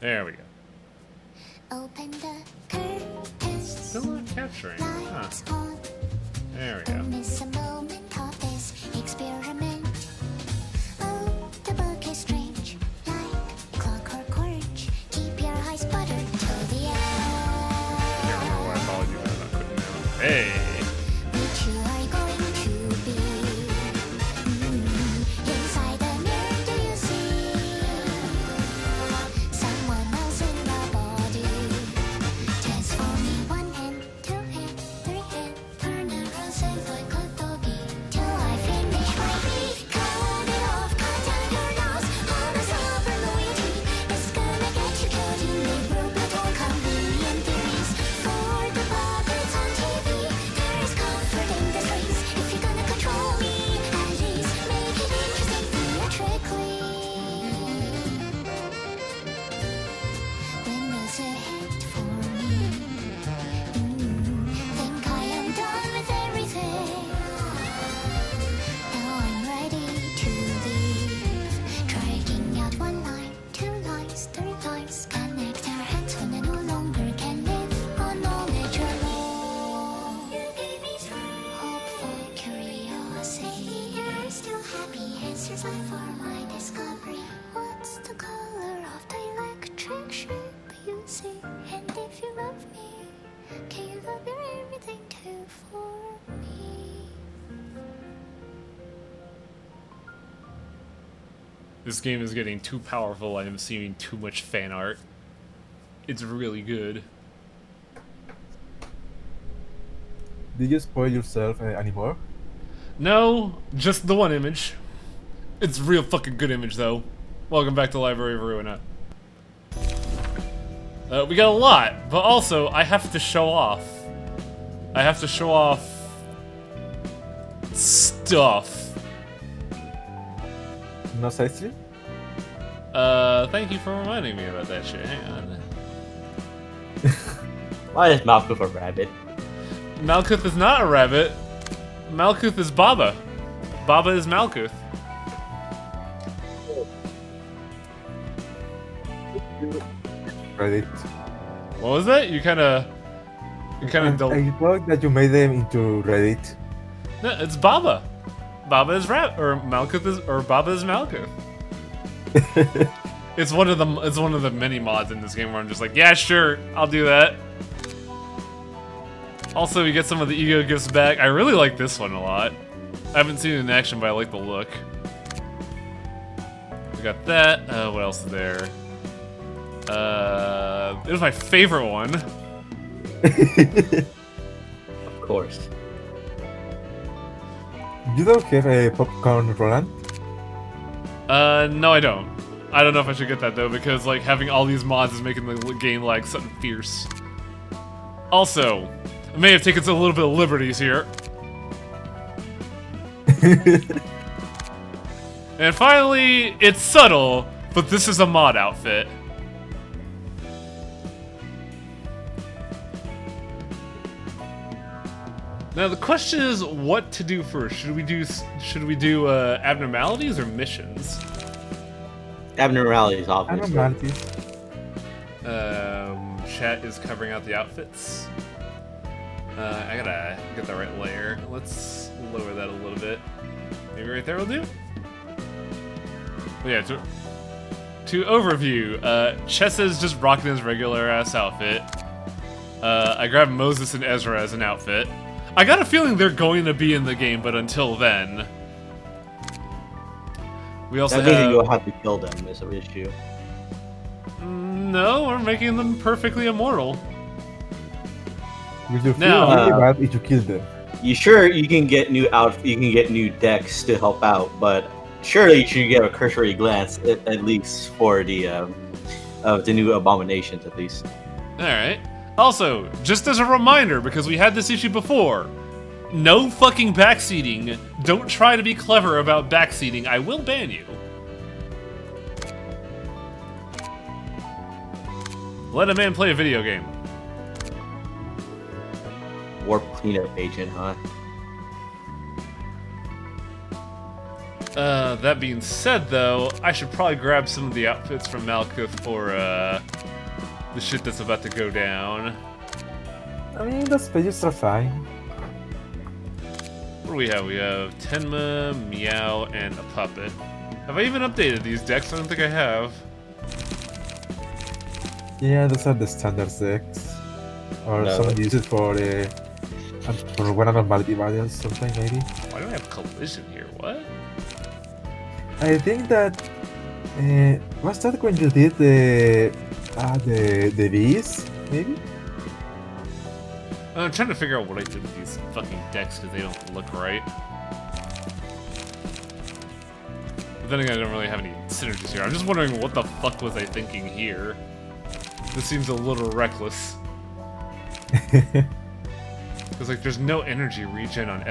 There we go. Open the curtains. Still not capturing. Huh. Lights on. There we Don't go. miss a moment of this experiment. Oh, the book is strange, like clockwork orange. Keep your eyes buttered till the I end. can't remember why I followed you, but I couldn't know. Hey! Which you are going to be. Inside the mirror, do you see someone else in the body? Transforming one hand, two hand, three hand. Turn around, say like a doggy. Till I finish my beat. Cut it off, cut down your nose. All the silver loyalty is gonna get you killed in the group of all convenient theories. For the puppets on TV, there is comfort in the streets. If you're gonna control me, at least make it interesting theatrically. Windows ahead for me. Think I am done with everything. Now I'm ready to leave. Dragging out one line, two lines, three lines. Connect our hands when I no longer can live on knowledge alone. You gave me hopeful curiosity. You're still happy, answers left for my discovery. What's the color of the electric ship you see? And if you love me, can you love your everything too for me? This game is getting too powerful. I am seeing too much fan art. It's really good. Did you spoil yourself anymore? No, just the one image. It's a real fucking good image, though. Welcome back to Library of Ruina. We got a lot, but also, I have to show off. I have to show off... stuff. No sightseeing? Thank you for reminding me about that shit. Hang on. Why is Malkuth a rabbit? Malkuth is not a rabbit. Malkuth is Baba. Baba is Malkuth. Reddit. What was that? You kind of I don't. thought that you made them into Reddit. No, it's Baba. Baba is or Malkuth is, or Baba is Malkuth. It's one of the many mods in this game where I'm just like, yeah, sure, I'll do that. Also, you get some of the ego gifts back. I really like this one a lot. I haven't seen it in action, but I like the look. We got that. What else is there? It was my favorite one. Of course. You don't have a popcorn, Roland? No, I don't. I don't know if I should get that though, because like having all these mods is making the game like something fierce. Also, I may have taken a little bit of liberties here. And finally, it's subtle, but this is a mod outfit. Now the question is what to do first. Should we do abnormalities or missions? Abnormalities, obviously. Abnormalities. Chat is covering out the outfits. I gotta get the right layer. Let's lower that a little bit. Maybe right there will do. But yeah, to overview, Chess is just rocking his regular ass outfit. I grabbed Moses and Ezra as an outfit. I got a feeling they're going to be in the game, but until then, we also That means you'll have to kill them is an issue. No, we're making them perfectly immortal. Will you feel Now- really bad if you kill them? You sure you can get new decks to help out, but surely you should get a cursory glance at least for the new abominations at least. All right. Also, just as a reminder, because we had this issue before, no fucking backseating. Don't try to be clever about backseating. I will ban you. Let a man play a video game. Warp cleanup agent, huh? That being said, though, I should probably grab some of the outfits from Malkuth for the shit that's about to go down. I mean, those pages are fine. What do we have? We have Tenma, Meow, and a puppet. Have I even updated these decks? I don't think I have. Yeah, those are the standard decks. Or No. someone use it for one abnormality values, something maybe. Why do I have collision here? What? I think that was that when you did the bees, maybe? I'm trying to figure out what I did with these fucking decks because they don't look right. But then again, I don't really have any synergies here. I'm just wondering what the fuck was I thinking here. This seems a little reckless. Because like, there's no energy regen on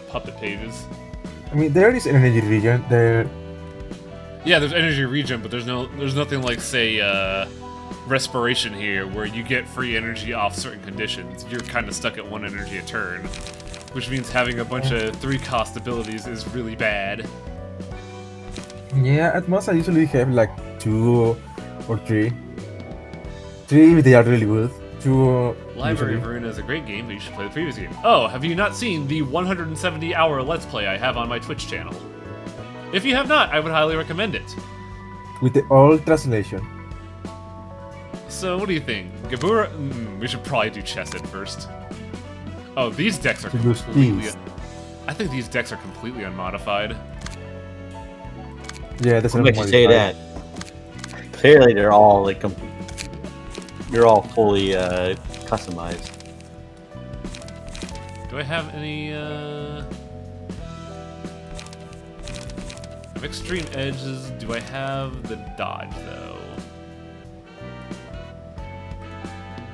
puppet pages. I mean, there is an energy region there. Yeah, there's energy regen, but there's nothing like, say, respiration here, where you get free energy off certain conditions. You're kind of stuck at 1 energy a turn, which means having a bunch of 3-cost abilities is really bad. Yeah, at most I usually have like 2 or 3. 3 if they are really good. 2 Library of usually. Ruina is a great game, but you should play the previous game. Oh, have you not seen the 170-hour Let's Play I have on my Twitch channel? If you have not, I would highly recommend it. With the old translation. So, what do you think? Gabura? We should probably do Chesed first. Oh, these decks are To use completely... these. I think these decks are completely unmodified. Yeah, that's What makes you say that? Clearly, they're all like they're all fully customized. Do I have any, of Extreme Edges? Do I have the dodge, though?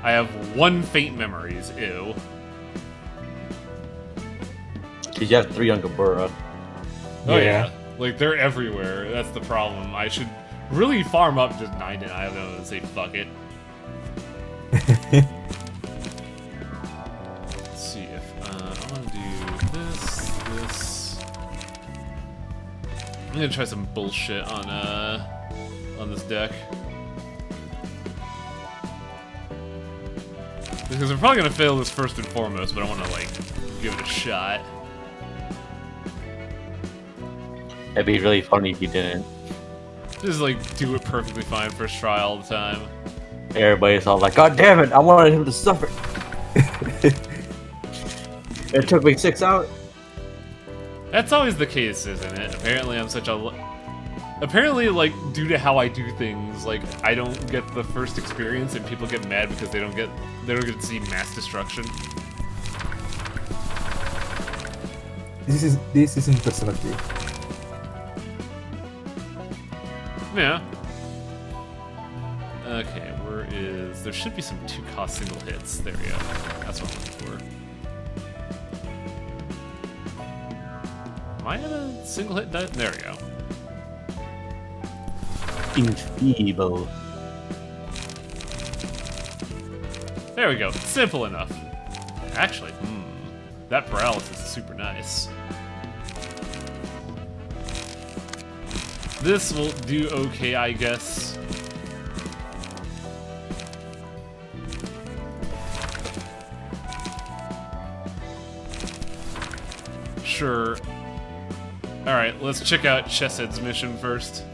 I have 1 Faint Memories, ew. Cause you have 3 on Gabura. Oh yeah. Yeah. Like, they're everywhere, that's the problem. I should really farm up just 9 and I don't know, and say fuck it. Let's see if, I want to do this. I'm gonna try some bullshit on this deck. Because I'm probably gonna fail this first and foremost, but I want to, like, give it a shot. That'd be really funny if you didn't. Just, like, do it perfectly fine first try all the time. Everybody's all like, "God damn it! I wanted him to suffer." It took me 6 hours. That's always the case, isn't it? Apparently I'm such a... Apparently, like, due to how I do things, like, I don't get the first experience and people get mad because they don't get to see mass destruction. This isn't personality. Yeah. Okay, where is... There should be some 2-cost single hits. There we go. That's what I'm looking for. Am I at a single hit? There we go. Enfeeble. There we go. Simple enough. Actually, that paralysis is super nice. This will do okay, I guess. Sure. Alright, let's check out Chesed's mission first.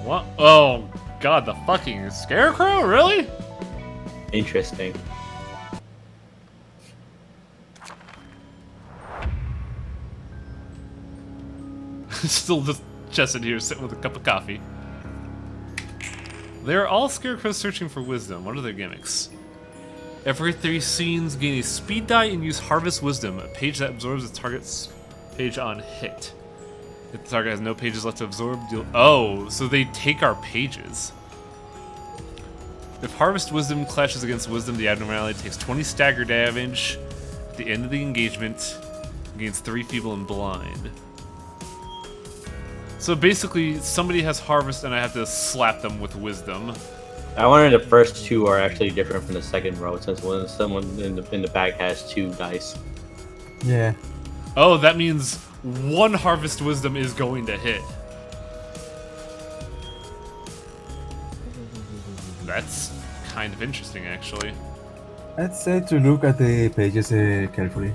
What? Oh, God, the fucking Scarecrow? Really? Interesting. Still just Chesed here sitting with a cup of coffee. They are all Scarecrows searching for wisdom. What are their gimmicks? Every 3 scenes, gain a speed die and use Harvest Wisdom, a page that absorbs the target's page on hit. If the target has no pages left to absorb, deal... Oh, so they take our pages. If Harvest Wisdom clashes against Wisdom, the abnormality takes 20 stagger damage. At the end of the engagement, gains 3 feeble and blind. So basically, somebody has Harvest and I have to slap them with Wisdom. I wonder the first 2 are actually different from the second row, since when someone in the back has 2 dice. Yeah. Oh, that means one Harvest Wisdom is going to hit. That's kind of interesting, actually. I'd say to look at the pages carefully.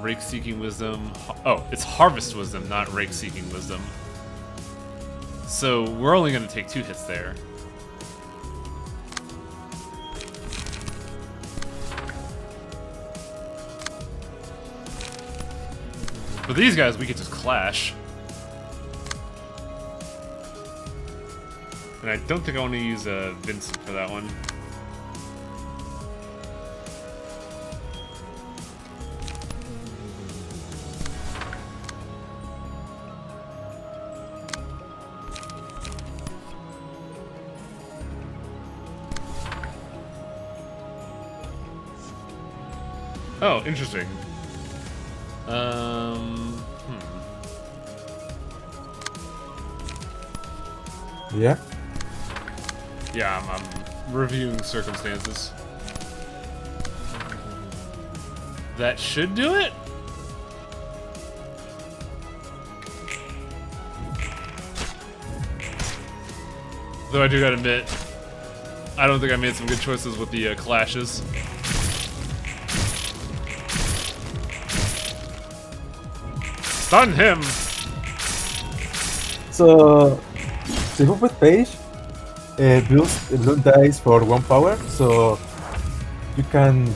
Rake Seeking Wisdom. Oh, it's Harvest Wisdom, not Rake Seeking Wisdom. So we're only going to take 2 hits there. But these guys, we could just clash. And I don't think I want to use Vincent for that one. Oh, interesting. Yeah. Yeah, I'm reviewing circumstances. That should do it? Though I do gotta admit, I don't think I made some good choices with the clashes. Stun him! So, the puppet page builds loot dice for 1 power, so you can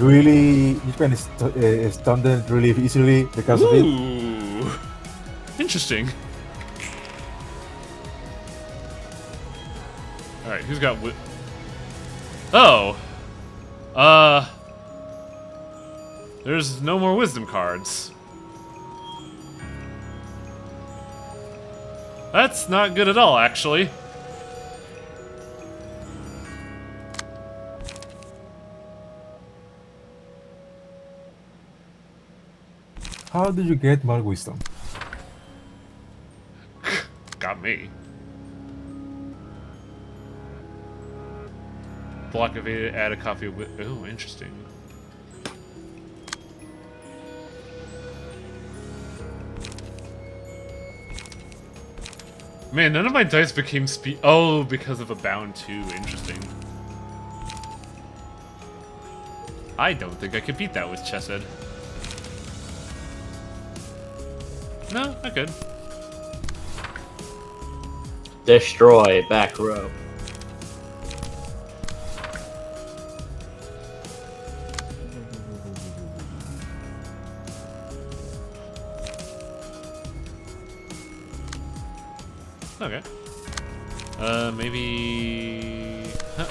stun them really easily because of it. Ooh, interesting. All right, who's got? Oh, there's no more wisdom cards. That's not good at all, actually. How did you get more wisdom? Got me. Block evaded, add a copy of oh, interesting. Man, none of my dice became speed. Oh, because of a bound 2. Interesting. I don't think I could beat that with Chesed. No, not good. Destroy back row. Okay. Maybe... Huh.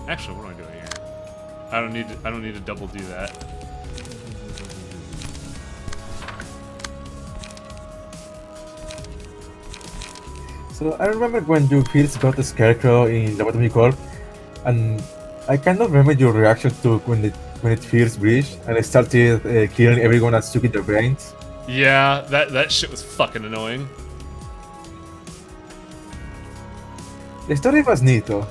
Actually, what am I doing here? I don't need to double do that. So I remember when you first got the Scarecrow in Lobotomy Corp, and I kind of remember your reaction to when it first breached and it started killing everyone that took in their brains. Yeah, that shit was fucking annoying. The story was neat though.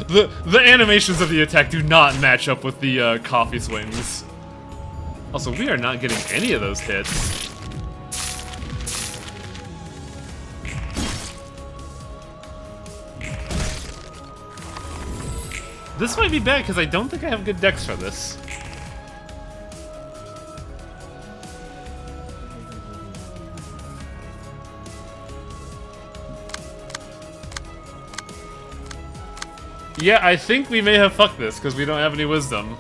The animations of the attack do not match up with the coffee swings. Also, we are not getting any of those hits. This might be bad because I don't think I have good decks for this. Yeah, I think we may have fucked this because we don't have any wisdom.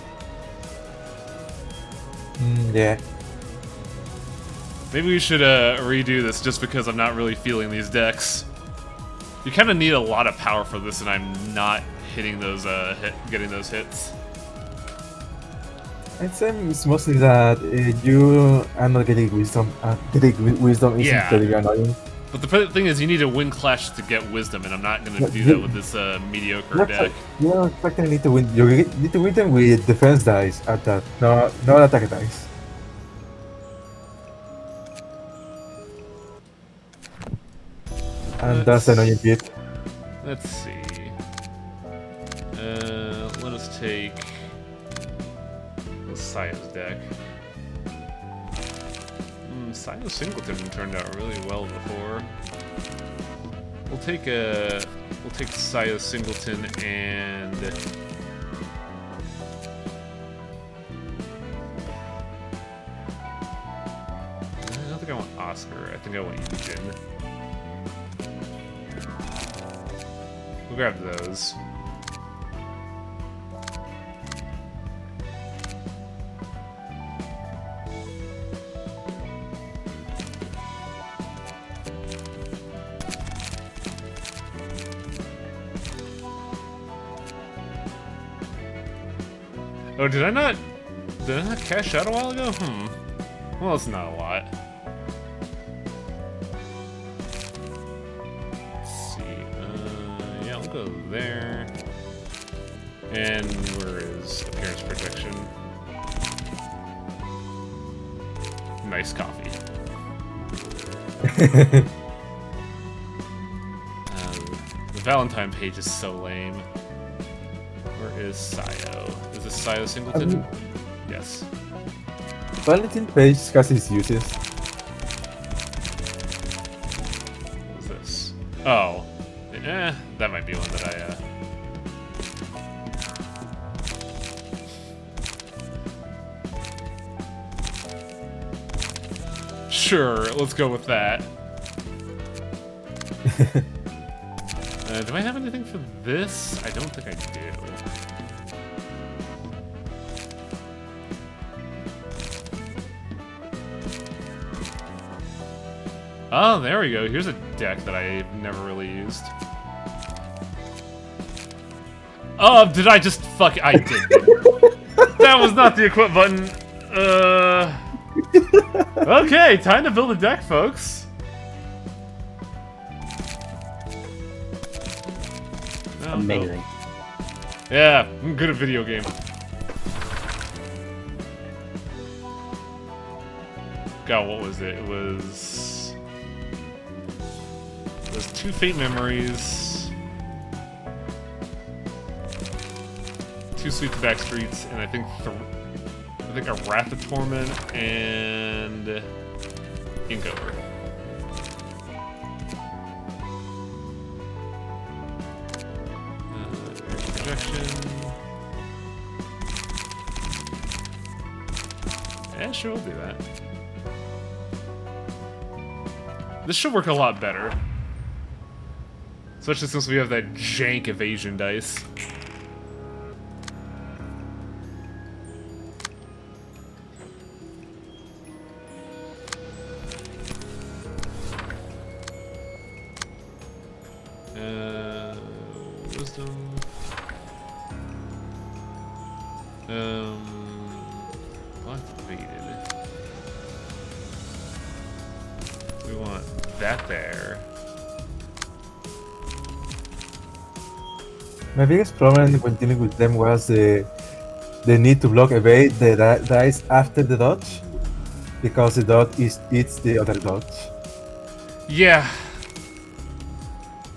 Yeah. Maybe we should redo this just because I'm not really feeling these decks. You kind of need a lot of power for this, and I'm not hitting those getting those hits. I'd say it's mostly that you are not getting wisdom. Getting wisdom is Yeah. incredibly annoying. But the thing is, you need to win clashes to get wisdom, and I'm not going to do that with this mediocre deck. You don't exactly need to win. You need to win them with defense dice at that, not attack dice. And that's an annoying bit. Let's see. Let us take Saya's deck. Saya Singleton turned out really well before. We'll take Saya Singleton and I don't think I want Oscar. I think I want Eugen. We'll grab those. Oh, did I not cash out a while ago? Well, it's not a lot. Let's see. Yeah, I'll go there. And where is appearance protection? Nice coffee. The Valentine page is so lame. Where is Sayo? Is this Sayo Singleton? Yes. Valentine page has its uses. What is this? Oh. That might be one that I, Sure, let's go with that. Do I have anything for this? I don't think I do. Oh, there we go. Here's a deck that I've never really used. Oh, did I just fuck? I did. That was not the equip button. Okay, time to build a deck, folks. Amazing. Yeah, I'm good at video game. God, what was it? It was 2 Fate Memories, 2 Sweep the Back Streets, and I think a Wrath of Torment and Inkover. Projection. Yeah, sure, we'll do that. This should work a lot better. Especially since we have that jank evasion dice. Wisdom. Activated. We want that there. My biggest problem when dealing with them was the need to block evade the dice after the dodge, because the dodge eats the other dodge. Yeah.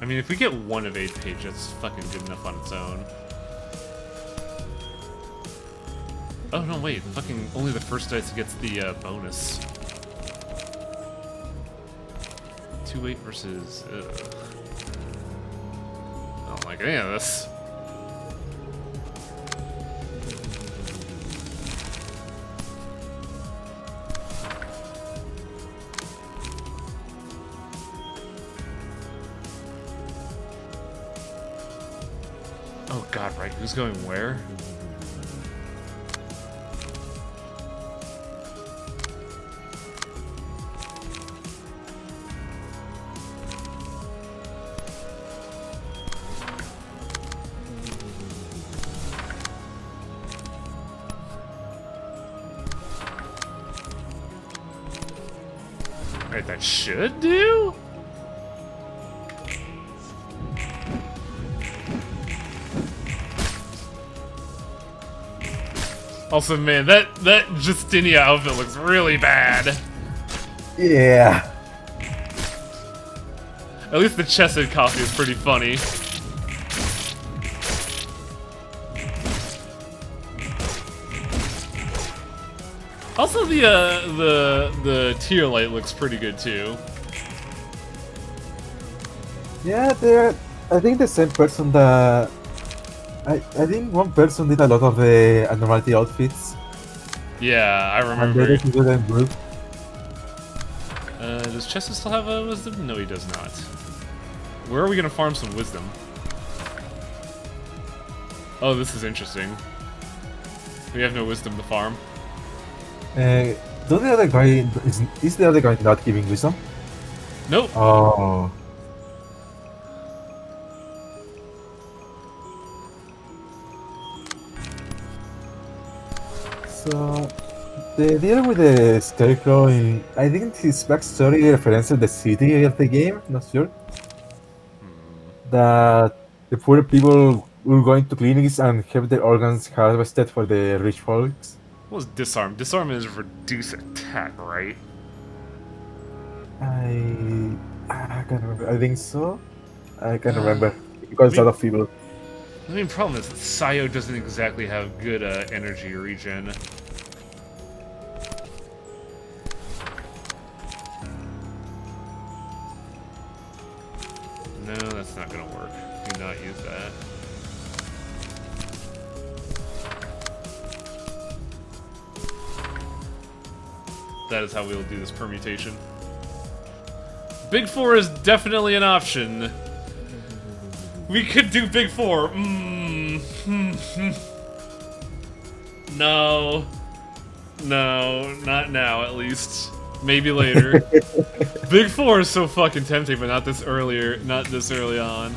I mean, if we get 1 evade page, that's fucking good enough on its own. Oh, no, wait. Fucking only the first dice gets the bonus. 2-8 versus... Ugh. I don't like any of this. Oh god, right, who's going where? Right, that should do? Also, man, that Justinia outfit looks really bad. Yeah. At least the chested costume is pretty funny. Also, the tear light looks pretty good too. Yeah, I think the same person that I think one person did a lot of the abnormality outfits. Yeah, I And they remember. just did them good. Does Chester still have a wisdom? No, he does not. Where are we gonna farm some wisdom? Oh, this is interesting. We have no wisdom to farm. Don't the other guy is the other guy not giving wisdom? Nope. Oh. So the deal with the scarecrow, I think his backstory references the city of the game. Not sure that the poor people will go into clinics and have their organs harvested for the rich folks. What was disarm? Disarm is reduce attack, right? I can't remember. I think so. I can't remember because me- a lot of people. The main problem is that Sayo doesn't exactly have good energy regen. No, that's not gonna work. Do not use that. That is how we will do this permutation. Big 4 is definitely an option. We could do Big 4. No. No, not now at least. Maybe later. Big 4 is so fucking tempting, but not this early on.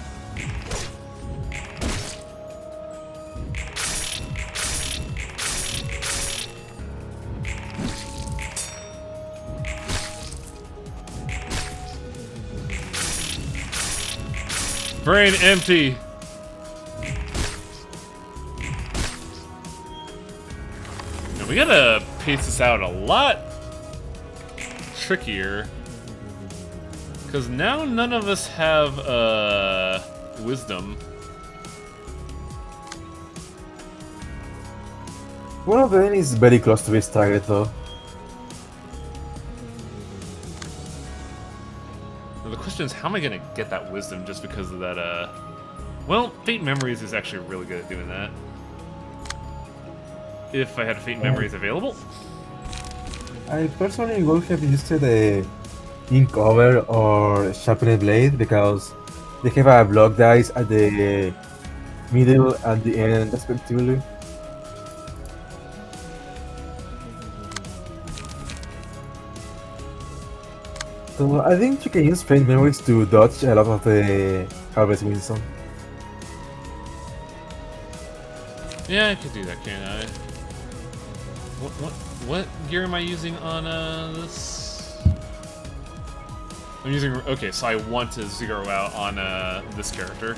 Brain empty. Now we gotta pace this out a lot trickier. Because now none of us have wisdom. One of them is very close to his target though. Now the question is, how am I gonna get that wisdom just because of that, well, Fate Memories is actually really good at doing that. If I had Fate Memories available. I personally would have used the ink over or sharpened blade because they have a block dice at the middle and the end respectively. So I think you can use Faint Memories to dodge a lot of the Harvest Winston. Yeah, I could do that, can't I? What gear am I using on this? I'm using, okay, so I want to zero out on this character.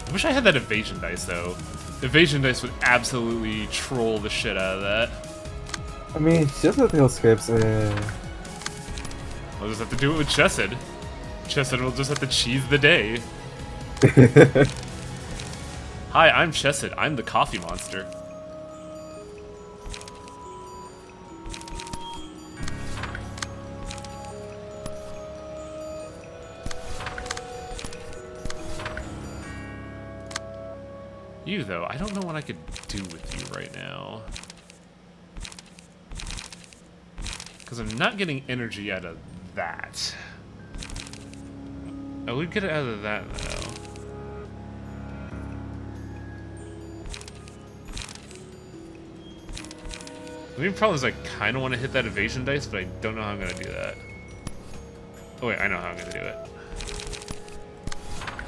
I wish I had that evasion dice though. Evasion dice would absolutely troll the shit out of that. I mean, just the tail skips. I'll just have to do it with Chesed. Chesed will just have to cheese the day. Hi, I'm Chesed. I'm the coffee monster. You, though, I don't know what I could do with you right now. Because I'm not getting energy out of that. I would get it out of that, though. The main problem is I kind of want to hit that evasion dice, but I don't know how I'm going to do that. Oh wait, I know how I'm going to do it.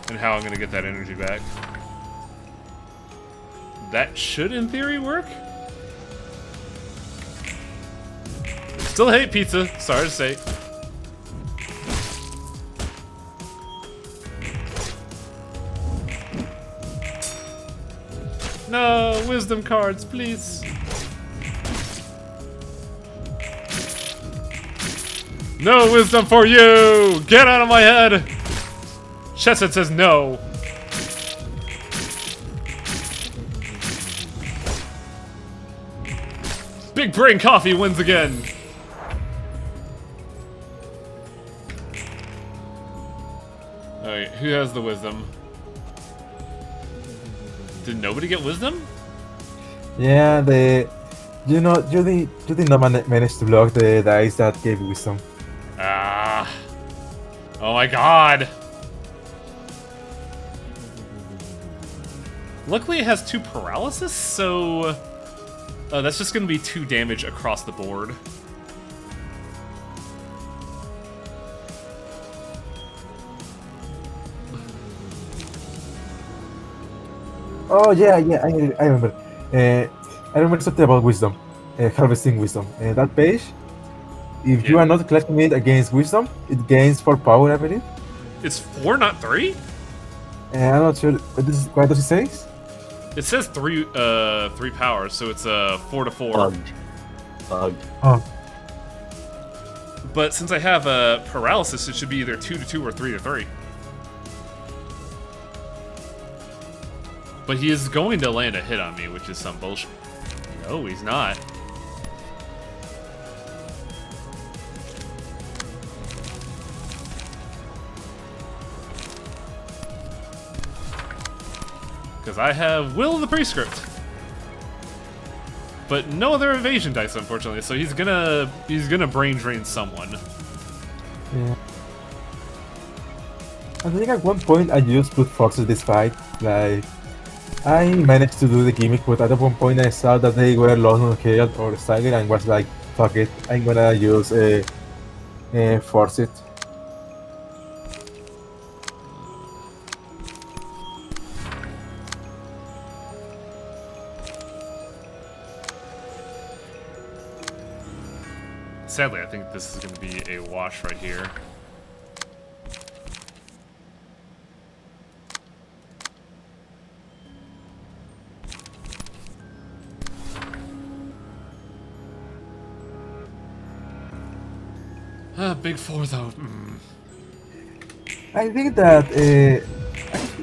And how I'm going to get that energy back. That should, in theory, work? Still hate pizza, sorry to say. No, wisdom cards, please. No wisdom for you! Get out of my head! Chesed says no. Big Brain Coffee wins again. Alright, who has the wisdom? Did nobody get wisdom? Yeah, you did not manage to block the dice that gave wisdom. Ah. Oh my god. Luckily it has 2 paralysis, so that's just gonna be 2 damage across the board. Oh yeah, I remember. I remember something about wisdom, harvesting wisdom. That page, if you Yeah. are not collecting it against wisdom, it gains 4 power, I believe. It's 4, not 3? I'm not sure. What does it say? It says 3 powers, so it's 4 to 4. Bugged. Oh, But since I have paralysis, it should be either 2 to 2 or 3 to 3. But he is going to land a hit on me, which is some bullshit. No, he's not. Because I have Will of the Prescript. But no other evasion dice, unfortunately, so he's gonna brain drain someone. yeah. I think at one point I just put forces this fight. Like, I managed to do the gimmick, but at one point I saw that they were low on health or staggered and was like, fuck it, I'm gonna use force it. Sadly, I think this is going to be a wash right here. Big 4 though. I think that,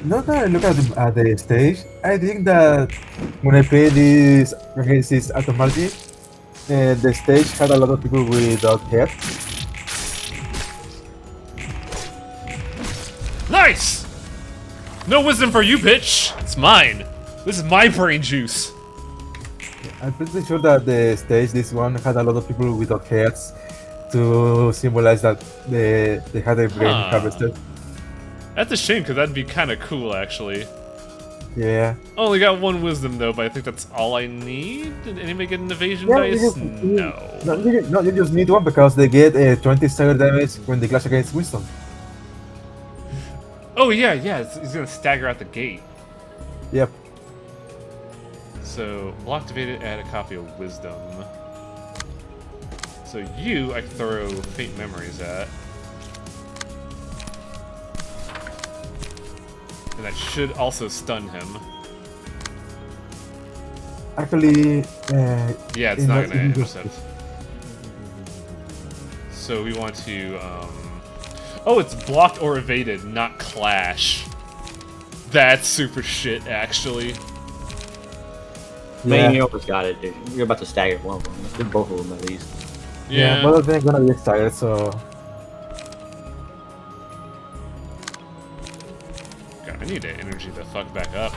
not that I look at the stage, I think that when I play this against this automatic, the stage had a lot of people without head. Nice! No wisdom for you, bitch! It's mine! This is my brain juice! I'm pretty sure that the stage, this one, had a lot of people without heads to symbolize that they had their brain Huh. harvested. That's a shame, because that'd be kind of cool, actually. Yeah. Only got 1 wisdom, though, but I think that's all I need. Did anybody get an evasion Yeah, dice? No, you just need one because they get 20 stagger damage when they clash against wisdom. Oh, yeah, he's gonna stagger out the gate. Yep. So, block activated, add a copy of wisdom. So you, I can throw Faint Memories at. And that should also stun him. Actually, Yeah, it's not gonna intercept. So we want to, oh, it's blocked or evaded, not clash. That's super shit, actually. Man, yeah. you almost got it, dude. You're about to stagger one of them. Both of them, at least. Yeah, both of them gonna be staggered, so God, I need to energy the fuck back up.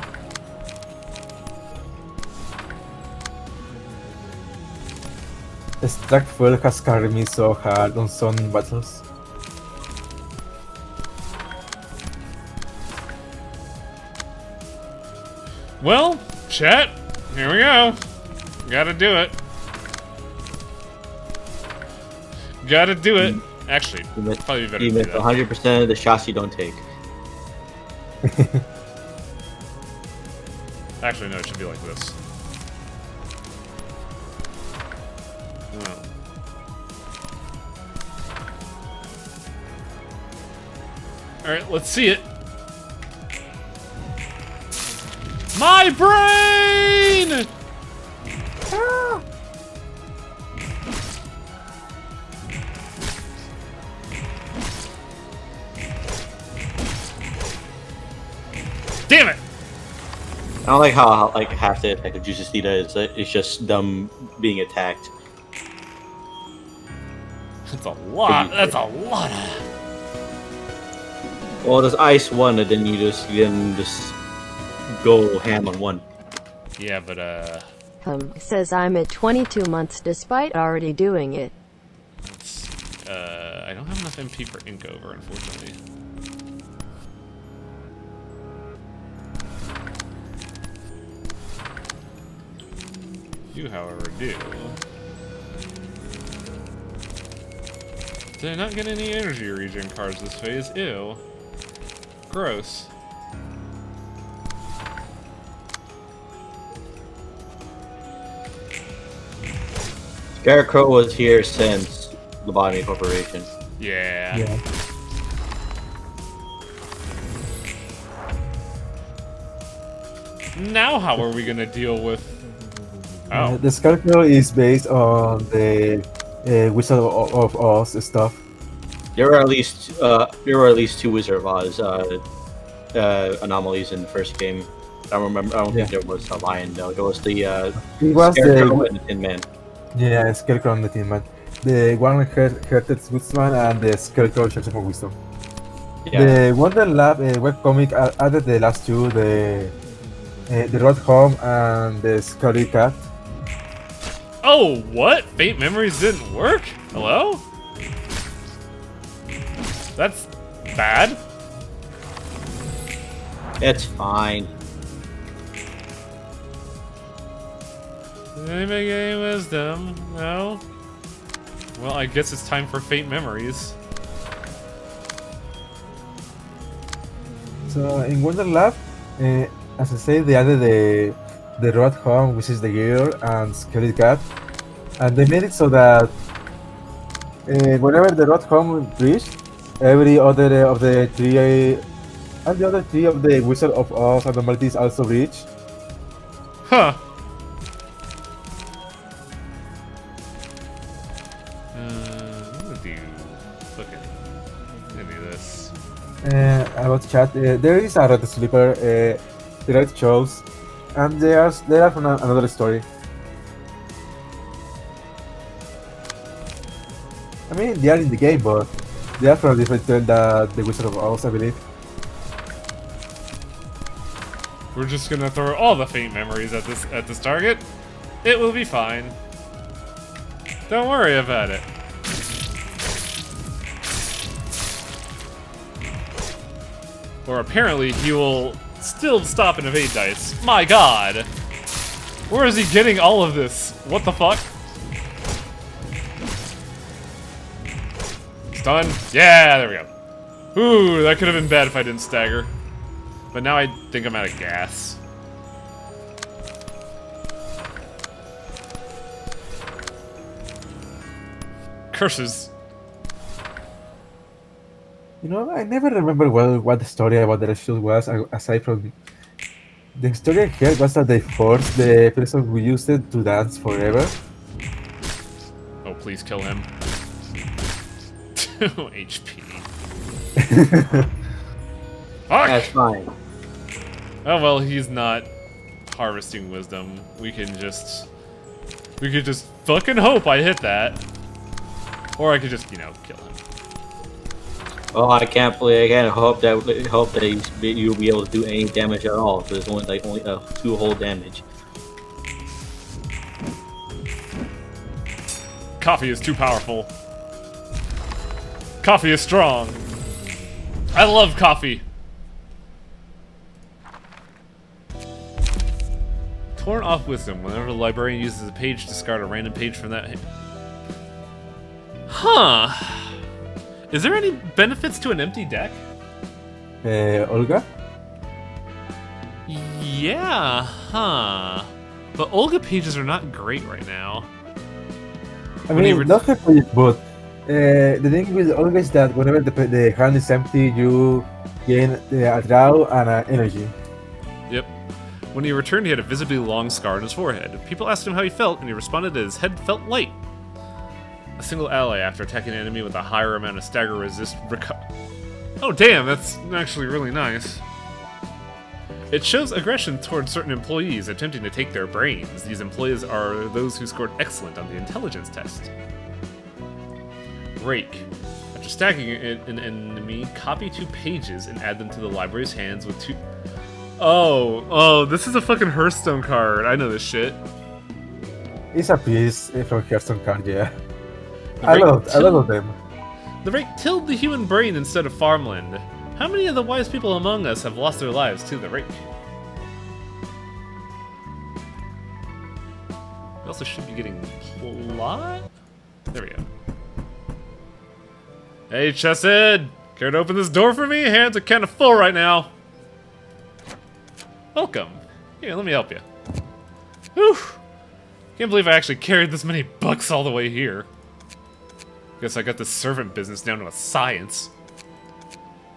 Extract Fuel has carried me so hard on some battles. Well, chat, here we go. Gotta do it. Gotta do it. Actually, You missed, probably better you to do missed that. 100% of the shots you don't take. Actually, no, it should be like this. Oh. Alright, let's see it. My brain! Ah! Damn it! I don't like how like half the attack of Justicita is it's just them being attacked. That's a lot. That's a lot. Well, there's ice one, and then you just go ham on one. Yeah, but Says I'm at 22 months despite already doing it. it's, I don't have enough MP for ink over, unfortunately. You, however, do. Did I not get any energy regen cards this phase? Ew. Gross. Scarecrow was here since Lobotomy Corporation. Yeah. Yeah. Now how are we gonna deal with... Oh. The Scarecrow is based on the Wizard of Oz stuff. There were at least two Wizard of Oz anomalies in the first game. I don't remember. I don't think there was a lion though. There was the It was Scarecrow the and the Tin Man. yeah Scarecrow and the Tin Man, the one Heritage Woodsman and the Scarecrow Church of Wisdom. Yeah. The Wonder Lab webcomic added the last two, the Rod Home and the Scary Cat. Oh, what? Faint Memories didn't work? Hello? That's bad. It's fine. Did anybody get any wisdom? No? Well, I guess it's time for Faint Memories. So in Wonder Lab, as I say, they added the Rod Home, which is the girl, and Scary Cat, and they made it so that whenever the Rod Home reached, every other of the three and the other three of the Wizard of Oz abnormalities also reach. Huh. I'm gonna do... Look at... I'm gonna do this. About chat, there is a Red Sleeper, the Red Shows, and they are from another story. I mean, they are in the game, but they are from a different tale than the Wizard of Oz, I believe. We're just gonna throw all the Faint Memories at this target. It will be fine. Don't worry about it. Or apparently he will still stop and evade dice. My god! Where is he getting all of this? What the fuck? Stun. Yeah, there we go. Ooh, that could have been bad if I didn't stagger. But now I think I'm out of gas. Curses. You know, I never remember well what the story about the Red Shoes was, aside from the story I heard was that they forced the person who used it to dance forever. Oh, please kill him. 2 HP. Fuck! That's fine. Oh well, he's not harvesting wisdom. We could just fucking hope I hit that. Or I could just, you know, kill him. Oh, I can't hope that you'll be able to do any damage at all. There's only 2 whole damage. Coffee is too powerful. Coffee is strong. I love coffee. Torn off wisdom. Whenever the librarian uses a page, discard a random page from that. Huh. Is there any benefits to an empty deck? Olga? Yeah, huh. But Olga pages are not great right now. I When he mean, not her page, but the thing with Olga is that whenever the hand is empty, you gain a draw and energy. Yep. When he returned, he had a visibly long scar on his forehead. People asked him how he felt, and he responded that his head felt light. A single ally after attacking an enemy with a higher amount of stagger resist Oh damn, that's actually really nice. It shows aggression towards certain employees attempting to take their brains. These employees are those who scored excellent on the intelligence test. Rake. After stacking an enemy, copy 2 pages and add them to the library's hands with 2... Oh, this is a fucking Hearthstone card. I know this shit. It's a piece from Hearthstone card, yeah. I love them. The Rake tilled the human brain instead of farmland. How many of the wise people among us have lost their lives to the Rake? We also should be getting plot? There we go. Hey, Chesed! Care to open this door for me? Hands are kind of full right now. Welcome. Here, let me help you. Whew! Can't believe I actually carried this many bucks all the way here. Guess I got this servant business down to a science.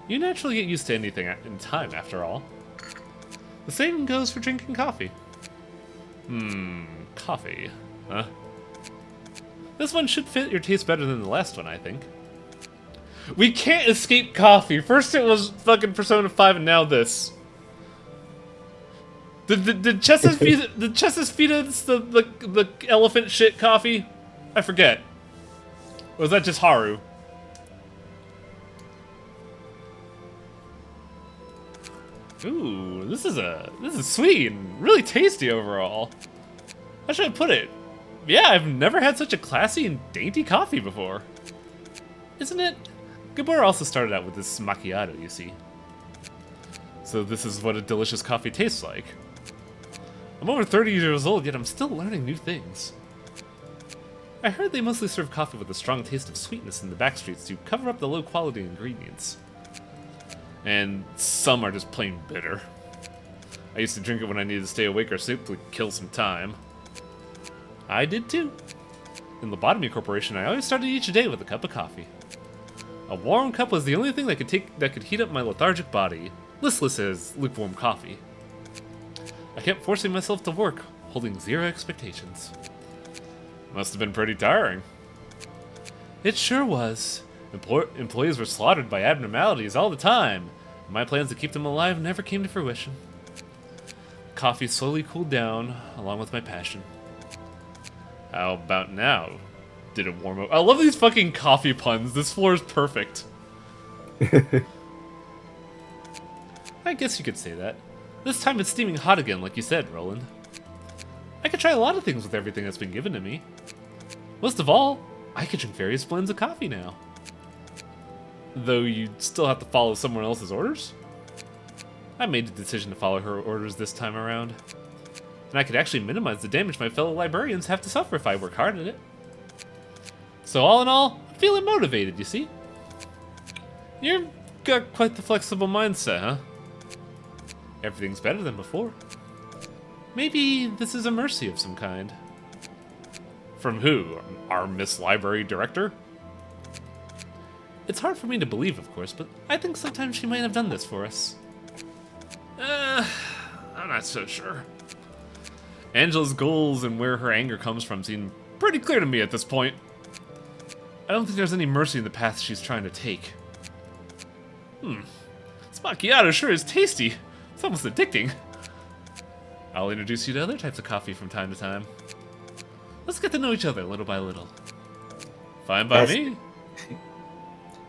You naturally get used to anything in time, after all. The same goes for drinking coffee. Coffee. Huh? This one should fit your taste better than the last one, I think. We can't escape coffee. First it was fucking Persona 5 and now this. Did Chess's feed us the elephant shit coffee? I forget. Or was that just Haru? Ooh, this is sweet and really tasty overall. How should I put it? Yeah, I've never had such a classy and dainty coffee before. Isn't it? Gabor also started out with this macchiato, you see. So this is what a delicious coffee tastes like. I'm over 30 years old, yet I'm still learning new things. I heard they mostly serve coffee with a strong taste of sweetness in the backstreets to cover up the low-quality ingredients. And some are just plain bitter. I used to drink it when I needed to stay awake or simply kill some time. I did too. In Lobotomy Corporation, I always started each day with a cup of coffee. A warm cup was the only thing that could heat up my lethargic body, listless as lukewarm coffee. I kept forcing myself to work, holding zero expectations. Must have been pretty tiring. It sure was. Employees were slaughtered by abnormalities all the time, and my plans to keep them alive never came to fruition. Coffee slowly cooled down, along with my passion. How about now? Did it warm up? I love these fucking coffee puns. This floor is perfect. I guess you could say that. This time it's steaming hot again, like you said, Roland. I could try a lot of things with everything that's been given to me. Most of all, I could drink various blends of coffee now. Though you'd still have to follow someone else's orders? I made the decision to follow her orders this time around. And I could actually minimize the damage my fellow librarians have to suffer if I work hard at it. So all in all, I'm feeling motivated, you see? You've got quite the flexible mindset, huh? Everything's better than before. Maybe this is a mercy of some kind. From who? Our Miss Library Director? It's hard for me to believe, of course, but I think sometimes she might have done this for us. I'm not so sure. Angela's goals and where her anger comes from seem pretty clear to me at this point. I don't think there's any mercy in the path she's trying to take. This macchiato sure is tasty. It's almost addicting. I'll introduce you to other types of coffee from time to time. Let's get to know each other little by little. Fine by me.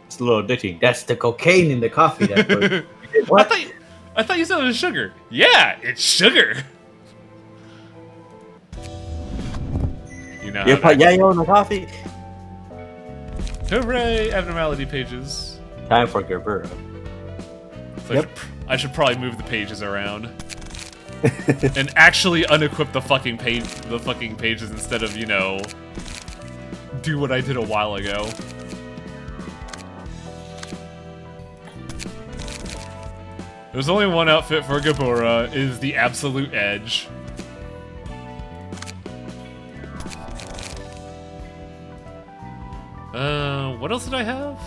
It's a little addicting. That's the cocaine in the coffee. What? I thought you said it was sugar. Yeah, it's sugar. You know. You put yayo in the coffee. Hooray! Abnormality pages. Time for Gerbera. So yep. I should probably move the pages around. And actually unequip the fucking pages instead of, you know, do what I did a while ago. There's only one outfit for Gabora, is the Absolute Edge. What else did I have?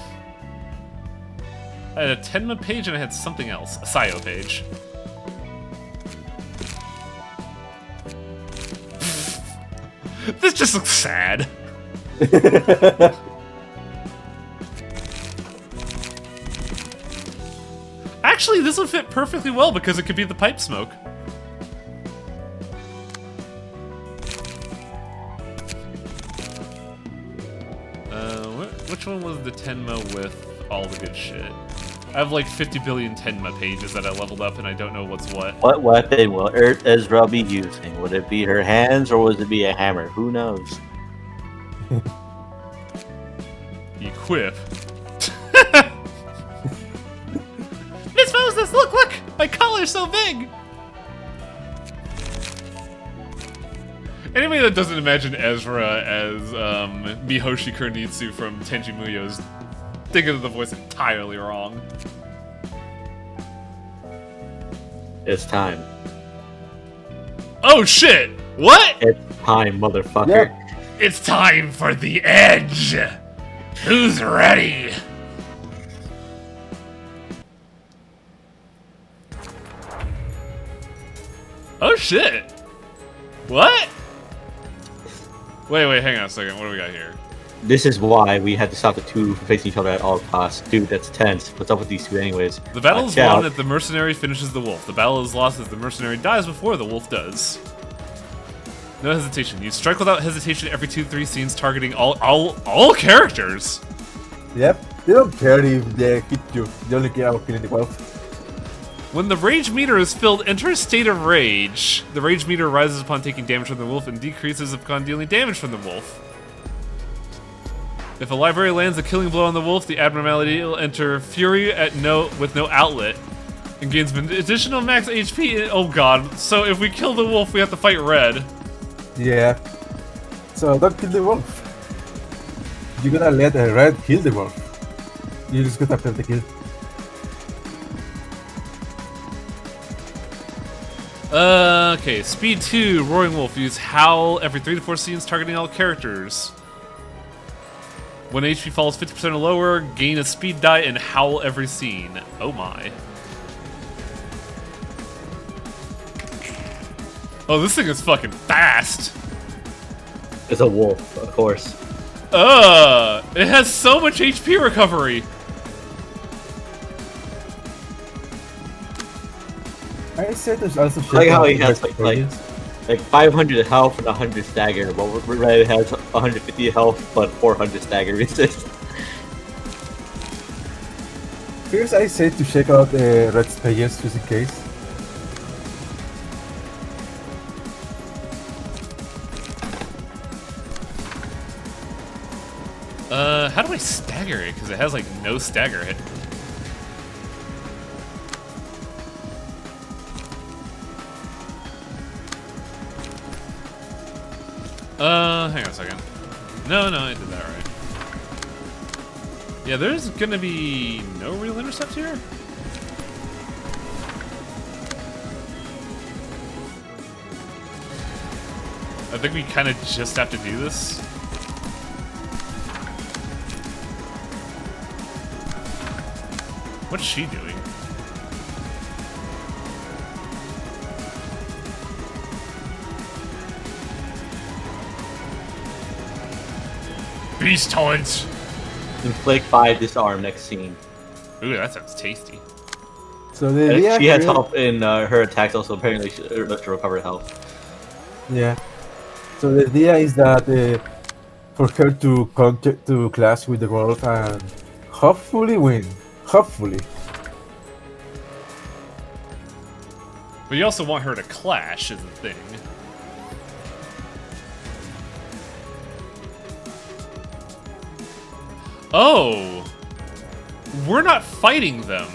I had a Tenma page and I had something else. A Sayo page. This just looks sad. Actually, this would fit perfectly well because it could be the pipe smoke. Which one was the Tenma with all the good shit? I have like 50 billion Tenma pages that I leveled up and I don't know what's what. What weapon will Ezra be using? Would it be her hands or would it be a hammer? Who knows? Equip. Miss Moses, look! My collar's so big! Anybody that doesn't imagine Ezra as Mihoshi Kuronitsu from Tenji Muyo is thinking of the voice entirely wrong. It's time. Oh shit! What? It's time, motherfucker. Yeah. It's time for the edge! Who's ready? Oh shit! What? Wait, hang on a second. What do we got here? This is why we had to stop the two from facing each other at all costs. Dude, that's tense. What's up with these two anyways? The battle is Watch out. won if the mercenary finishes the wolf. The battle is lost if the mercenary dies before the wolf does. No hesitation. You strike without hesitation every 2-3 scenes, targeting all characters. Yep. They don't care if they hit you. They only care about killing the wolf. When the rage meter is filled, enter a state of rage. The rage meter rises upon taking damage from the wolf and decreases upon dealing damage from the wolf. If a library lands a killing blow on the wolf, the abnormality will enter fury with no outlet and gains additional max HP. Oh god. So if we kill the wolf, we have to fight red. Yeah. So don't kill the wolf. You're gonna let a red kill the wolf. You just got after the kill. Okay, speed 2, Roaring Wolf. Use Howl every 3 to 4 scenes, targeting all characters. When HP falls 50% or lower, gain a speed die and Howl every scene. Oh my. Oh, this thing is fucking fast. It's a wolf, of course. It has so much HP recovery. I said there's also I like how he out has like 500 health and 100 stagger, but Red has 150 health but 400 stagger resist. First, I said to check out Red's pages just in case. How do I stagger it? Because it has like no stagger hit. Hang on a second. No, I did that right. Yeah, there's gonna be no real intercept here? I think we kind of just have to do this. What's she doing? Beast Hunt! Inflict 5 disarm next scene. Ooh, that sounds tasty. So the idea She has here- help in her attacks also, apparently to recover health. Yeah. So the idea is that for her to come to clash with the wolf and hopefully win. Hopefully. But you also want her to clash, is the thing. Oh! We're not fighting them.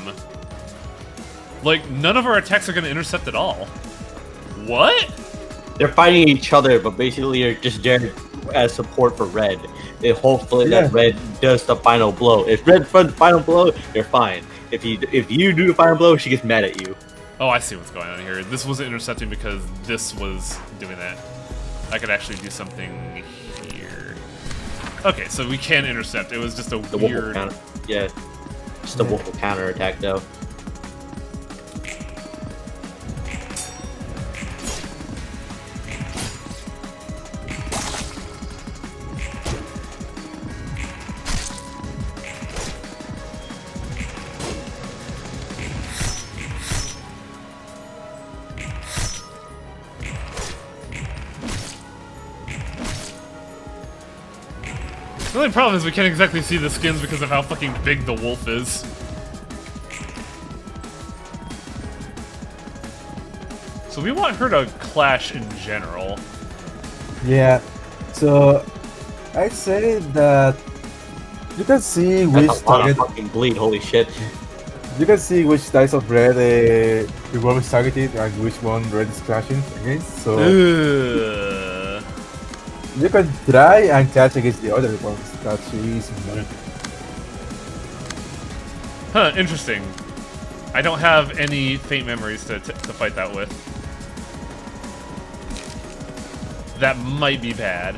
Like, none of our attacks are gonna intercept at all. What? They're fighting each other, but basically you're just there as support for Red. And hopefully Yeah. that Red does the final blow. If Red does the final blow, you're fine. If you do the final blow, she gets mad at you. Oh, I see what's going on here. This wasn't intercepting because this was doing that. I could actually do something here. Okay, so we can intercept. It was just a The wolf will weird... counter. Yeah. Just a wolf will counter attack though. The only problem is we can't exactly see the skins because of how fucking big the wolf is. So we want her to clash in general. Yeah. So I'd say that you can see which That's a lot of target. fucking bleed. Holy shit. You can see which dice of red the wolf is targeted and which one red is clashing against. So Ugh. you can try and clash against the other ones. That's easy. Huh, interesting. I don't have any faint memories to fight that with. That might be bad.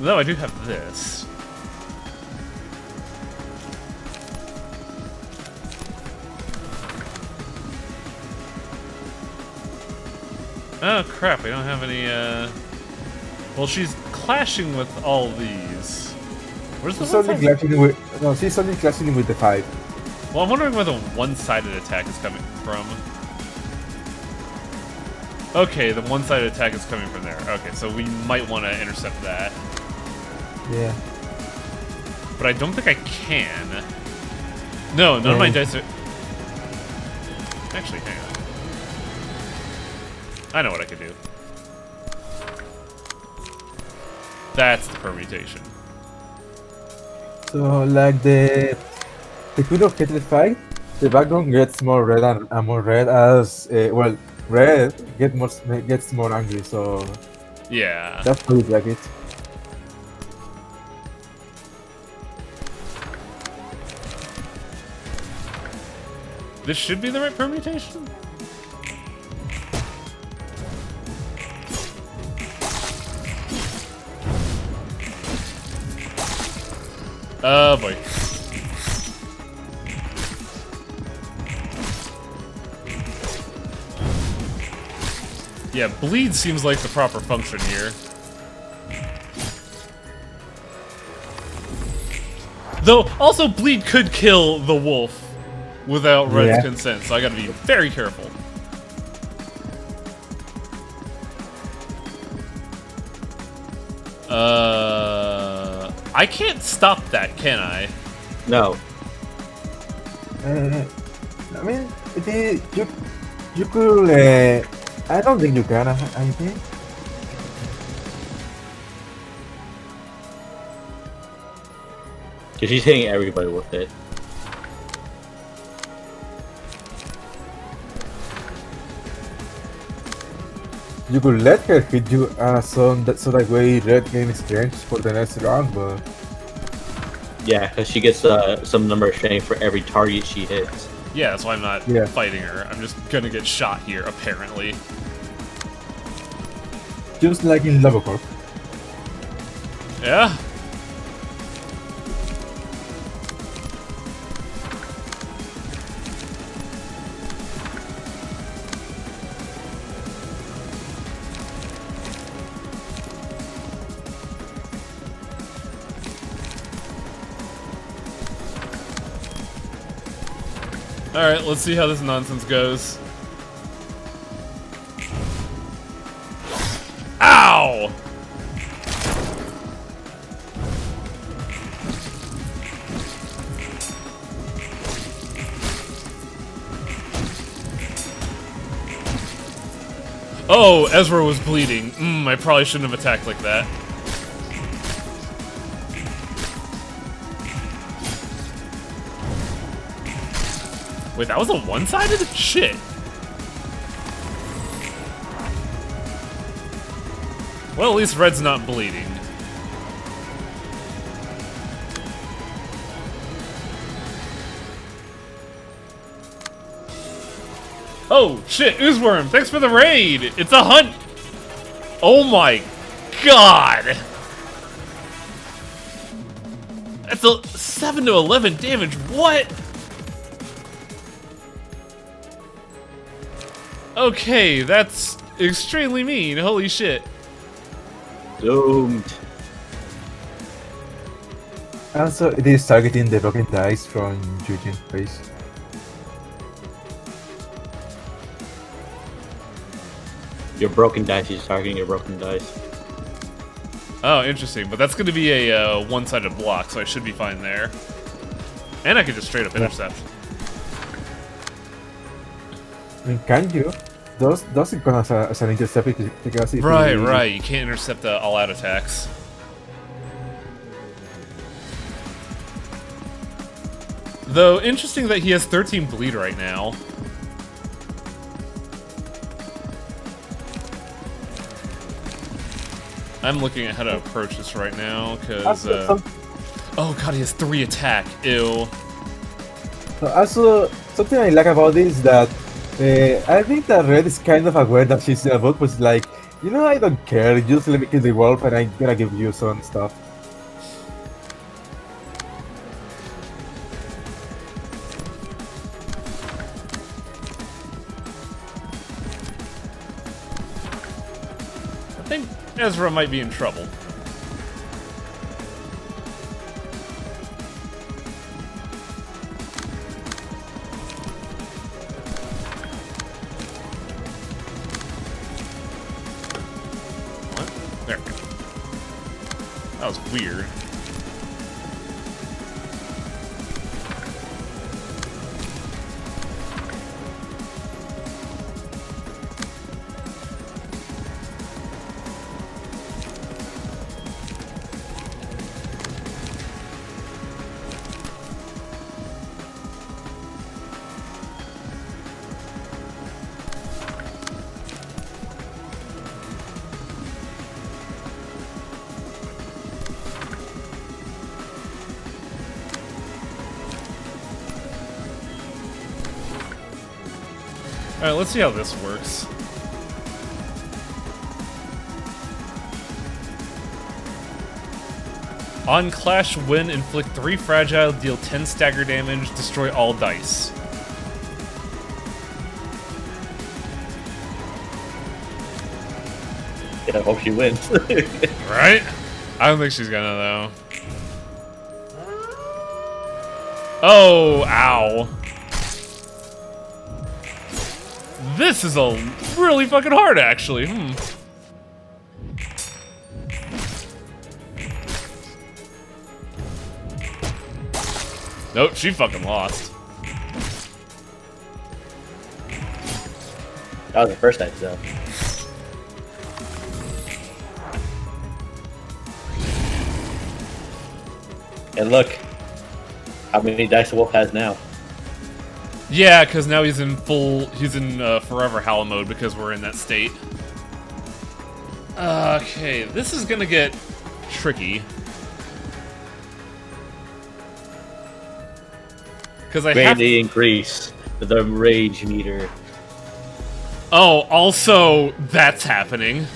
Though I do have this. Oh crap, we don't have any, well, she's clashing with all these. Where's the She's only one-sided? clashing with she's only clashing with the 5. Well, I'm wondering where the one-sided attack is coming from. Okay, the one-sided attack is coming from there. Okay, so we might want to intercept that. Yeah. But I don't think I can. No, none of my dice are... Actually, hang on. I know what I could do. That's the permutation. So like the Queen of Hatred fight, the background gets more red and more red as well. Red gets more angry, so Yeah. that's how you like it. This should be the right permutation? Oh boy. Yeah, bleed seems like the proper function here. Though, also bleed could kill the wolf without Red's consent, so I gotta be very careful. I can't stop that, can I? No. I mean, you could. I don't think you can. I think. Because she's hitting everybody with it. You could let her hit you, so that way Red gains strength for the next round, but Yeah, because she gets some number of strength for every target she hits. Yeah, that's why I'm not Yeah. fighting her. I'm just gonna get shot here, apparently. just like in Lobocorp. Yeah? Alright, let's see how this nonsense goes. Ow! Oh, Ezra was bleeding. I probably shouldn't have attacked like that. Wait, that was a one-sided? Shit. Well, at least Red's not bleeding. Oh, shit, Oozworm, thanks for the raid! It's a hunt! Oh my god! That's a 7 to 11 damage, what? Okay, that's extremely mean, holy shit. Doomed. Also, it is targeting the broken dice from Eugene's face. Your broken dice, she's targeting your broken dice. Oh, interesting. But that's going to be a one-sided block, so I should be fine there. And I could just straight up intercept. I mean, can you? Doesn't count as an intercept because if Right, you- right. You can't intercept the all-out attacks. Though, interesting that he has 13 bleed right now. I'm looking at how to approach this right now, because... Also, oh god, he has 3 attack. Ew. also, something I like about this is that I think that Red is kind of aware that she's a bot, but like, you know, I don't care, just let me kill the wolf and I'm gonna give you some stuff. I think Ezra might be in trouble. What? There. That was weird. Alright, let's see how this works. On Clash win, inflict 3 fragile, deal 10 stagger damage, destroy all dice. Yeah, I hope she wins. Right? I don't think she's gonna, though. Oh, ow. This is a really fucking hard, actually. Nope, she fucking lost. That was the first time, though. And look, how many dice the wolf has now. Yeah, because now he's in forever howl mode because we're in that state. Okay, this is gonna get tricky. Because I have Greatly increase the rage meter. Oh, also, that's happening.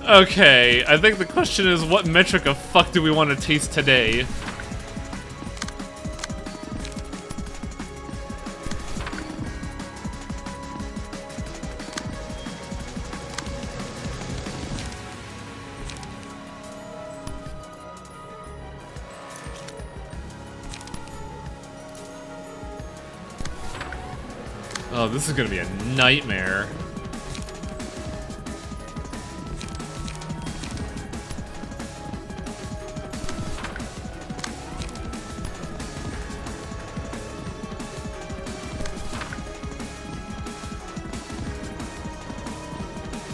Okay, I think the question is, what metric of fuck do we want to taste today? Oh, this is gonna be a nightmare.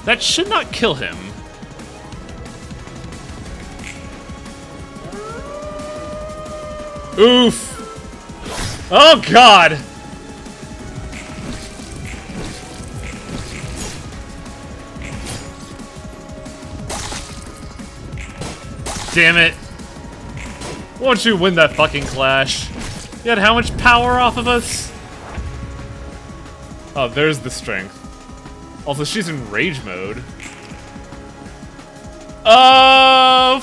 That should not kill him. Oof! Oh god! Damn it! Won't you win that fucking clash? You had how much power off of us? Oh, there's the strength. Also, she's in rage mode.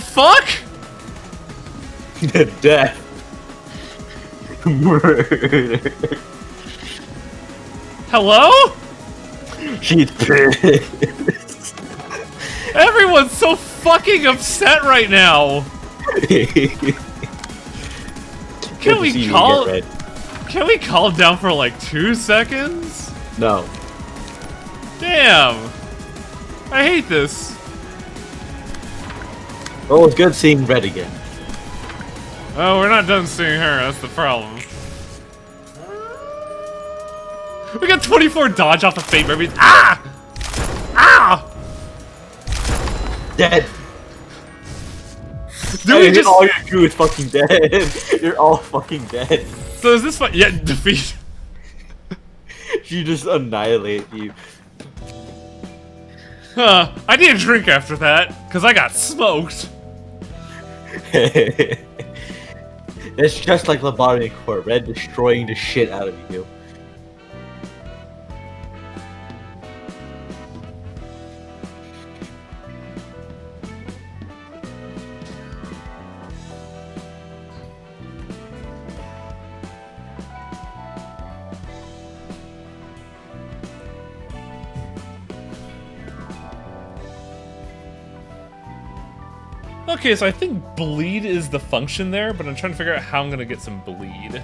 Fuck? Death. Murder. Hello? She's pissed. Everyone's so fucking upset right now. Can we calm down for like 2 seconds? No. Damn! I hate this. Well, it's good seeing Red again. Oh, we're not done seeing her, that's the problem. We got 24 dodge off the Fate Baby. Ah! Ah! Dead. Do we just... all your crew is fucking dead. You're all fucking dead. So is this fun? Yeah, defeat. She just annihilate you. Huh. I need a drink after that, because I got smoked. It's just like Lobotomy Core, Red destroying the shit out of you. Okay, so I think bleed is the function there, but I'm trying to figure out how I'm gonna get some bleed.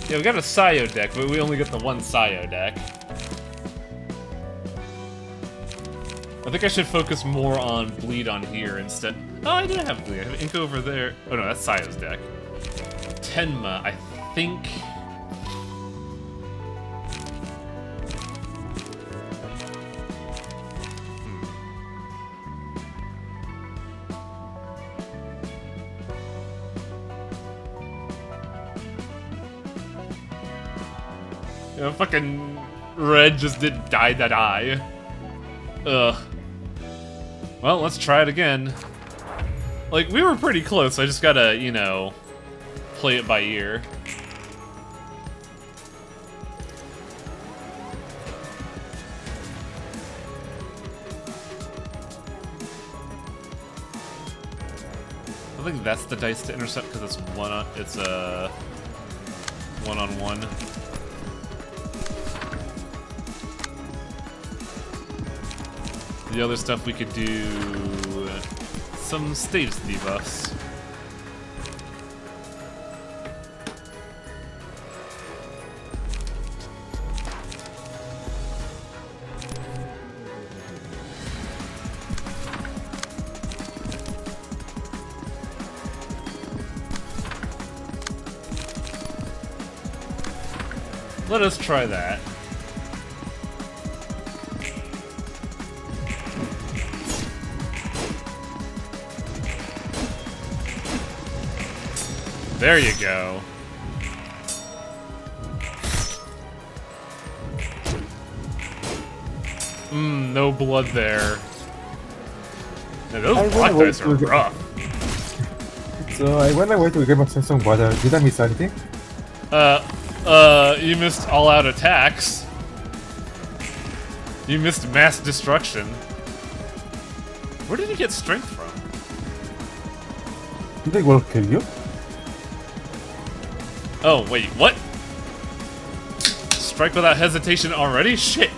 Yeah, we got a Sayo deck, but we only get the one Sayo deck. I think I should focus more on bleed on here instead. Oh, I do have bleed. I have ink over there. Oh no, that's Sayo's deck. Tenma, I think. You know, fucking Red just did die that eye. Ugh. Well, let's try it again. Like, we were pretty close, I just gotta, you know, play it by ear. I think that's the dice to intercept because it's a one-on-one. The other stuff we could do some status debuffs. Let us try that. There you go. No blood there. Yeah, those black dice are rough. So I went away to get myself some water. Did I miss anything? You missed all-out attacks. You missed mass destruction. Where did you get strength from? Did they will kill you? Oh, wait, what? Strike without hesitation already? Shit!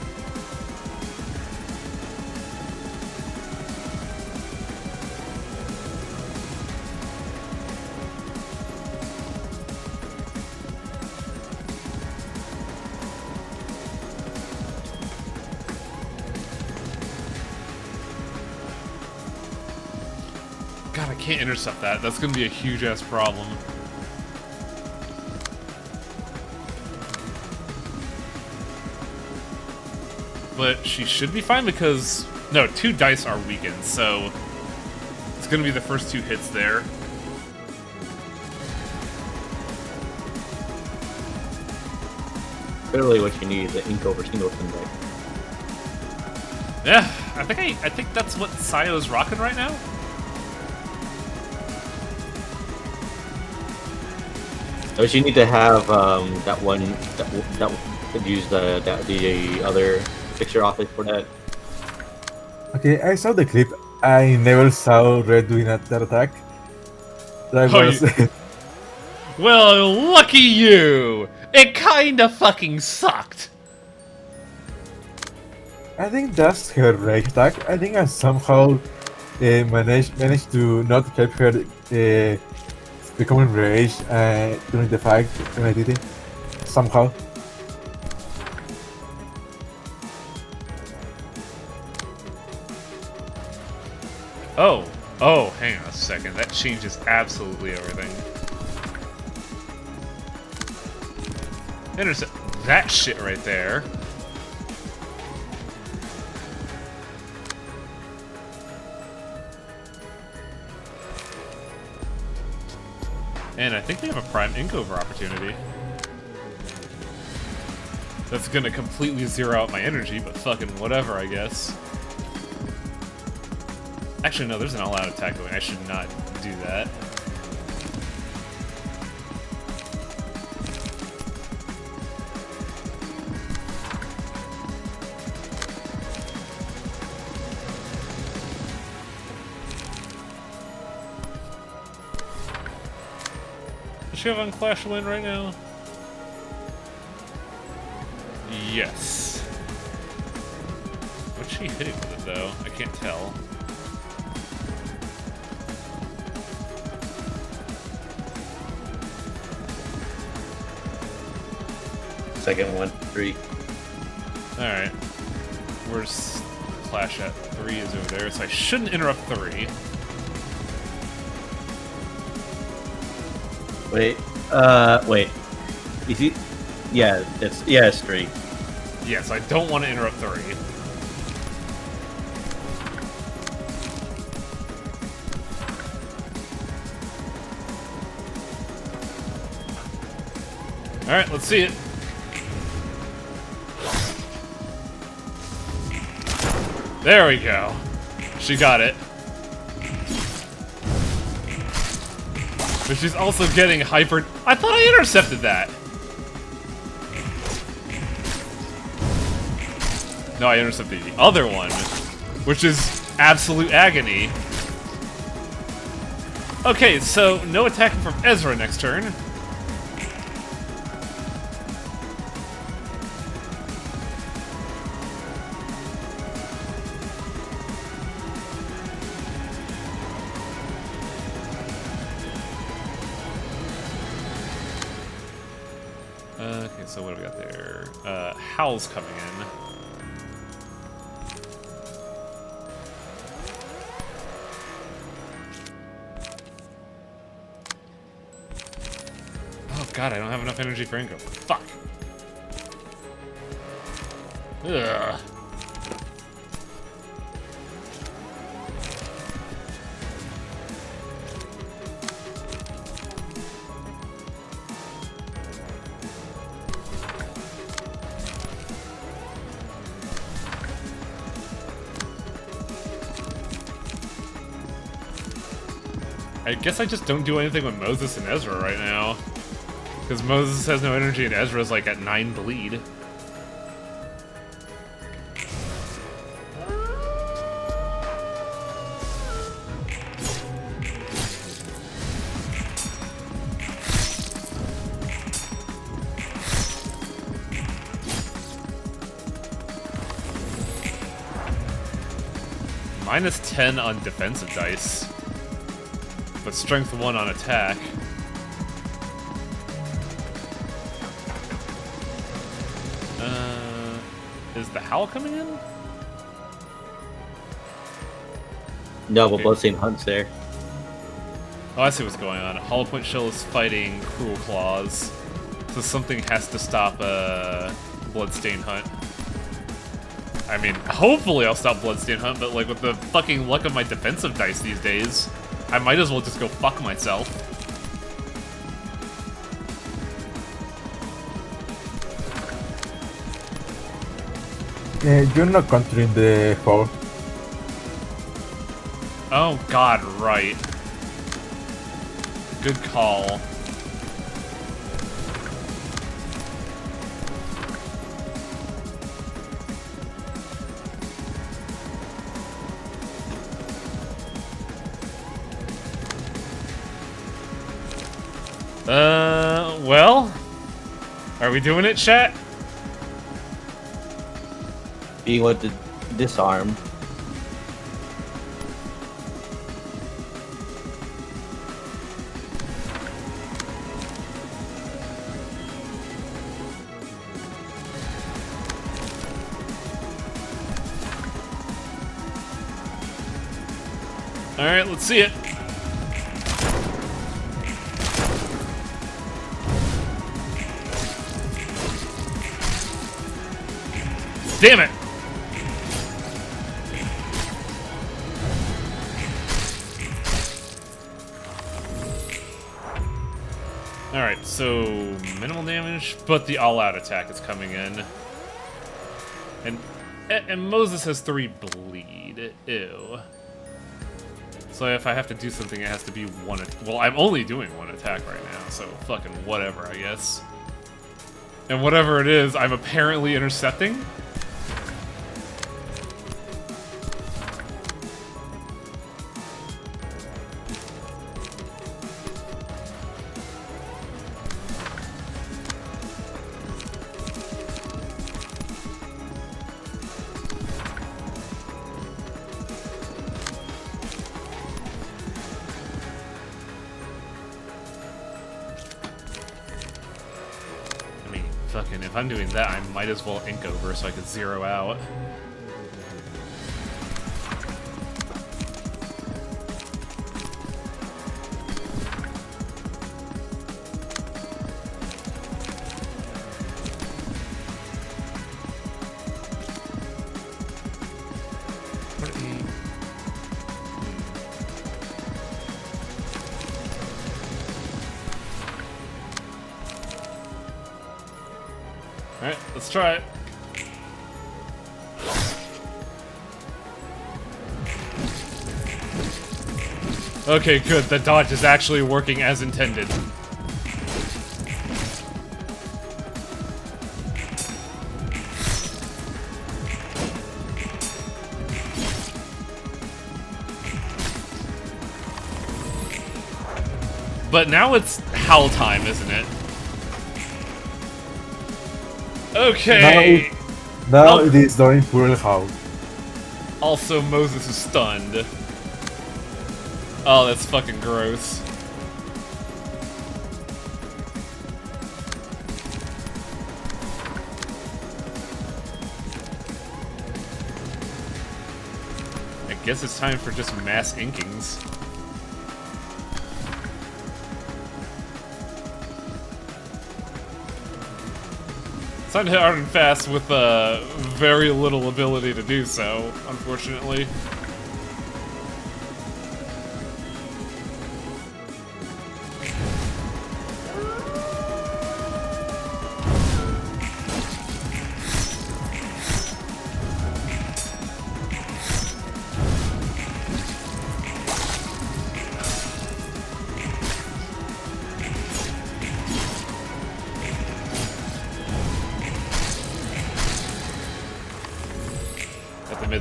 God, I can't intercept that. That's gonna be a huge-ass problem. But she should be fine because... No, 2 dice are weakened, so... It's gonna be the first 2 hits there. Literally what you need is the ink over singleton deck. Yeah, I think that's what Sayo's rocking right now. But you need to have that one that use the other picture office for that. Okay, I saw the clip. I never saw Red doing that attack. That was... Well, lucky you! It kinda fucking sucked! I think that's her rage attack. I think I somehow managed to not help her becoming rage during the fight when I did it. Somehow. Oh, hang on a second. That changes absolutely everything. Intercept that shit right there. And I think we have a prime Inkover opportunity. That's gonna completely zero out my energy, but fucking whatever, I guess. Actually, no, there's an all-out attack going. I should not do that. Does she have on Clash Win right now? Yes. What's she hitting with it, though? I can't tell. Second one, 3. Alright. Where's Clash at? 3 is over there, so I shouldn't interrupt 3. Wait. You see? Yeah, it's 3. Yes, I don't want to interrupt 3. Alright, let's see it. There we go. She got it. But she's also getting hyper... I thought I intercepted that! No, I intercepted the other one, which is absolute agony. Okay, so no attacking from Ezra next turn. Okay, so what do we got there? Howl's coming in. Oh god, I don't have enough energy for Inko. Fuck. Ugh. I guess I just don't do anything with Moses and Ezra right now. Because Moses has no energy and Ezra's like at 9 bleed. -10 on defensive dice. But strength 1 on attack. Is the Howl coming in? No, but Okay. Bloodstained Hunt's there. Oh, I see what's going on. Hollow Point Shell is fighting Cruel Claws. So something has to stop Bloodstained Hunt. I mean, hopefully I'll stop Bloodstained Hunt, but like with the fucking luck of my defensive dice these days, I might as well just go fuck myself. You're not countering the fall. Oh god, right. Good call. Well? Are we doing it, chat? Being what the disarm. Alright, let's see it. Damn it! Alright, so minimal damage, but the all-out attack is coming in. And Moses has 3 bleed. Ew. So if I have to do something, it has to be one. Well, I'm only doing 1 attack right now, so fucking whatever, I guess. And whatever it is, I'm apparently intercepting. Fucking, if I'm doing that, I might as well ink over so I can zero out. Alright, let's try it. Okay, good. The dodge is actually working as intended. But now it's howl time, isn't it? Okay. Now it is during Pural Howl. Also, Moses is stunned. Oh, that's fucking gross. I guess it's time for just mass inkings. It's time to hit hard and fast with very little ability to do so, unfortunately.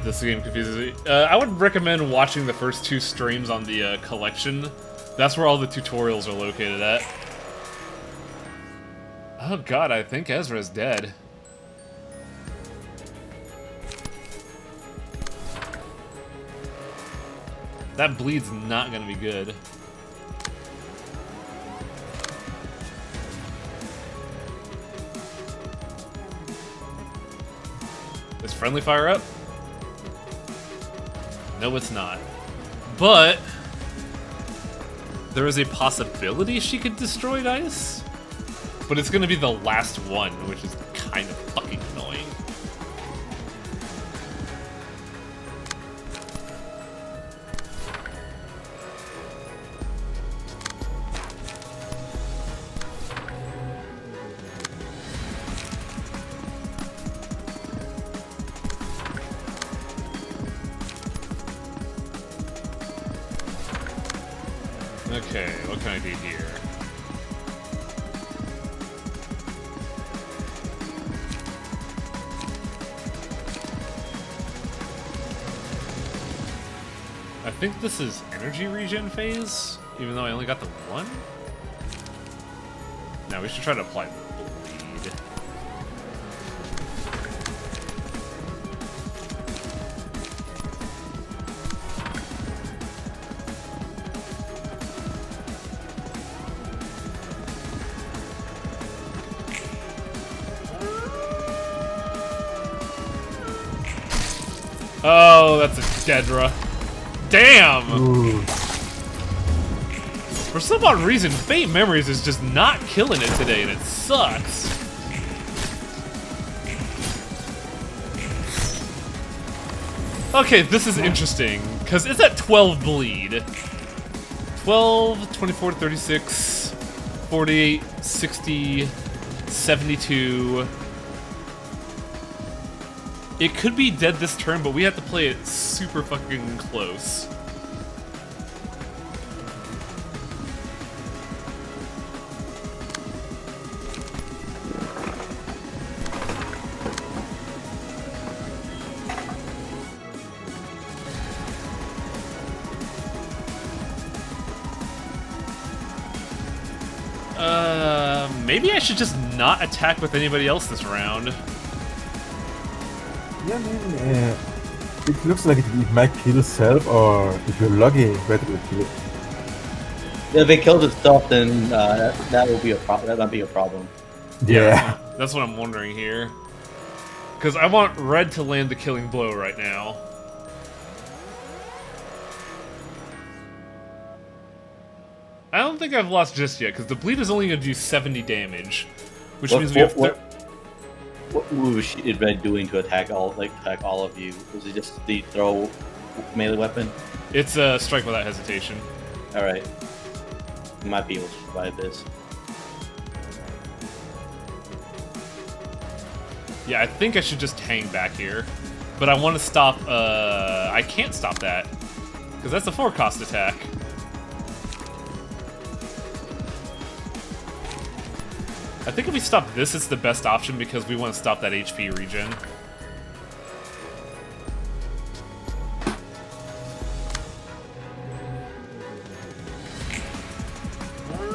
This game confuses me. I would recommend watching the first 2 streams on the collection. That's where all the tutorials are located at. Oh god, I think Ezra's dead. That bleed's not gonna be good. Is friendly fire up? No, it's not. But there is a possibility she could destroy dice. But it's gonna be the last one, which is kind of fucking annoying. Okay, what can I do here? I think this is energy regen phase, even though I only got the 1? Now we should try to apply bleed. Oh, that's a Dedra. Damn! Ooh. For some odd reason, Fate Memories is just not killing it today, and it sucks. Okay, this is interesting, because it's at 12 bleed. 12, 24, 36, 48, 60, 72. It could be dead this turn, but we have to play it super fucking close. Maybe I should just not attack with anybody else this round. Yeah, I mean, it looks like it might kill itself, or if you're lucky, better will kill it. If it kills itself, then that will be a problem. That might be a problem. Yeah. That's what I'm wondering here. Because I want red to land the killing blow right now. I don't think I've lost just yet, because the bleed is only going to do 70 damage. Which means we have... What move is red doing to attack all of you? Was it just the throw melee weapon? It's strike without hesitation. Alright. Might be able to survive this. Yeah, I think I should just hang back here. But I want to stop... I can't stop that. Because that's a 4-cost attack. I think if we stop this, it's the best option because we want to stop that HP regen.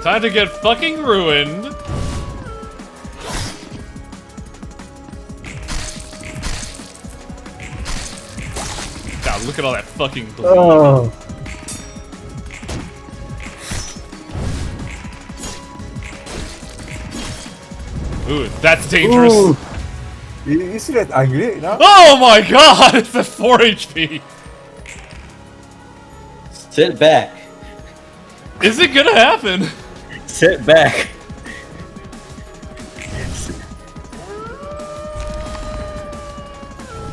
Time to get fucking ruined! God, look at all that fucking bleed. Oh. Ooh, that's dangerous. Ooh. You see that angry, you know? Oh my god, it's at 4 HP. Sit back. Is it gonna happen? Sit back.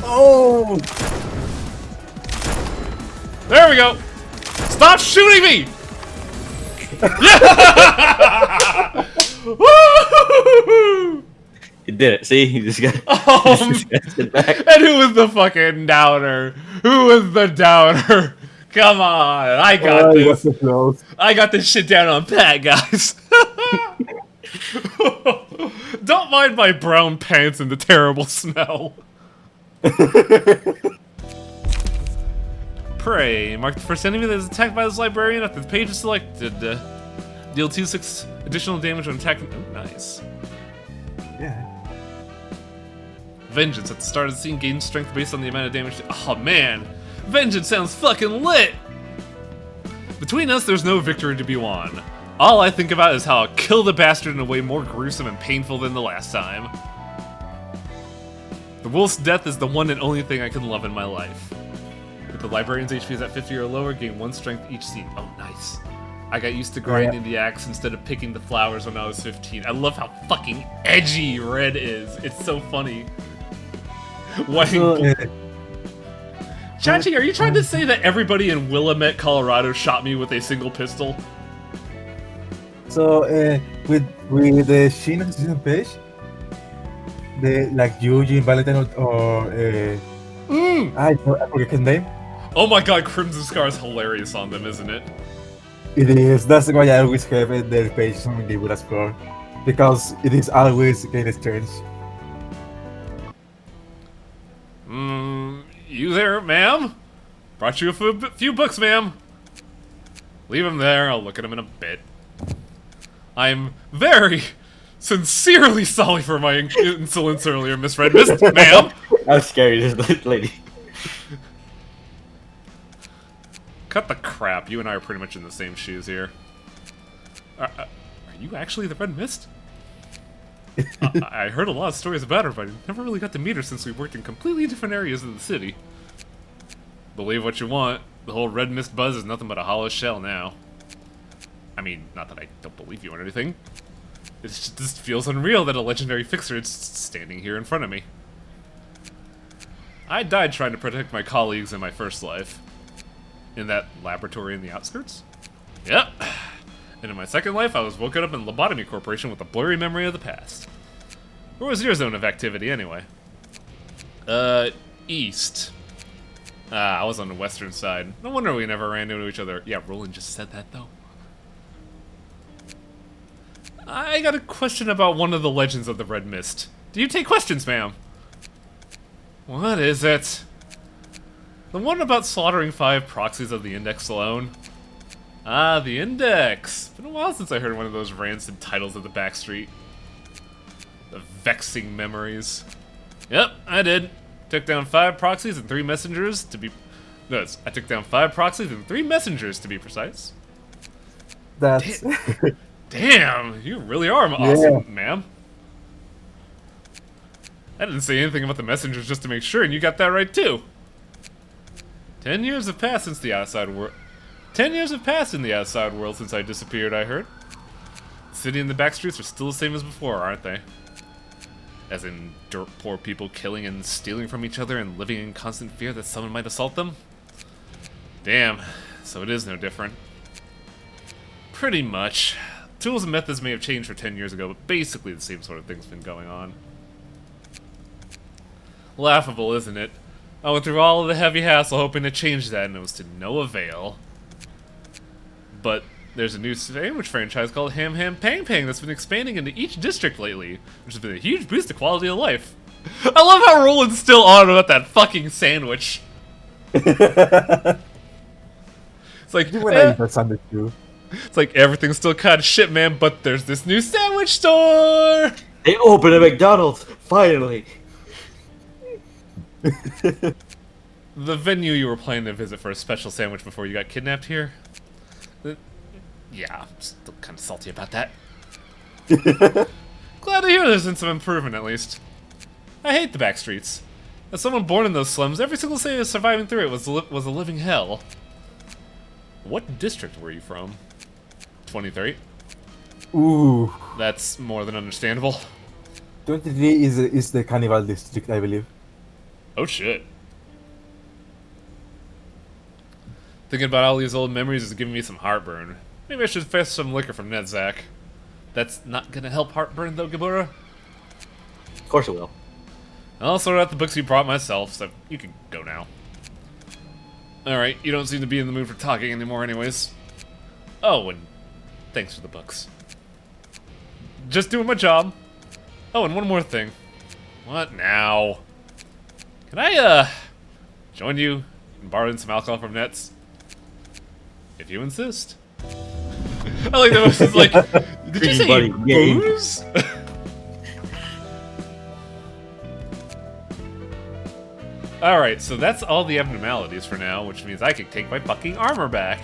Oh! There we go. Stop shooting me! Yeah! Woo! You did it. See, you just got. Oh, you just got to sit back. and who was the fucking downer? Who was the downer? Come on, I got it was this. so close. I got this shit down on pat, guys. Don't mind my brown pants and the terrible smell. Pray. Mark the first enemy that is attacked by this librarian after the page is selected. Deal 2/6 additional damage when attacking. Oh, nice. Yeah. Vengeance. At the start of the scene, gain strength based on the amount of damage. Oh man, Vengeance sounds fucking lit! Between us, there's no victory to be won. All I think about is how I'll kill the bastard in a way more gruesome and painful than the last time. The wolf's death is the one and only thing I can love in my life. If the librarian's HP is at 50 or lower, gain 1 strength each scene. Oh, nice. I got used to grinding the axe instead of picking the flowers when I was 15. I love how fucking edgy Red is. It's so funny. Chachi, are you trying to say that everybody in Willamette, Colorado shot me with a single pistol? So, with the Shin on the season page, the like Eugene Valentine or I forget his name. Oh my god, Crimson Scar is hilarious on them, isn't it? It is. That's why I always have it their page on the Buddha score, because it is always against turns. You there, ma'am? Brought you a few books, ma'am. Leave them there, I'll look at them in a bit. I'm very sincerely sorry for my insolence earlier, Miss Red Mist, ma'am. I'm scared, this lady. Cut the crap, you and I are pretty much in the same shoes here. Are you actually the Red Mist? I heard a lot of stories about her, but I never really got to meet her since we worked in completely different areas of the city. Believe what you want. The whole red mist buzz is nothing but a hollow shell now. I mean, not that I don't believe you or anything. It just feels unreal that a legendary fixer is standing here in front of me. I died trying to protect my colleagues in my first life. In that laboratory in the outskirts? Yep. And in my second life, I was woken up in Lobotomy Corporation with a blurry memory of the past. Where was your zone of activity, anyway? East. Ah, I was on the western side. No wonder we never ran into each other. Yeah, Roland just said that, though. I got a question about one of the legends of the Red Mist. Do you take questions, ma'am? What is it? The one about slaughtering 5 proxies of the Index alone? Ah, the Index! Been a while since I heard one of those rancid titles of the backstreet. The vexing memories. Yep, I did. Took down 5 proxies and 3 messengers to be... No, I took down 5 proxies and 3 messengers to be precise. That's Damn, you really are awesome, ma'am. I didn't say anything about the messengers just to make sure, and you got that right too. 10 years have passed since the outside world. 10 years have passed in the outside world since I disappeared, I heard. The city and the back streets are still the same as before, aren't they? As in, dirt poor people killing and stealing from each other and living in constant fear that someone might assault them? Damn, so it is no different. Pretty much. Tools and methods may have changed for 10 years ago, but basically the same sort of thing's been going on. Laughable, isn't it? I went through all of the heavy hassle hoping to change that, and it was to no avail. But there's a new sandwich franchise called Ham Ham Pang Pang that's been expanding into each district lately, which has been a huge boost to quality of life. I love how Roland's still on about that fucking sandwich. It's like, you went out for Sunday too. It's like everything's still kind of shit, man, but there's this new sandwich store! They opened a McDonald's, finally! The venue you were planning to visit for a special sandwich before you got kidnapped here? Yeah, I'm still kind of salty about that. Glad to hear there's been some improvement, at least. I hate the back streets. As someone born in those slums, every single day of surviving through it was a living hell. What district were you from? 23? Ooh. That's more than understandable. 23 is the Carnival district, I believe. Oh shit. Thinking about all these old memories is giving me some heartburn. Maybe I should fetch some liquor from Nedzak. That's not gonna help heartburn though, Gabura? Of course it will. I'll sort out the books you brought myself, so you can go now. Alright, you don't seem to be in the mood for talking anymore anyways. Oh, and thanks for the books. Just doing my job. Oh, and one more thing. What now? Can I, join you in borrowing some alcohol from Nets? If you insist. I like that. It's like, did you say booze? Alright, so that's all the abnormalities for now, which means I can take my fucking armor back.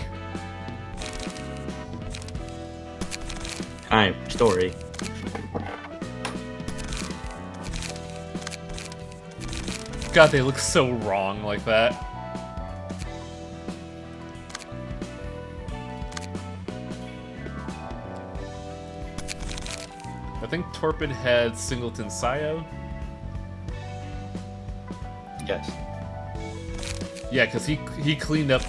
Time story. God, they look so wrong like that. I think Torpid had Singleton Sayo. Yes. Yeah, because he cleaned up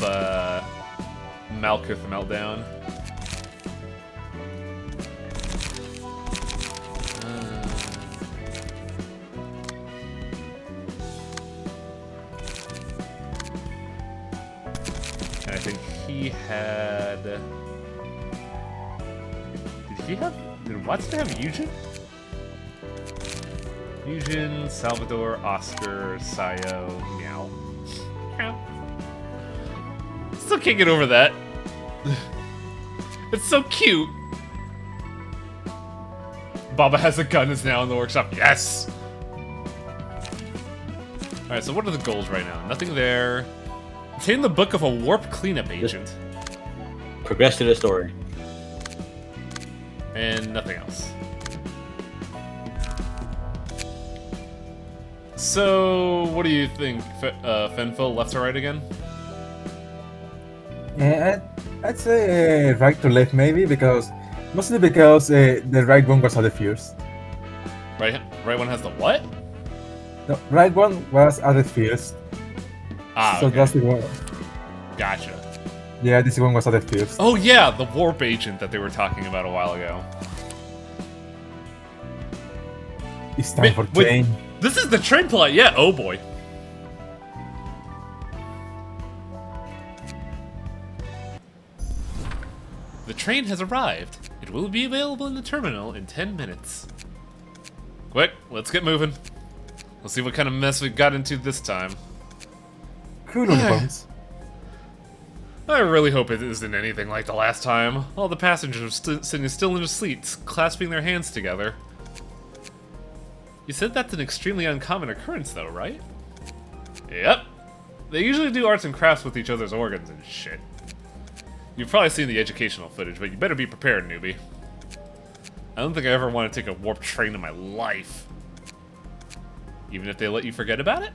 Malkuth Meltdown. And I think he had... Did Watson have Eugen? Eugen, Salvador, Oscar, Sayo, Meow. Meow. Still can't get over that. It's so cute. Baba has a gun is now in the workshop. Yes! Alright, so what are the goals right now? Nothing there. Obtain the book of a warp cleanup agent. Progress to the story. And nothing else. So, what do you think? Fenfil left or right again? I'd say right to left maybe mostly because the right one was added first. Right one has the what? The right one was added first, Ah, so okay. that's the one. Gotcha. Yeah, this one was added first. Oh yeah, the warp agent that they were talking about a while ago. It's time for Wait, change. this is the train plot, yeah. Oh boy. The train has arrived. It will be available in the terminal in 10 minutes. Quick, let's get moving. Let's see what kind of mess we got into this time. Cool uniforms. I really hope it isn't anything like the last time. All the passengers are sitting still in their seats, clasping their hands together. You said that's an extremely uncommon occurrence though, right? Yep. They usually do arts and crafts with each other's organs and shit. You've probably seen the educational footage, but you better be prepared, newbie. I don't think I ever want to take a warp train in my life. Even if they let you forget about it?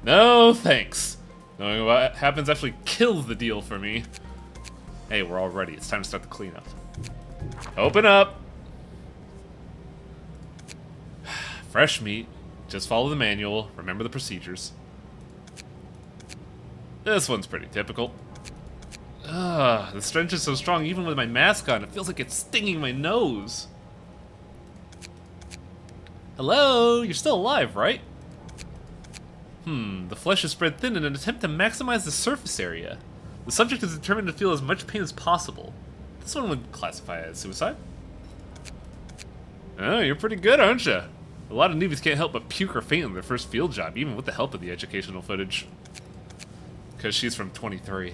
No, thanks. Knowing what happens actually kills the deal for me. Hey, we're all ready. It's time to start the cleanup. Open up! Fresh meat. Just follow the manual. Remember the procedures. This one's pretty typical. The stench is so strong even with my mask on. It feels like it's stinging my nose. Hello? You're still alive, right? The flesh is spread thin in an attempt to maximize the surface area. The subject is determined to feel as much pain as possible. This one would classify as suicide. Oh, you're pretty good, aren't you? A lot of newbies can't help but puke or faint on their first field job, even with the help of the educational footage. Because she's from 23.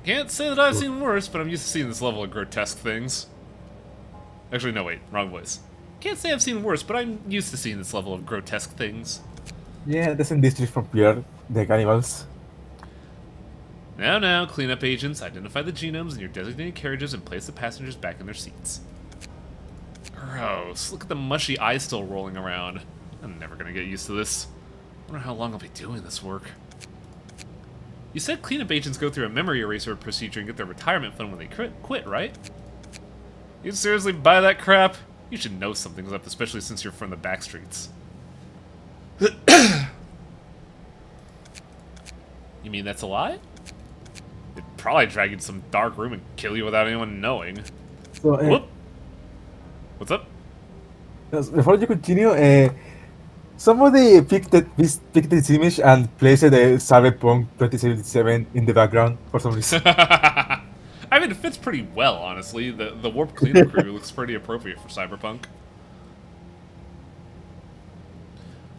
Can't say that I've seen worse, but I'm used to seeing this level of grotesque things. Actually, no, wait, wrong voice. Can't say I've seen worse, but I'm used to seeing this level of grotesque things. Yeah, that's in district from Pierre, the cannibals. Now, cleanup agents, identify the genomes in your designated carriages and place the passengers back in their seats. Gross. Look at the mushy eyes still rolling around. I'm never gonna get used to this. I wonder how long I'll be doing this work. You said cleanup agents go through a memory eraser procedure and get their retirement fund when they quit, right? You seriously buy that crap? You should know something's up, especially since you're from the back streets. You mean that's a lie? They'd probably drag you to some dark room and kill you without anyone knowing. So, Whoop! What's up? before you continue, somebody picked this image and placed Cyberpunk 2077 in the background for some reason. I mean, it fits pretty well, honestly. The warp cleanup crew looks pretty appropriate for Cyberpunk.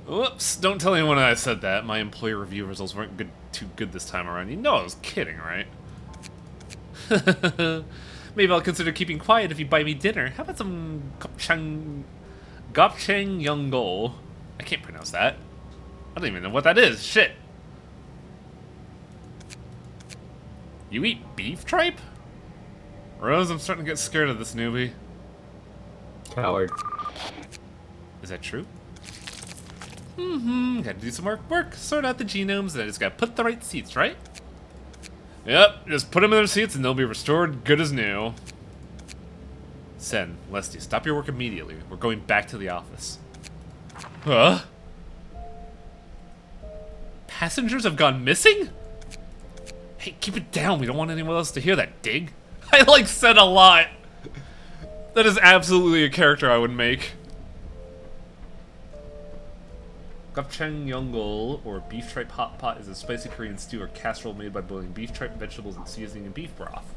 Whoops, don't tell anyone I said that. My employee review results weren't too good this time around. You know I was kidding, right? Maybe I'll consider keeping quiet if you buy me dinner. How about some gopchang yongol? I can't pronounce that. I don't even know what that is. Shit. You eat beef tripe? Rose, I'm starting to get scared of this newbie. Coward. Is that true? Gotta do some work, sort out the genomes, and I just gotta put the right seats, right? Yep, just put them in their seats and they'll be restored good as new. Sen, Lesty, stop your work immediately. We're going back to the office. Huh? Passengers have gone missing? Hey, keep it down. We don't want anyone else to hear that, dig? I, like, said a lot. That is absolutely a character I would make. Gopchang Yongol, or beef tripe hot pot, is a spicy Korean stew or casserole made by boiling beef tripe, vegetables, and seasoning in beef broth.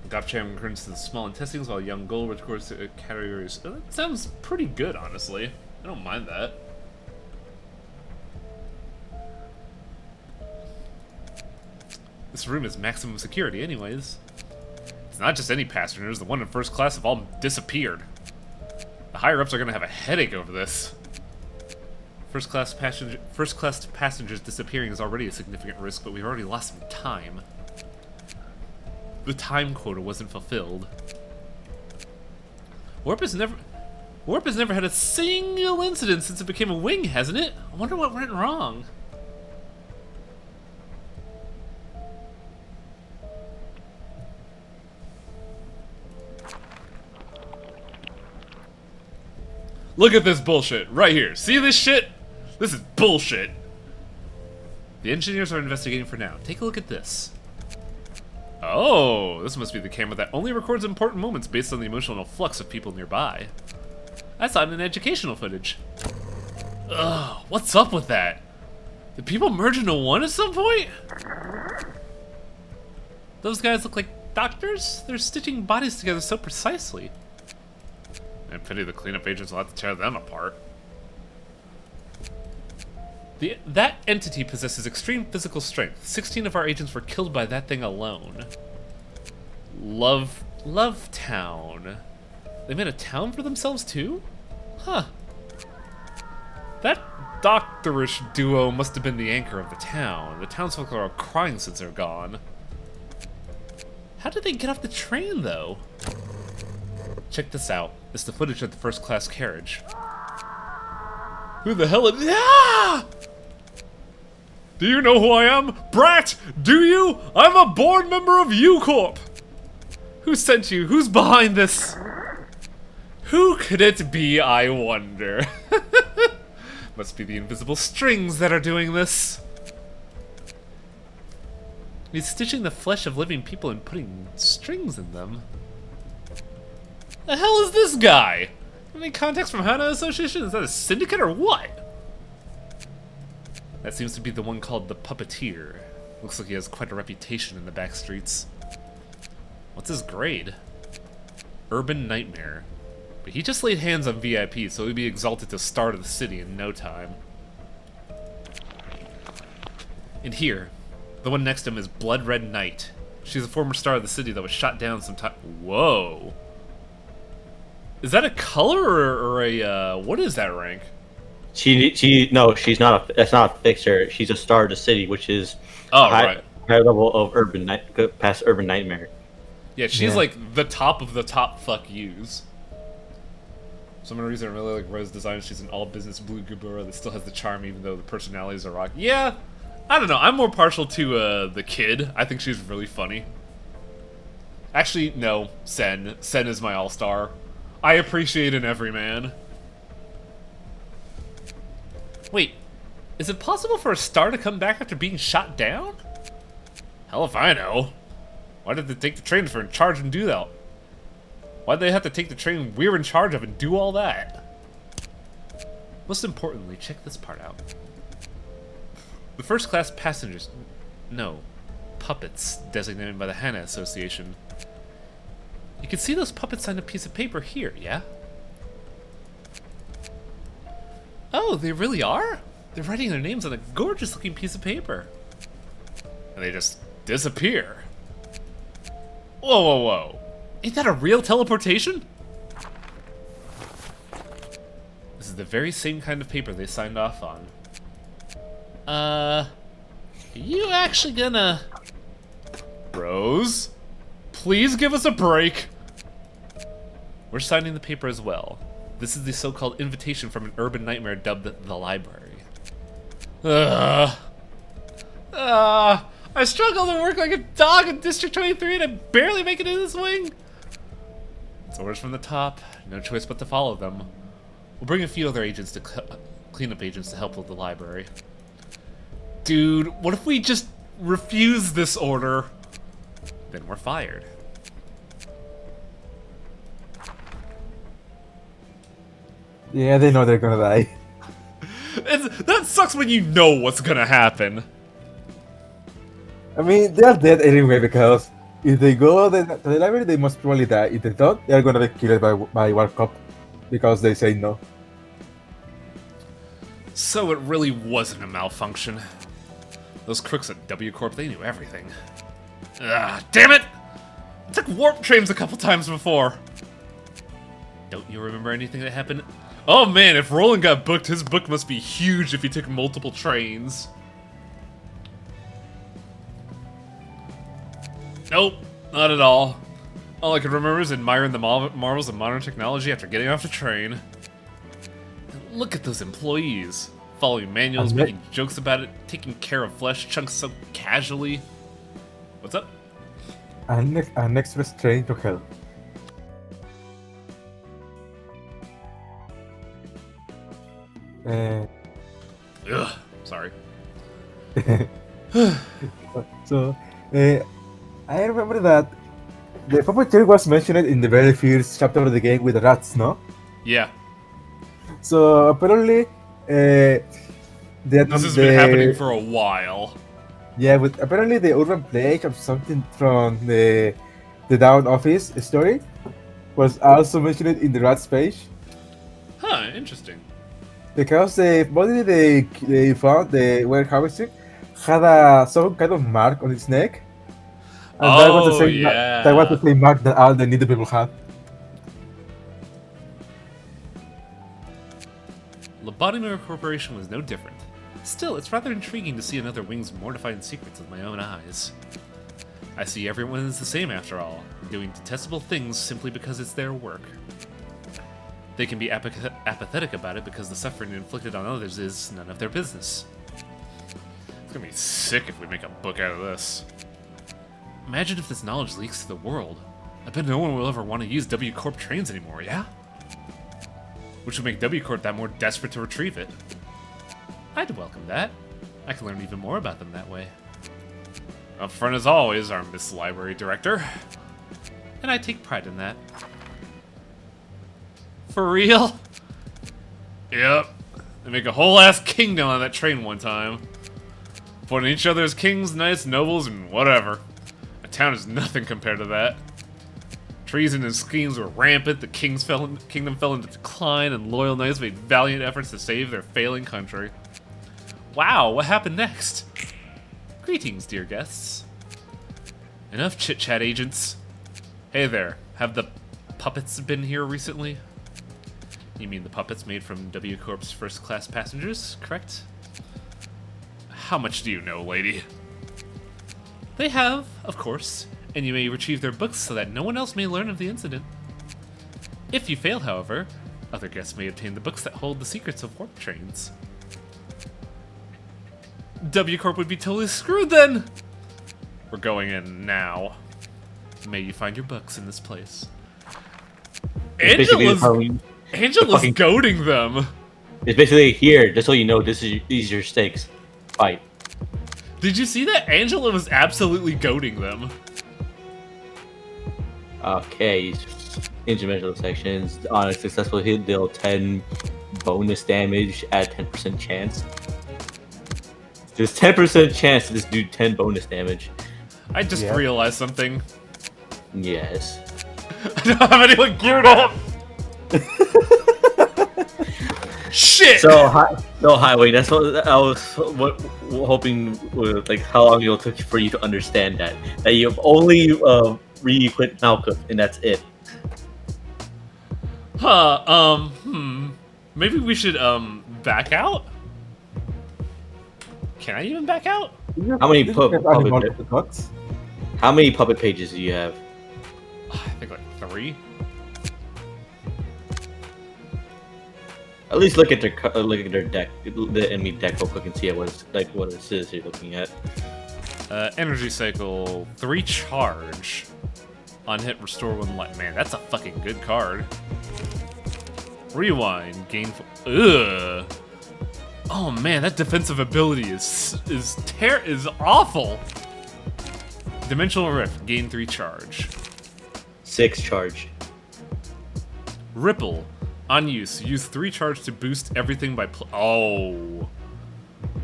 Gopchang returns to the small intestines, while Yongol records to categories. That sounds pretty good, honestly. I don't mind that. This room is maximum security, anyways. It's not just any passengers. The one in first class have all disappeared. The higher-ups are gonna have a headache over this. First class passengers disappearing is already a significant risk, but we've already lost some time. The time quota wasn't fulfilled. Warp has never had a single incident since it became a wing, hasn't it? I wonder what went wrong. Look at this bullshit right here. See this shit? This is bullshit. The engineers are investigating for now. Take a look at this. Oh, this must be the camera that only records important moments based on the emotional flux of people nearby. I saw it in educational footage. Ugh, what's up with that? Did people merge into one at some point? Those guys look like doctors? They're stitching bodies together so precisely. I pity the cleanup agents will have to tear them apart. That entity possesses extreme physical strength. 16 of our agents were killed by that thing alone. Love Town. They made a town for themselves too? Huh. That doctorish duo must have been the anchor of the town. The townsfolk are crying since they're gone. How did they get off the train, though? Check this out. It's the footage of the first-class carriage. Who the hell is... Ah! Do you know who I am? Brat! Do you? I'm a board member of U-Corp! Who sent you? Who's behind this? Who could it be, I wonder? Must be the invisible strings that are doing this. He's stitching the flesh of living people and putting strings in them. The hell is this guy? Any contacts from Hana Association? Is that a syndicate or what? That seems to be the one called the Puppeteer. Looks like he has quite a reputation in the back streets. What's his grade? Urban Nightmare. But he just laid hands on VIP, so he'd be exalted to star of the city in no time. And here, the one next to him is Blood Red Knight. She's a former star of the city that was shot down sometime. Whoa. Is that a color or a, what is that rank? No, she's not. That's not a fixer. She's a star of the city, which is right. High level of past Urban Nightmare. Yeah, she's like the top of the top fuck yous. For some reason I really like Rose design. She's an all-business blue Gabura that still has the charm even though the personalities are rock. Yeah, I don't know. I'm more partial to the kid. I think she's really funny. Actually, no. Sen. Sen is my all-star. I appreciate an everyman. Wait, is it possible for a star to come back after being shot down? Hell if I know. Why did they take the train for in charge and do that? Why'd they have to take the train we're in charge of and do all that? Most importantly, check this part out. The first class passengers... No. Puppets, designated by the Hana Association. You can see those puppets on a piece of paper here, yeah? Oh, they really are? They're writing their names on a gorgeous-looking piece of paper. And they just disappear. Whoa, whoa, whoa. Ain't that a real teleportation? This is the very same kind of paper they signed off on. You actually gonna... Bros? Please give us a break. We're signing the paper as well. This is the so-called invitation from an urban nightmare dubbed the library. I struggle to work like a dog in District 23 and I barely make it in this wing. It's orders from the top. No choice but to follow them. We'll bring a few other agents to cleanup agents to help with the library. Dude, what if we just refuse this order? Then we're fired. Yeah, they know they're gonna die. That sucks when you know what's gonna happen. I mean, they're dead anyway because if they go to the library, they must probably die. If they don't, they're gonna be killed by Warcop because they say no. So it really wasn't a malfunction. Those crooks at W Corp, they knew everything. Damn it! I took warp trains a couple times before. Don't you remember anything that happened? Oh man, if Roland got booked, his book must be huge if he took multiple trains. Nope, not at all. All I could remember is admiring the marvels of modern technology after getting off the train. Look at those employees. Following manuals, making jokes about it, taking care of flesh chunks so casually. What's up? An express train to hell. Uh, Ugh. Sorry. so, I remember that the puppeteer was mentioned in the very first chapter of the game with the rats, no? Yeah. So apparently, the This has been happening for a while. yeah, but apparently the urban plague or something from the down office story was also mentioned in the rats page Huh, interesting. because the body they found they were harvesting had some kind of mark on its neck, and that was the Oh, same that was the yeah. same mark that all the needed people had. Lobotomy Corporation was no different. Still, it's rather intriguing to see another Wing's mortifying secrets with my own eyes. I see everyone is the same after all, doing detestable things simply because it's their work. They can be apathetic about it because the suffering inflicted on others is none of their business. It's gonna be sick if we make a book out of this. Imagine if this knowledge leaks to the world. I bet no one will ever want to use W Corp trains anymore, yeah? Which would make W Corp that more desperate to retrieve it. I'd welcome that. I can learn even more about them that way. Up front as always, our Miss Library Director. And I take pride in that. For real? Yep. They make a whole ass kingdom on that train one time. Putting each other as kings, knights, nobles, and whatever. A town is nothing compared to that. Treason and schemes were rampant, the kingdom fell into decline, and loyal knights made valiant efforts to save their failing country. Wow, what happened next? Greetings, dear guests. Enough chit-chat, agents. Hey there, have the puppets been here recently? You mean the puppets made from W Corp's first-class passengers, correct? How much do you know, lady? They have, of course, and you may retrieve their books so that no one else may learn of the incident. If you fail, however, other guests may obtain the books that hold the secrets of warp trains. W Corp would be totally screwed then! We're going in now. May you find your books in this place. Angela's goading them! It's basically here, just so you know, these are your stakes. Fight. Did you see that? Angela was absolutely goading them. Okay, interdimensional sections. On a successful hit, deal 10 bonus damage at 10% chance. There's 10% chance to just do 10 bonus damage. I just realized something. Yes. I don't have anyone geared up! Shit! So highway. That's what I was hoping. Like how long it'll take for you to understand that you've only re-equipped Malkuth and that's it. Huh? Maybe we should back out. Can I even back out? How many puppets? How many puppet pages do you have? I think like 3. At least look at their deck, the enemy deck, real quick and see what it is you're looking at. Energy cycle 3 charge. On hit, restore 1 life. Man, that's a fucking good card. Rewind, gain. Ugh. Oh man, that defensive ability is awful. Dimensional Rift, gain 3 charge. 6 charge. Ripple, on use 3 charge to boost everything by oh.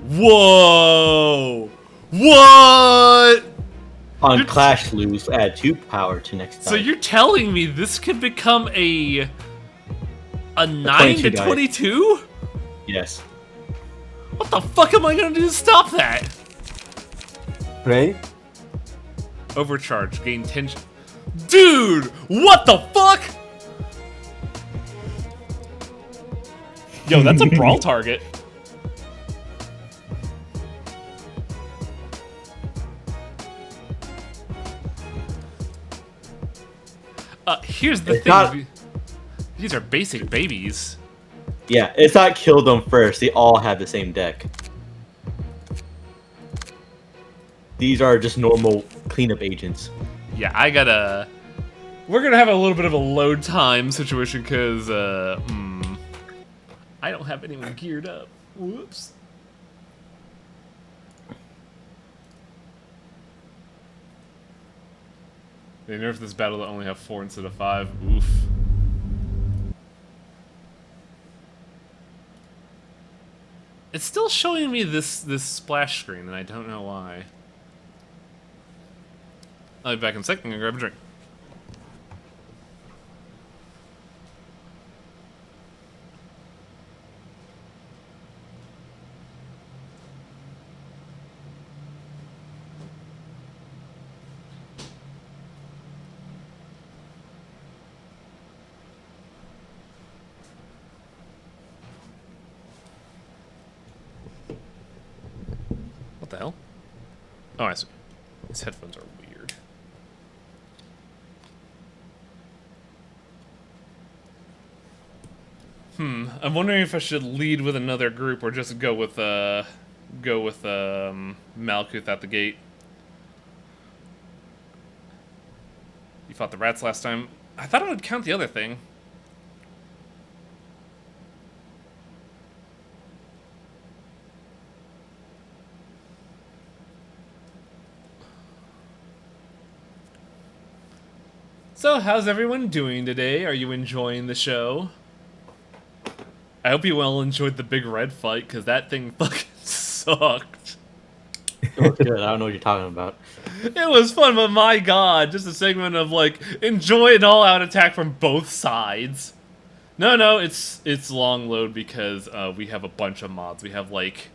Whoa! What? On Clash lose, add 2 power to next time. So you're telling me this could become a 9 to 22? Yes. What the fuck am I gonna do to stop that? Pray? Overcharge, gain 10. Dude, what the fuck? Yo, that's a brawl target. Here's the thing. These are basic babies. Yeah, it's not kill them first. They all have the same deck. These are just normal cleanup agents. Yeah, we're gonna have a little bit of a load time situation because, I don't have anyone geared up. Whoops. They nerfed this battle to only have 4 instead of 5. Oof. It's still showing me this splash screen, and I don't know why. I'll be back in a second and grab a drink. What the hell? Oh, I see. These headphones are weird. I'm wondering if I should lead with another group or just go with Malkuth at the gate. You fought the rats last time. I thought it would count the other thing. So, how's everyone doing today? Are you enjoying the show? I hope you all enjoyed the big red fight, because that thing fucking sucked. It was good. I don't know what you're talking about. It was fun, but my god, just a segment of, like, enjoy an all-out attack from both sides. No, it's long load because we have a bunch of mods. We have, like,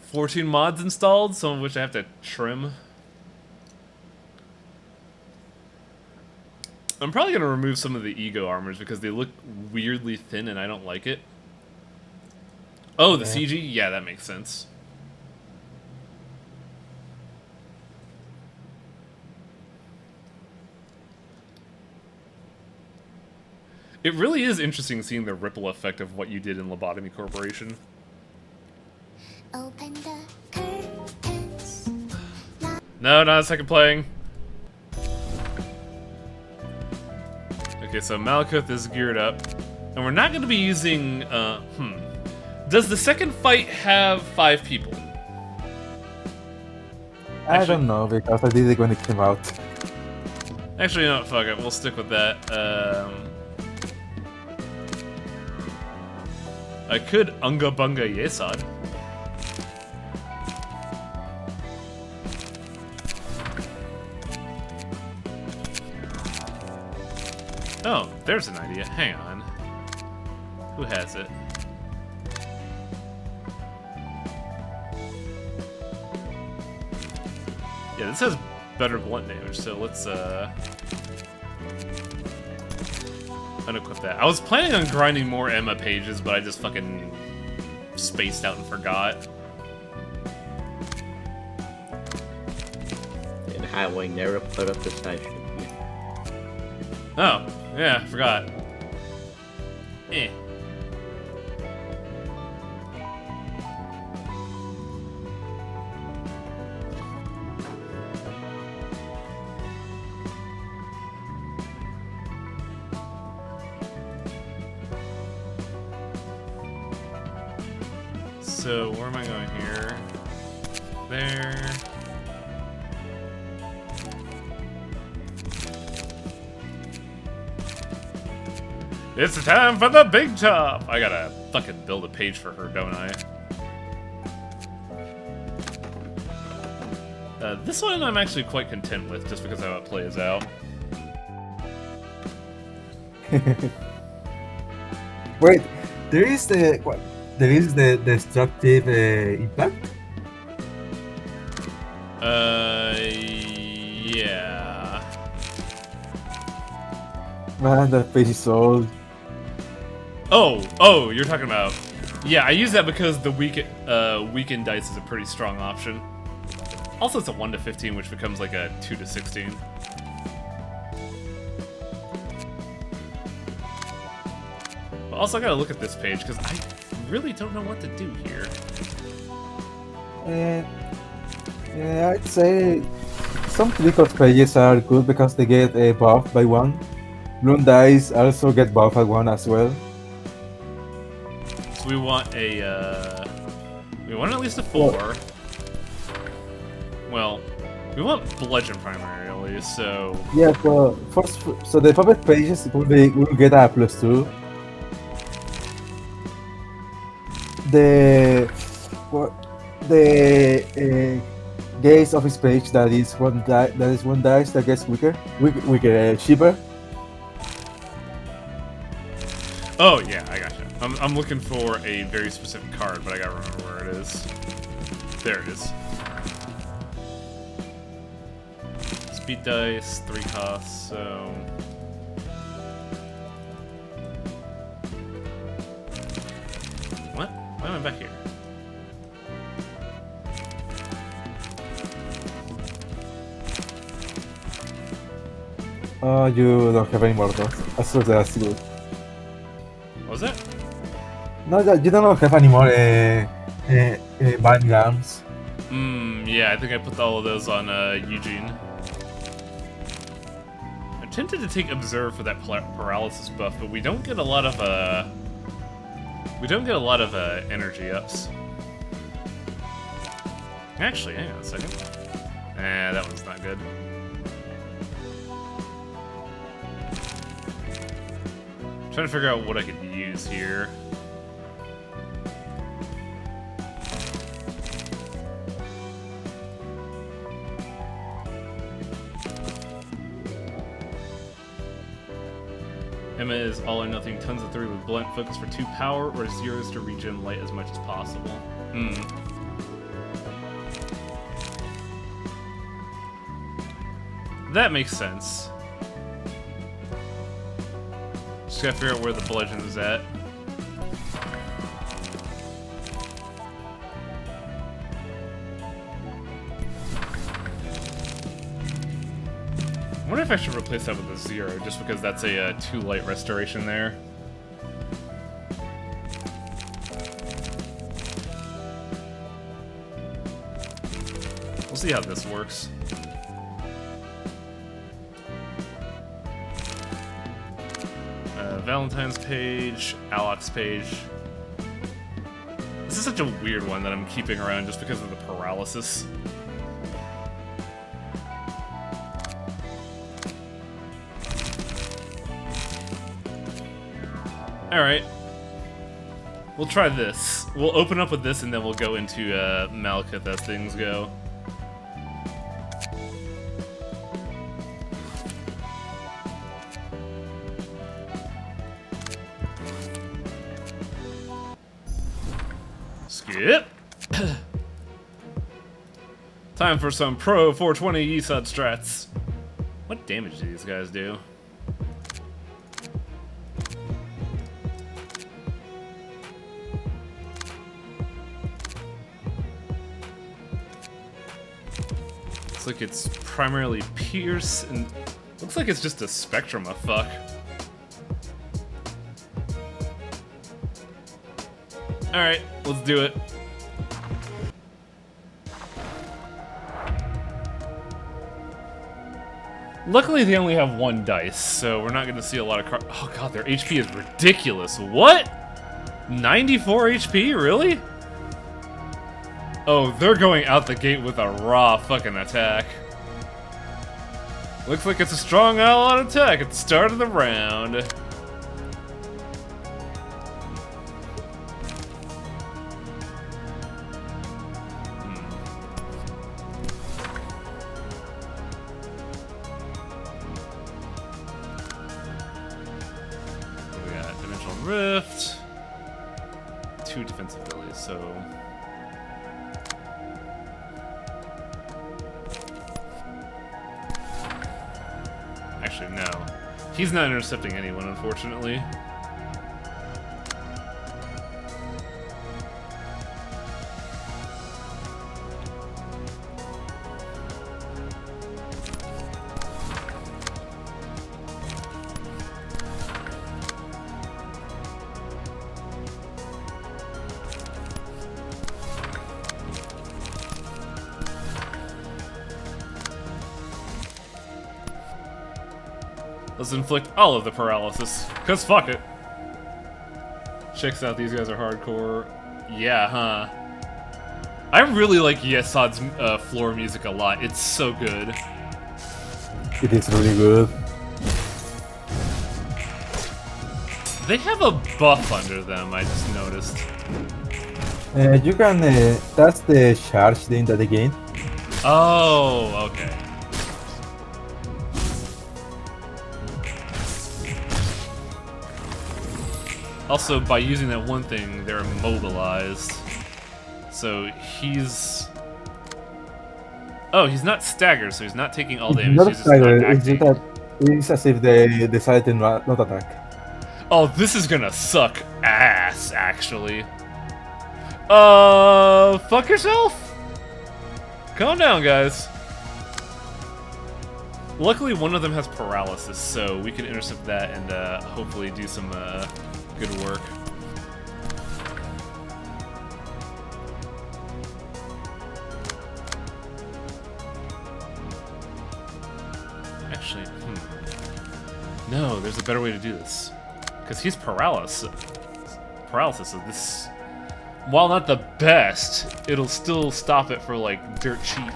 14 mods installed, some of which I have to trim. I'm probably going to remove some of the ego armors because they look weirdly thin and I don't like it. Oh, the CG? Yeah, that makes sense. It really is interesting seeing the ripple effect of what you did in Lobotomy Corporation. Open the curtains. No, not a second playing. Okay, so Malkuth is geared up. And we're not going to be using, Does the second fight have 5 people? I don't know, because I did it when it came out. Actually, no, fuck it. We'll stick with that. I could Unga Bunga Yesod. Oh, there's an idea. Hang on. Who has it? Yeah, this has better blunt damage, so let's unequip that. I was planning on grinding more Emma pages, but I just fucking spaced out and forgot. And Highway never put up the side ship. Oh, yeah, I forgot. Eh. So, where am I going here? There. It's time for the big top! I gotta fucking build a page for her, don't I? This one I'm actually quite content with, just because of how it plays out. Wait, there is the what? There is the destructive impact. Yeah. Man, that page is so old. Oh, you're talking about... Yeah, I use that because the weakened dice is a pretty strong option. Also, it's a 1 to 15, which becomes like a 2 to 16. But also, I gotta look at this page, because I really don't know what to do here. Yeah, I'd say some critical pages are good because they get buffed by 1. Bloom dice also get buffed by 1 as well. So we want we want at least a 4. Well, we want bludgeon primarily, so Yeah, but first, so the puppet pages will get a +2. The what the gaze of his page that is one dice that gets weaker, cheaper. oh yeah, I gotcha. I'm looking for a very specific card, but I gotta remember where it is. There it is. Speed dice, 3 costs, so what? Why am I back here? Oh, you don't have any more of those. That's good. What was that? No, you don't have any more binding arms. Yeah, I think I put all of those on Eugene. I'm tempted to take Observe for that paralysis buff, but we don't get a lot of energy ups. Actually, hang on a second. That one's not good. Trying to figure out what I could use here. Emma is all or nothing, tons of 3 with blunt focus for 2 power, or 0s to regen light as much as possible. That makes sense. Just gotta figure out where the bludgeon is at. I wonder if I should replace that with a 0, just because that's a 2 light restoration there. We'll see how this works. Valentine's page, Alok's page. This is such a weird one that I'm keeping around just because of the paralysis. Alright. We'll try this. We'll open up with this and then we'll go into Malekith as things go. Skip! Time for some pro 420 Yesod strats. What damage do these guys do? Looks like it's primarily pierce and looks like it's just a spectrum of fuck. Alright, let's do it. Luckily they only have 1 dice, so we're not gonna see a lot of cards. Oh god, their HP is ridiculous. What? 94 HP? Really? Oh, they're going out the gate with a raw fucking attack. Looks like it's a strong all-out attack at the start of the round. We got Dimensional Rift. 2 defensive abilities, so... Actually, no. He's not intercepting anyone, unfortunately. Let's inflict all of the paralysis, cause fuck it. Checks out, these guys are hardcore. Yeah, huh? I really like Yesod's floor music a lot. It's so good. It is really good. They have a buff under them, I just noticed. You can, that's the charge thing that they gain. Oh, okay. Also, by using that one thing, they're immobilized. So he's... Oh, he's not staggered, so he's not taking all damage. Not a He's just not stagger, it's acting. just that it's as if they decided to not attack. Oh, this is gonna suck ass, actually. Fuck yourself? Calm down, guys. Luckily, one of them has paralysis, so we can intercept that and hopefully do some good work. Actually, no, there's a better way to do this. Because he's paralysis, so this, while not the best, it'll still stop it for, like, dirt cheap.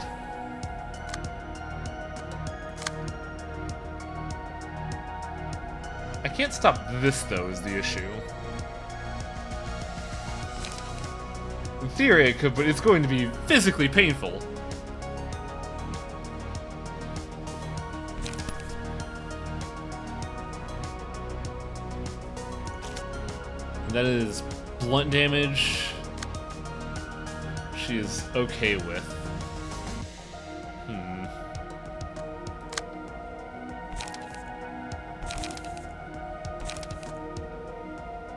I can't stop this, though, is the issue. In theory, I could, but it's going to be physically painful. And that is blunt damage. She is okay with.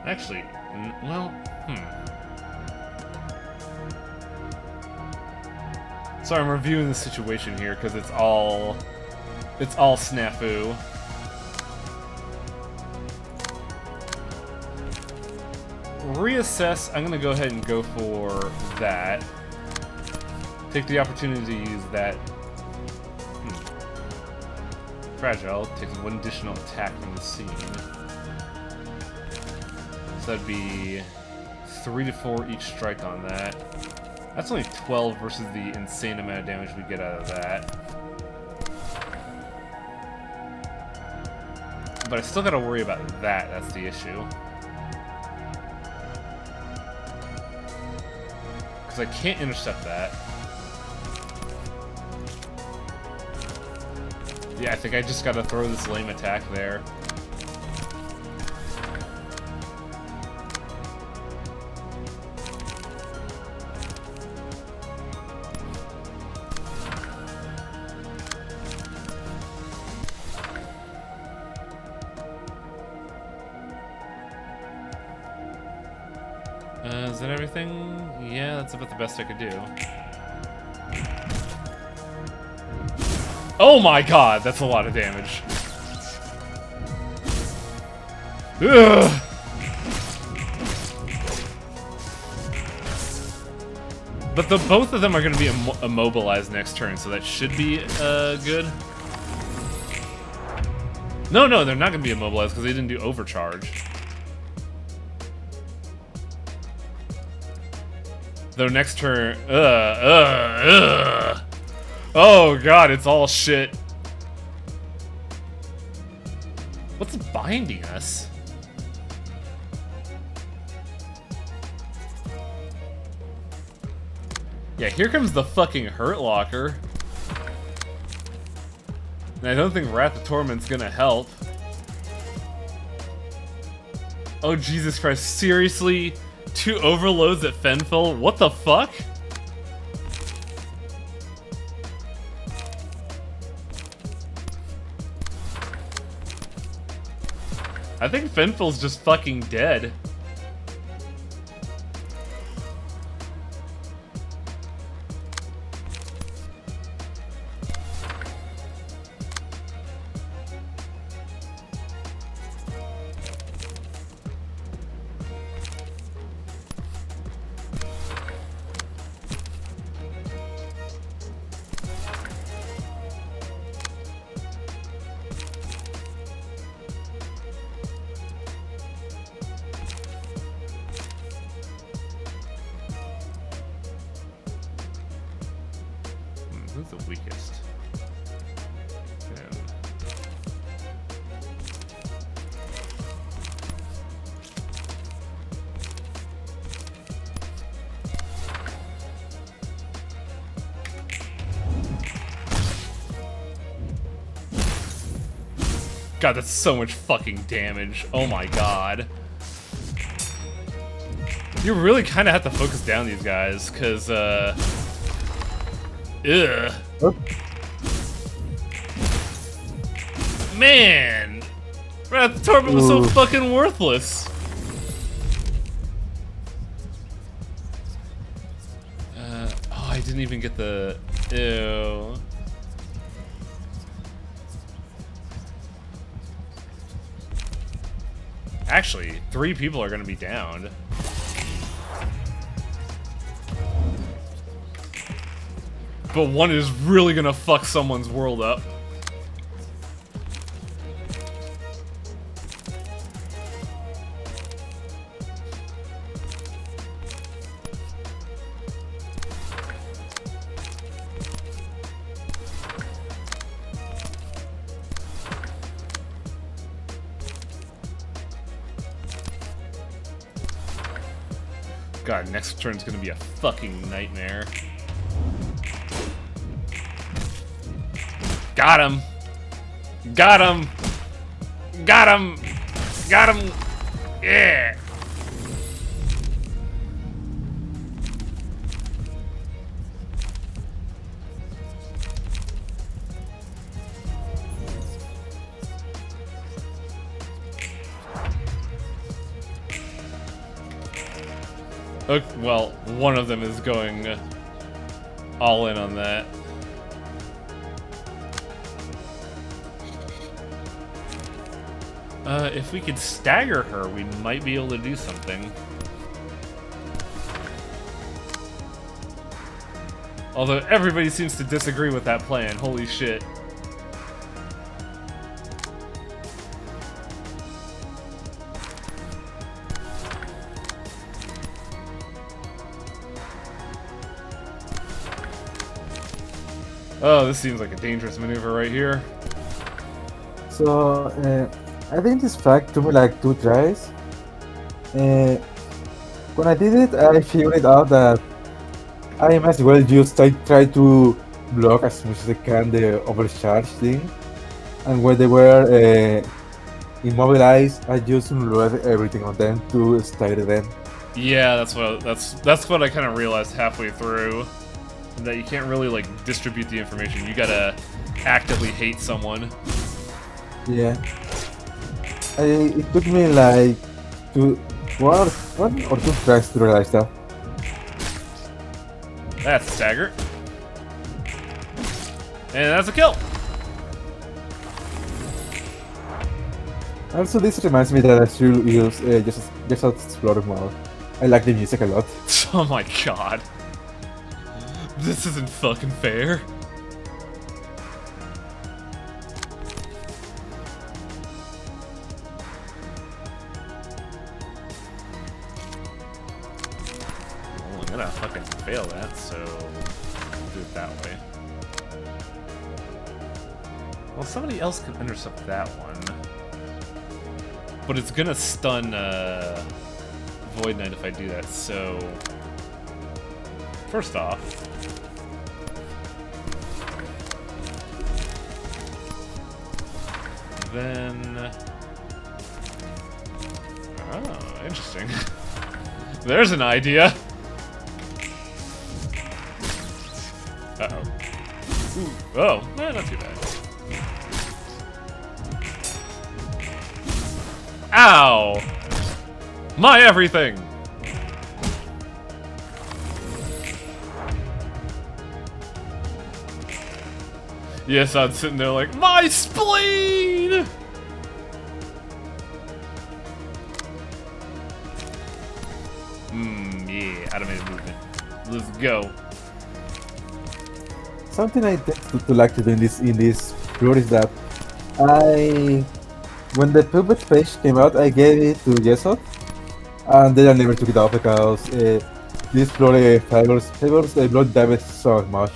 Actually, well, Sorry, I'm reviewing the situation here because it's all snafu. Reassess, I'm gonna go ahead and go for that. Take the opportunity to use that. Fragile takes one additional attack from the scene. So that'd be 3 to 4 each strike on that. That's only 12 versus the insane amount of damage we get out of that. But I still gotta worry about that, that's the issue. Because I can't intercept that. Yeah, I think I just gotta throw this lame attack there. Is that everything? Yeah, that's about the best I could do. Oh my god, that's a lot of damage. Ugh. But both of them are going to be immobilized next turn, so that should be good. No, they're not going to be immobilized because they didn't do overcharge. Though next turn, oh god, it's all shit. What's binding us? Yeah, here comes the fucking Hurt Locker. And I don't think Wrath of Torment's gonna help. Oh Jesus Christ, seriously? 2 overloads at Fenfil? What the fuck? I think Fenfil's just fucking dead. the weakest. And God, that's so much fucking damage. Oh my god. You really kind of have to focus down these guys, because, ugh. Oh, Man! Wrath Torment was so Ooh. fucking worthless. Oh, I didn't even get the... Ew. Actually, 3 people are gonna be downed. But one is really gonna fuck someone's world up. God, next turn's gonna be a fucking nightmare. Got him! Got him! Got him! Got him! Yeah! Okay, well, one of them is going all in on that. If we could stagger her, we might be able to do something. Although everybody seems to disagree with that plan, holy shit. Oh, this seems like a dangerous maneuver right here. so, I think this fact took me like 2 tries. When I did it, I figured out that I might as well just try to block as much as I can the overcharge thing. And when they were immobilized, I just unloaded everything on them to stagger them. Yeah, that's what I kind of realized halfway through. That you can't really like distribute the information. You gotta actively hate someone. Yeah. It took me like one or two tries to realize that. That's a stagger. And that's a kill. Also, this reminds me that I should use just Explorer mode. I like the music a lot. Oh my god. This isn't fucking fair. Well, I'm gonna fucking fail that, so do it that way. Well, somebody else can intercept that one. But it's gonna stun Void Knight if I do that, so... First off... Then... Oh, interesting. There's an idea! Uh-oh. Ooh, oh, not too bad. Ow! My everything! Yes, I'm sitting there like, my spleen! Yeah, automated movement. Let's go. Something I tend to like to do in this floor is that when the puppet page came out, I gave it to Jessup, and then I never took it off because this floor favors the blood damage so much.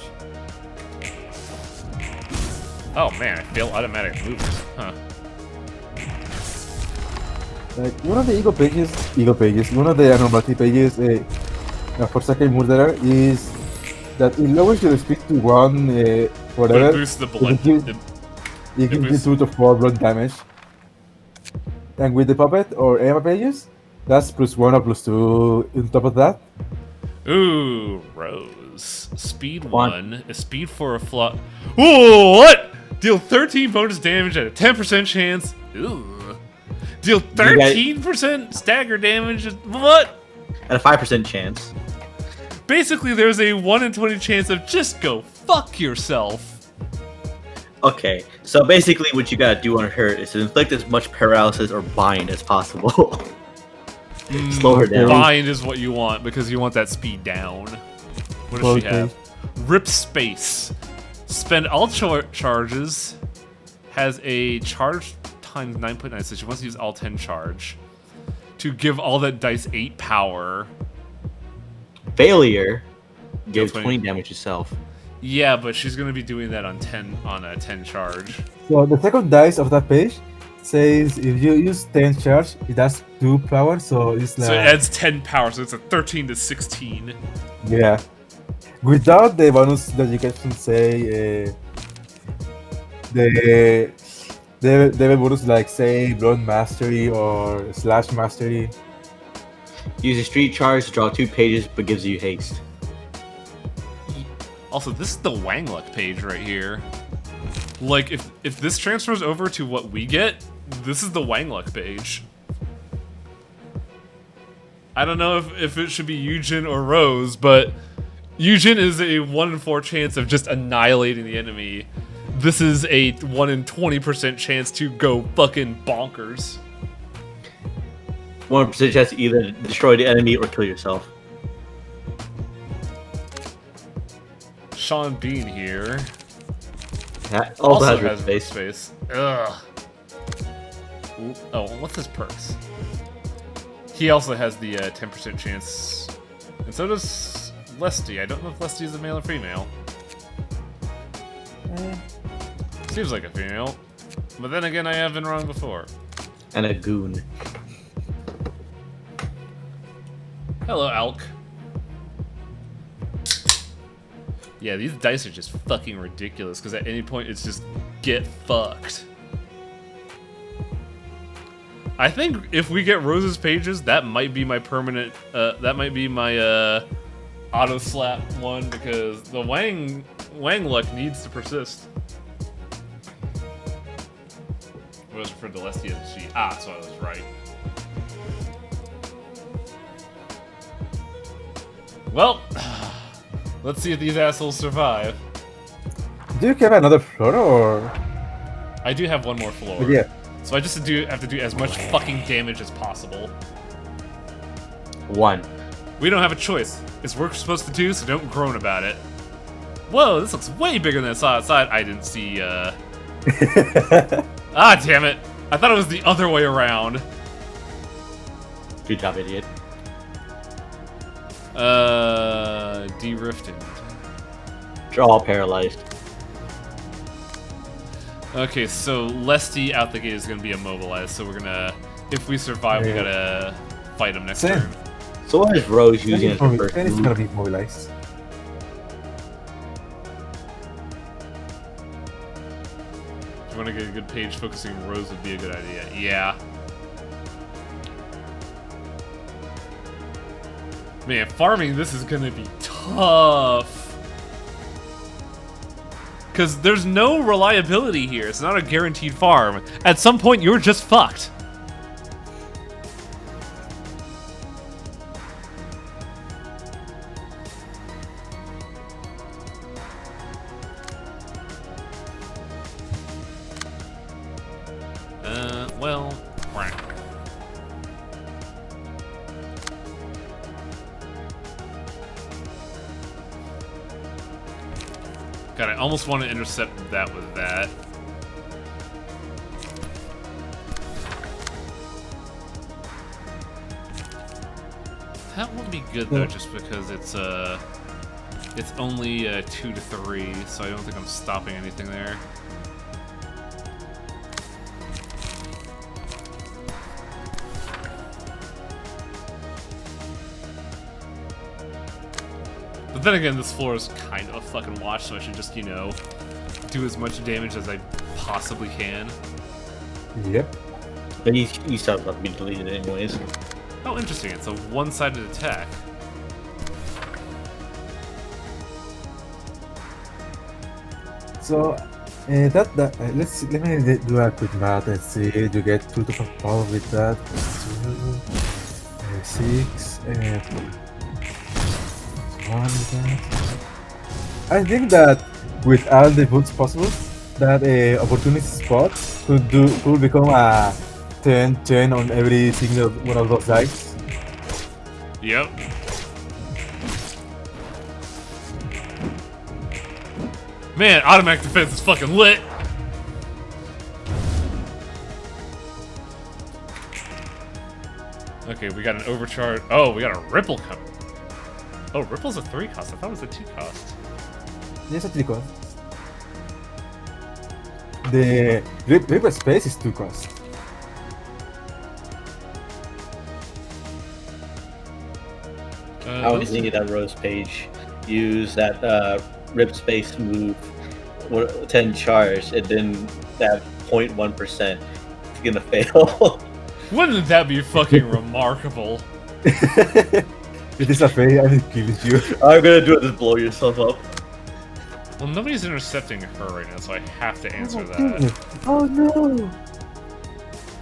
Oh man, I fail automatic moves. Huh. Like one of the one of the anomaly pages for Sakai Murderer is that it lowers your speed to 1 But it forever. boosts the It blood. gives, It, it gives you boosts- 2 to 4 blood damage. And with the puppet or Emma pages, that's +1 or +2 on top of that. Ooh, Rose. Speed Quan- 1. A speed for a flop. Ooh, what? Deal 13 bonus damage at a 10% chance. Ooh. Deal 13% stagger damage. What? At a 5% chance. Basically, there's a 1 in 20 chance of just go fuck yourself. Okay, so basically what you gotta do on her is to inflict as much paralysis or bind as possible. Slow her down. Bind is what you want because you want that speed down. What does she Okay. have? Rip space. Spend all charges. Has a charge times 9.9, so she wants to use all 10 charge. To give all that dice 8 power. Failure gives 20. 20 damage itself. Yeah, but she's gonna be doing that on 10 charge. So the second dice of that page says if you use 10 charge, it does 2 power, so it's like... So it adds 10 power, so it's a 13 to 16. Yeah. Without the bonus that you can say, the bonus like say Blood Mastery or Slash Mastery. Use a street charge to draw 2 pages, but gives you haste. Also, this is the Wangluck page right here. Like, if this transfers over to what we get, this is the Wangluck page. I don't know if it should be Eugen or Rose, but Eugen is a 1 in 4 chance of just annihilating the enemy. This is a 1 in 20% chance to go fucking bonkers. 1% chance to either destroy the enemy or kill yourself. Sean Bean here. That also, has has rip space. space. Ugh. Ooh, oh, what's his perks? He also has the 10% chance. And so does Lesty. I don't know if Lesty is a male or female. Seems like a female. But then again, I have been wrong before. And a goon. Hello, Alk. Yeah, these dice are just fucking ridiculous, because at any point it's just get fucked. I think if we get Rose's pages, that might be my permanent, that might be my, auto slap one, because the Wang luck needs to persist. I was referred to Lesty as she. Ah, so I was right. Well, let's see if these assholes survive. Do you have another floor or? I do have one more floor. Yeah. So I just have to do as much fucking damage as possible. 1. We don't have a choice. It's what we're supposed to do, so don't groan about it. Whoa, this looks way bigger than I saw outside. I didn't see, Ah, damn it. I thought it was the other way around. Good job, idiot. De-rifted. You're all paralyzed. Okay, so Lesty out the gate is gonna be immobilized, so we're gonna... If we survive, we Yeah. gotta fight him next Same. turn. So what is Rose using as her And first it's move? gonna be mobilized. If you want to get a good page, focusing Rose would be a good idea. Yeah. Man, farming this is gonna be tough. Because there's no reliability here. It's not a guaranteed farm. At some point, you're just fucked. Well, crap. God, I almost want to intercept that with that. That won't be good though, just because it's only 2 to 3, so I don't think I'm stopping anything there. then again, this floor is kind of a fucking wash, so I should just, you know, do as much damage as I possibly can. Yep. But you still about to be deleted anyways. Oh, interesting. It's a one-sided attack. So let me do a quick math and see. You get 2 to power with that. 6 and 1 with that. I think that with all the boots possible, that opportunity spot could become a 10 on every single one of those dice. Yep. Man, automatic defense is fucking lit. Okay, we got an overcharge. Oh, we got a ripple come. Oh, ripple's a 3 cost. I thought it was a 2 cost. Yes, actually cost. The Ripper Space is 2 cost. I was thinking that Rose page use that rip space move 10 charge and then that 0.1% is gonna fail. Wouldn't that be fucking remarkable? It is a fail and it kills you. I'm gonna do it, just blow yourself up. Well, nobody's intercepting her right now, so I have to answer that. Oh no!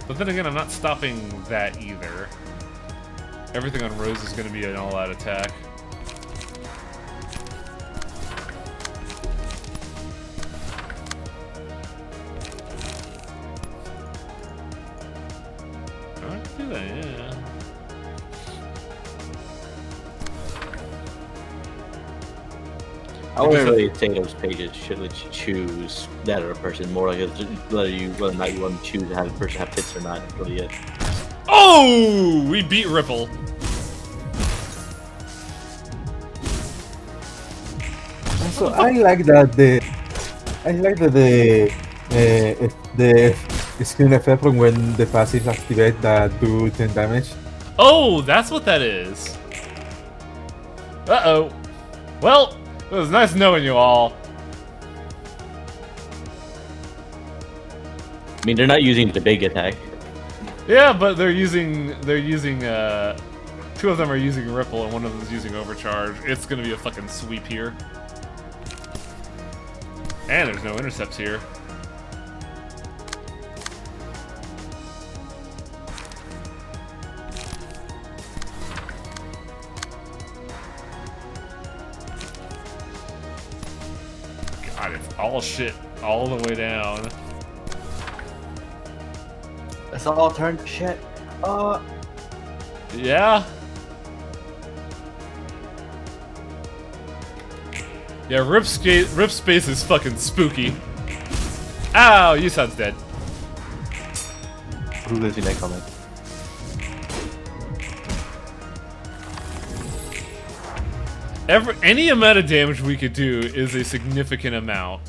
But then again, I'm not stopping that either. Everything on Rose is going to be an all-out attack. I can do that, yeah. I wouldn't really say those pages should let you choose that other person. More like it's whether or not you want to choose to have the person have hits or not. Really, is. Oh! We beat Ripple. So I like that the screen effect from when the passives activate that do 10 damage. Oh, that's what that is. Uh-oh. Well, it was nice knowing you all. I mean, they're not using the big attack. Yeah, but they're using, two of them are using Ripple and one of them is using Overcharge. It's gonna be a fucking sweep here. And there's no intercepts here. God, it's all shit all the way down. It's all turned to shit. Yeah. Yeah, Rip Space is fucking spooky. Ow, Yusan's dead. Who lives in that comment? Any amount of damage we could do is a significant amount.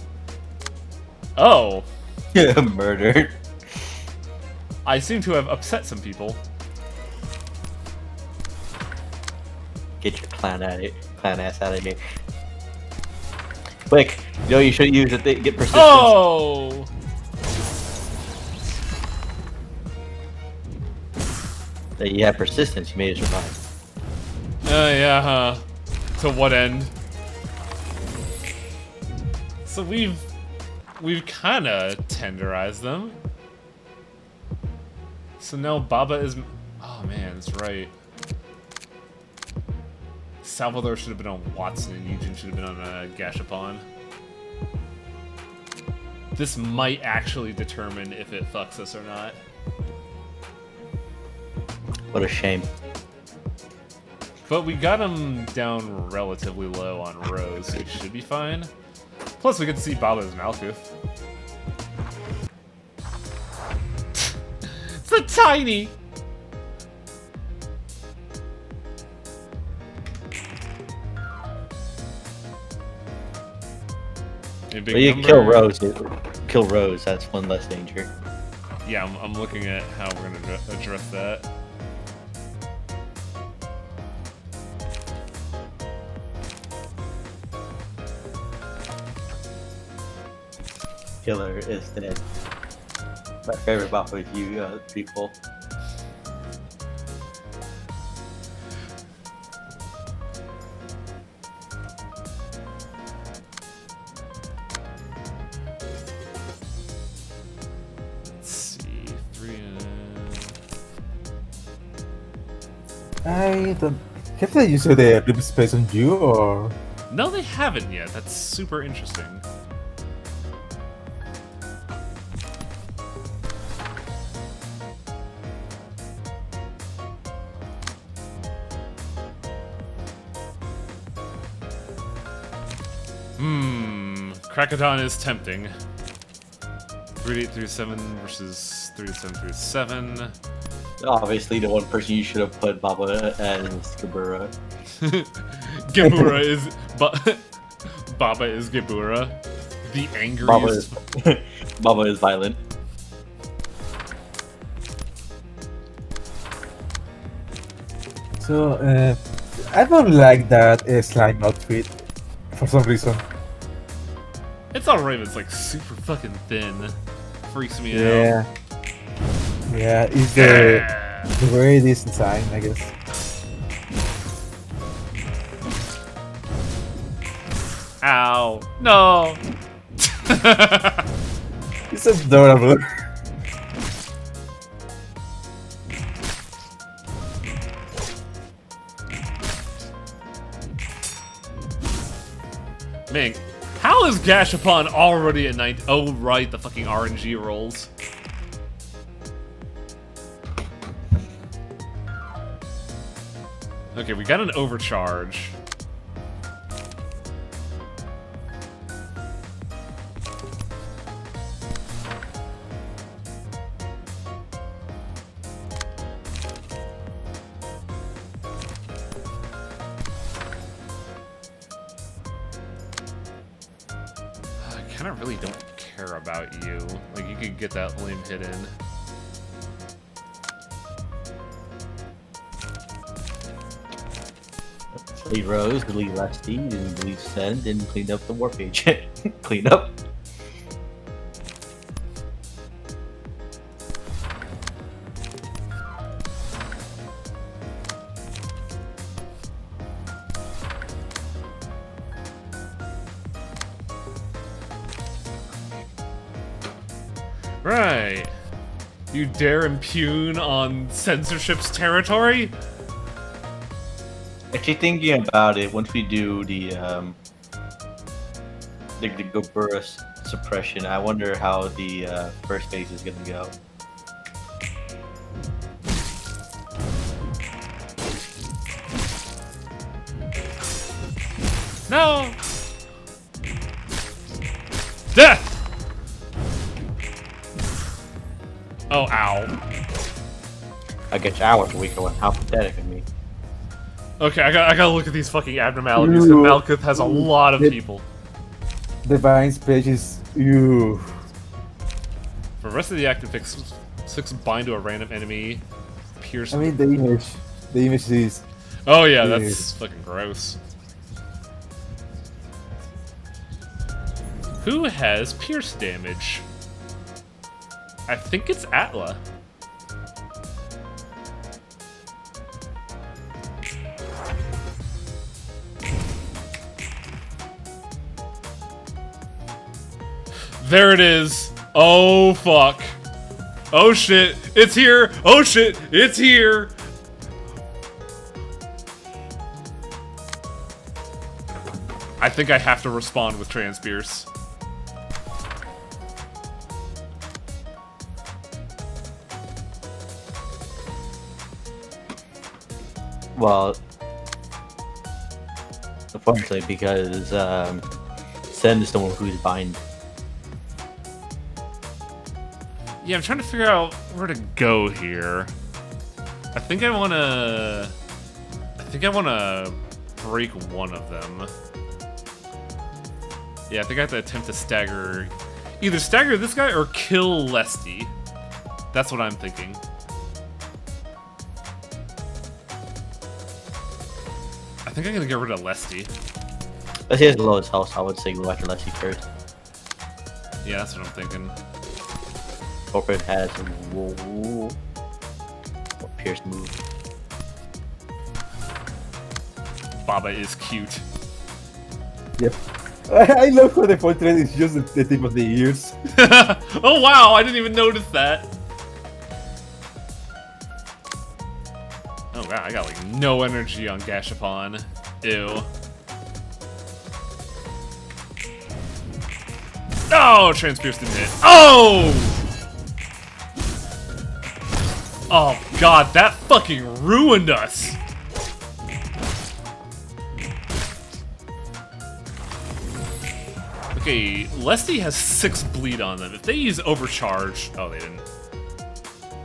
Oh. Murdered. I seem to have upset some people. Get your clown ass out of here. Quick, you know you should use it. Get persistence. Oh! That you have persistence, you made it survive. Yeah, huh. To what end? So we've kind of tenderized them. So now Baba is... Oh man, that's right. Salvador should have been on Watson and Eugene should have been on Gashapon. This might actually determine if it fucks us or not. What a shame. But we got him down relatively low on Rose, so he should be fine. Plus we get to see Baba as Malkuth. So tiny! But you kill Rose. Kill Rose. That's one less danger. Yeah, I'm looking at how we're gonna address that. Killer is dead. My favorite Baba is you people. Let's see, 3. I don't. Have they used the rip space on you or? No, they haven't yet. That's super interesting. Krakadon is tempting. 3837 versus 3737. Obviously, the one person you should have put Baba as Kabura. Gebura is Baba is Gebura. The Baba angriest. is Baba is violent. So I don't like that slime outfit for some reason. It's alright, but it's like super fucking thin. Freaks me out. Yeah. Yeah, it's Yeah. the way it is designed, I guess. Ow. No. It's adorable. Man, how is Gashapon already at 9? Oh, right, the fucking RNG rolls. Okay, we got an overcharge. I kind of really don't care about you. Like, you could get that lame hit in. Delete Rose, delete Lesty, and delete Send, and clean up the warpage. Clean up. Right. You dare impugn on censorship's territory? Actually, thinking about it, once we do the Gobura suppression, I wonder how the first phase is gonna go. No! Death! Oh, ow. I get you hours a week. How pathetic of me. Okay, I gotta look at these fucking abnormalities. Ooh. Malkuth has a lot of It- people. Divine's page is you. For the rest of the active fix, 6 bind to a random enemy. Pierce. I mean the image is Oh yeah, Yeah. that's fucking gross. Who has pierce damage? I think it's Atla. There it is. Oh fuck. Oh shit, it's here. Oh shit, it's here. I think I have to respond with Transpierce. Well, unfortunately, because Send is the one who's bind. Yeah, I'm trying to figure out where to go here. I think I wanna break one of them. Yeah, I think I have to attempt to stagger... Either stagger this guy or kill Lesty. That's what I'm thinking. I think I'm gonna get rid of Lesty. Leslie has the lowest health, so I would say go after Leslie first. Yeah, that's what I'm thinking. Corporate has Pierce move. Baba is cute. Yep. I love how the portrait is just the tip of the ears. Oh wow, I didn't even notice that. Oh wow, I got like no energy on Gashapon. Ew. Oh, Transpierce didn't hit. Oh! Oh god, that fucking ruined us. Okay, Leslie has 6 bleed on them. If they use overcharge... Oh, they didn't.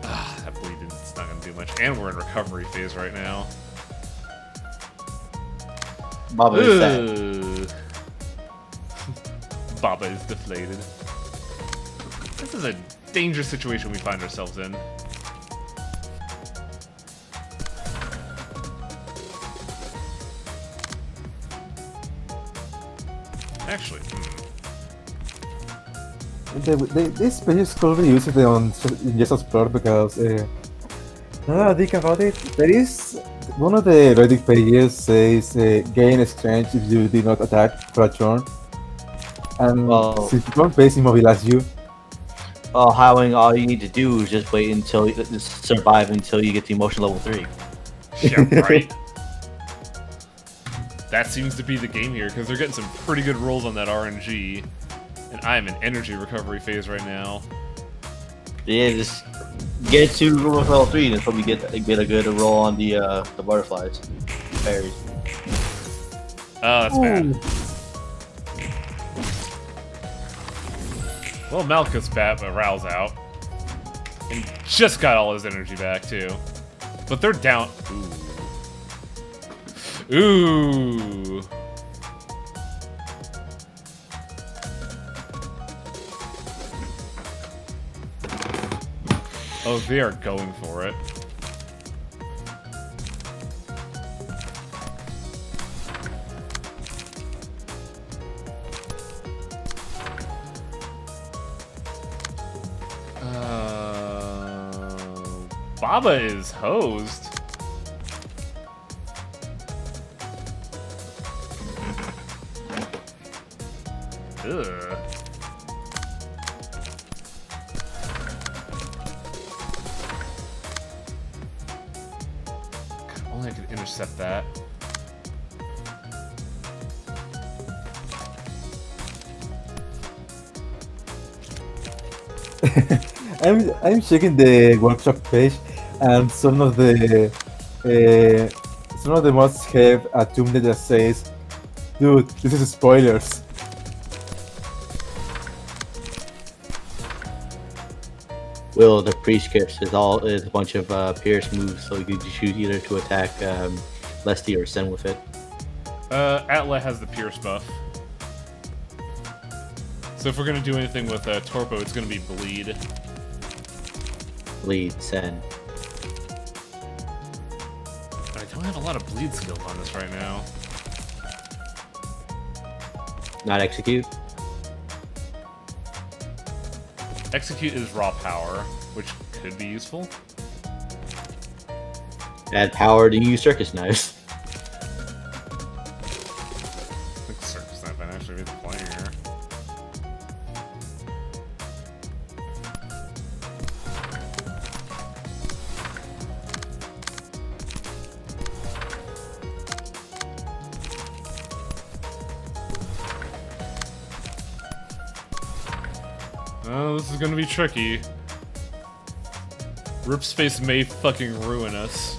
That bleed it's not gonna do much. And we're in recovery phase right now. Baba is sad. Ugh. Baba is deflated. This is a dangerous situation we find ourselves in. Actually, This page could be used on Just Explore because now that I think about it, there is one of the Reddit pages says gain strength if you do not attack for a turn, and Well- since you don't base immobilize you. Well, Howling, all you need to do is just wait until just survive until you get to emotion level 3. yeah, right. That seems to be the game here because they're getting some pretty good rolls on that RNG, and I am in energy recovery phase right now. Yeah, just get to emotion level 3 until we get a good roll on the butterflies, fairies. Oh, that's bad. Well, Malkuth's bat Row's out. And just got all his energy back, too. But they're down. Ooh. Ooh. Oh, they are going for it. Baba is hosed. Ugh. God, only I could intercept that. I'm checking the workshop page, and some of the mods have a thumbnail that says, "Dude, this is spoilers." Will the prescripts is a bunch of Pierce moves, so you can choose either to attack Leslie or Sen with it. Atla has the Pierce buff. So if we're gonna do anything with Torpo, it's gonna be Bleed. Bleed Sen. I don't have a lot of Bleed skills on this right now. Not execute. Execute is raw power, which could be useful. Add power to use circus knives. I think Circus Knife might actually be the play here. Oh, this is gonna be tricky. Rip's face may fucking ruin us.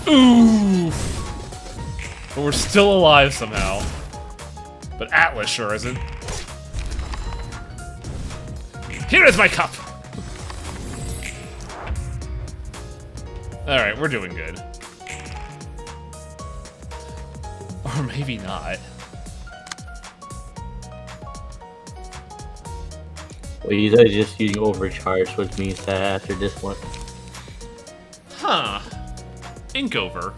Oof! But we're still alive somehow. But Atlas sure isn't. Here is my cup! Alright, we're doing good. Or maybe not. Well, you guys are just using overcharge, which means that after this one, Huh. Ink over.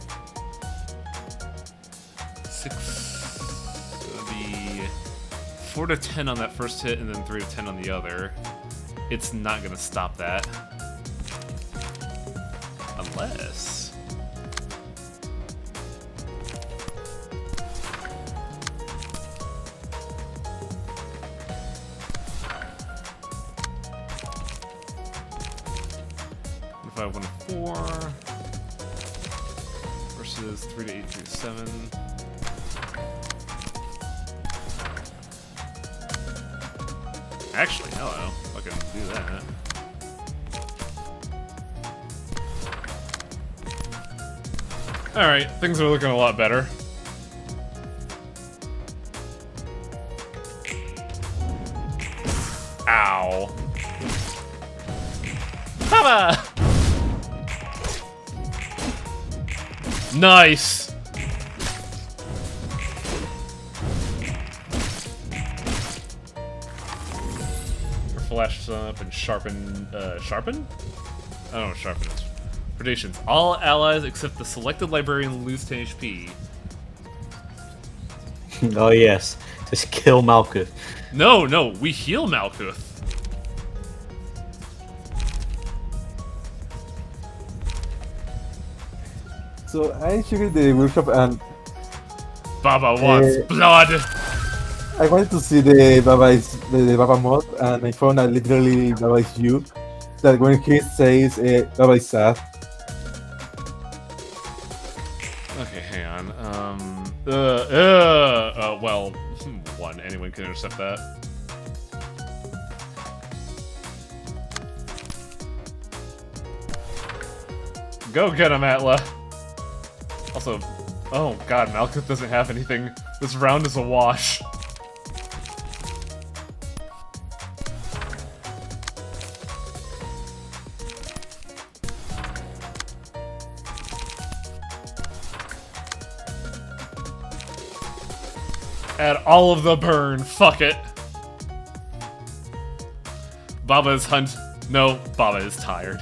4 to 10 on that first hit and then 3 to 10 on the other. It's not gonna stop that. Unless... What if I won 4 versus 3 to 8, 3 to 7. Actually, hello. I can do that. Alright, things are looking a lot better. Ow. Baba! Nice! Flash up and sharpen, sharpen? I don't know what sharpen is. Predations. All allies except the selected librarian lose 10 HP. Oh yes, just kill Malkuth. No, we heal Malkuth. So I checked the workshop and Baba wants blood. I wanted to see the Baba mod, and I found that literally Baba is you. That when he says Baba is sad. Okay, hang on. Well, one. Anyone can intercept that. Go get him, Atla. Also, oh god, Malkuth doesn't have anything. This round is a wash. Add all of the burn. Fuck it. Baba is hunt. No, Baba is tired.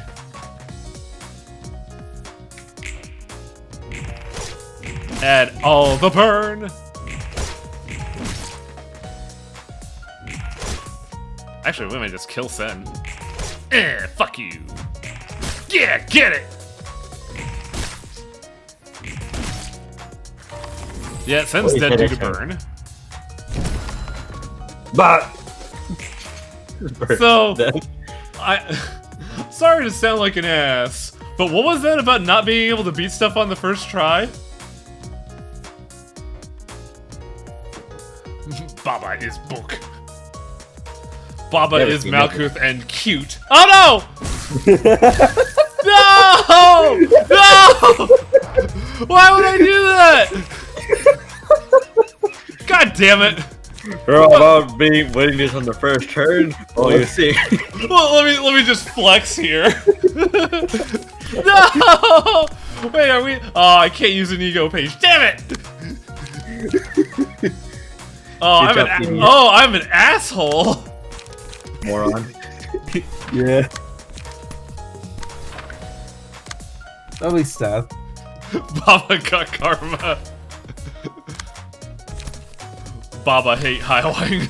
Add all the burn. Actually, we might just kill Sen. Fuck you. Yeah, get it. Yeah, Sen's dead due to burn. But So, sorry to sound like an ass, but what was that about not being able to beat stuff on the first try? Baba is book. Baba is Malkuth and cute. Oh no! No! No! Why would I do that? God damn it! we're all about being winning this on the first turn. Oh, you see. Well, let me just flex here. No! Wait, are we? Oh, I can't use an ego page. Damn it! Oh, I'm an asshole. Moron. Yeah. Baba is sad. Baba got karma. Baba hate Highwing.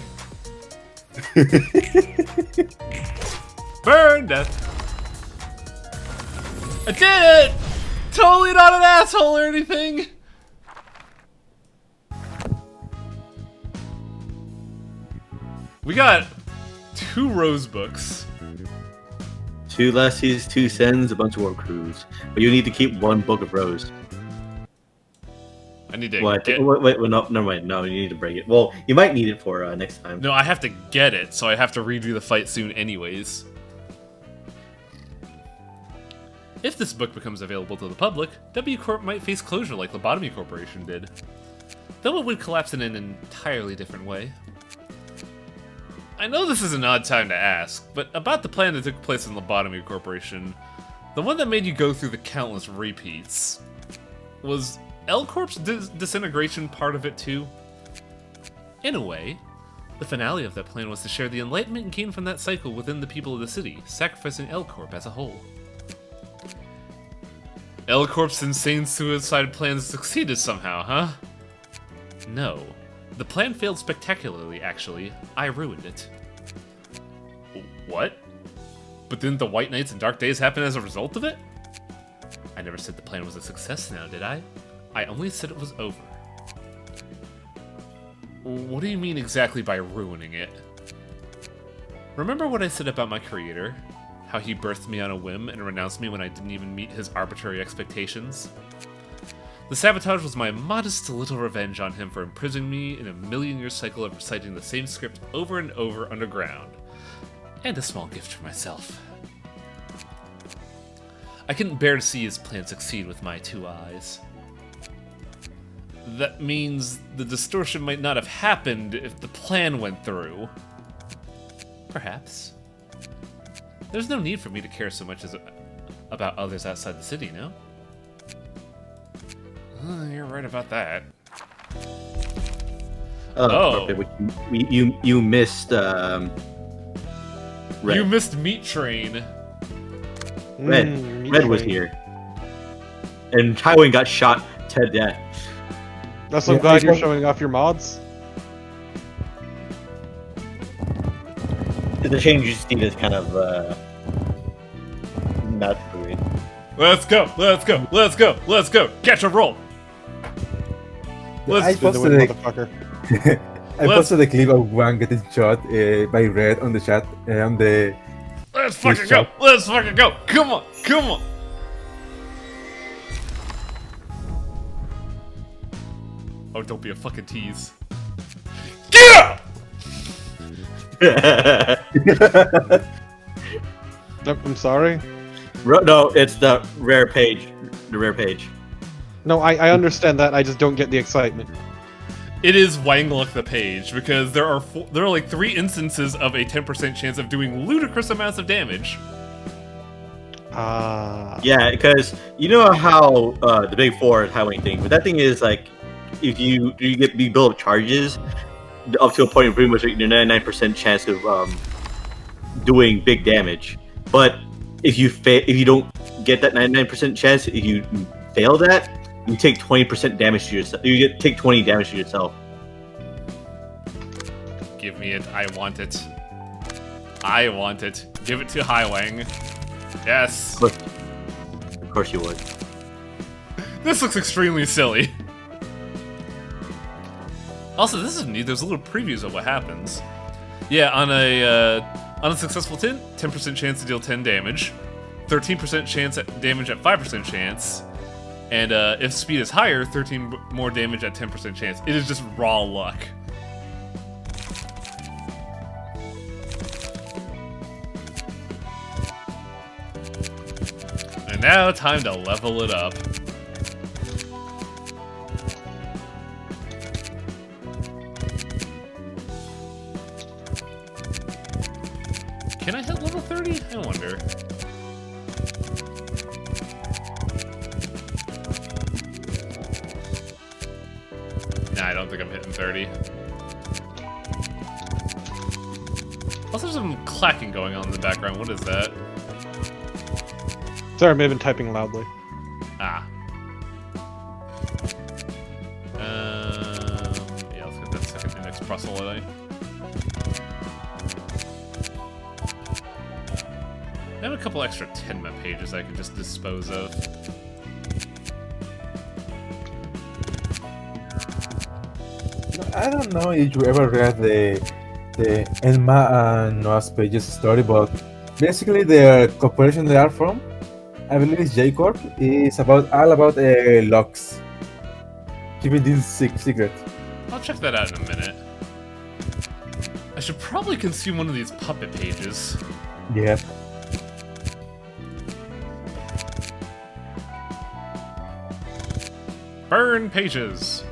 Burn death. I did it! Totally not an asshole or anything. We got 2 rose books. 2 Lassies, 2 Sens, a bunch of War Crews. But you need to keep 1 book of Rose. I need to What? get... Wait, no, never mind. No, you need to break it. Well, you might need it for next time. No, I have to get it, so I have to redo the fight soon anyways. If this book becomes available to the public, W Corp might face closure like Lobotomy Corporation did. Though it would collapse in an entirely different way. I know this is an odd time to ask, but about the plan that took place in Lobotomy Corporation, the one that made you go through the countless repeats, was L-Corp's disintegration part of it too? In a way, the finale of that plan was to share the enlightenment gained from that cycle within the people of the city, sacrificing L-Corp as a whole. L-Corp's insane suicide plans succeeded somehow, huh? No. The plan failed spectacularly, actually. I ruined it. What? But didn't the White Nights and Dark Days happen as a result of it? I never said the plan was a success now, did I? I only said it was over. What do you mean exactly by ruining it? Remember what I said about my creator? How he birthed me on a whim and renounced me when I didn't even meet his arbitrary expectations? The sabotage was my modest little revenge on him for imprisoning me in a million-year cycle of reciting the same script over and over underground. And a small gift for myself. I couldn't bear to see his plan succeed with my 2 eyes. That means the distortion might not have happened if the plan went through. Perhaps. There's no need for me to care so much about others outside the city, no? You're right about that. Oh. You missed, Red. You missed Meat Train. Red was here. And Tywin got shot to death. I'm glad you're showing off your mods. The change you see is kind of, not weird. Let's go! Let's go! Let's go! Let's go! Catch a roll! I posted a clip of one getting shot by Red on the chat, on the... Let's fucking go! Let's fucking go! Come on! Come on! Oh, don't be a fucking tease. Get up! I'm sorry. No, it's the rare page. The rare page. No, I understand that. I just don't get the excitement. It is Wangluck the page because there are like 3 instances of a 10% chance of doing ludicrous amounts of damage. Yeah, because you know how the big 4 is highway thing, but that thing is like if you build up charges up to a point of pretty much your 99% chance of doing big damage. But if you don't get that 99% chance, if you fail that, you take 20% damage to yourself. Take 20 damage to yourself. Give me it. I want it. I want it. Give it to Highwang. Yes. Of course you would. This looks extremely silly. Also, this is neat. There's a little previews of what happens. Yeah, on a successful 10% chance to deal 10 damage, 13% chance at damage at 5% chance, and if speed is higher, 13 more damage at 10% chance. It is just raw luck. And now, time to level it up. Can I hit level 30? I wonder. Nah, I don't think I'm hitting 30. Also, there's some clacking going on in the background. What is that? Sorry, I may have been typing loudly. Ah. Yeah, let's get that second index proselyte. I have a couple extra Tenma pages I can just dispose of. I don't know if you ever read the Enma and Noah's pages story, but basically the corporation they are from, I believe it's J Corp, is all about locks. Keeping this secret. I'll check that out in a minute. I should probably consume one of these puppet pages. Yeah. Burn pages!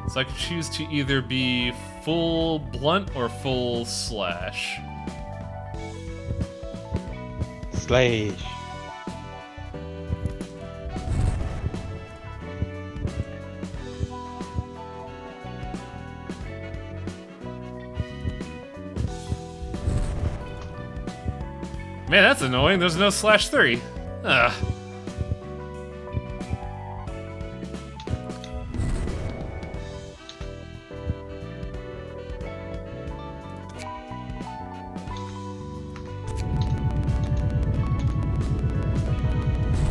So I could choose to either be full blunt or full slash. Slash. Man, that's annoying. There's no /3. Ugh.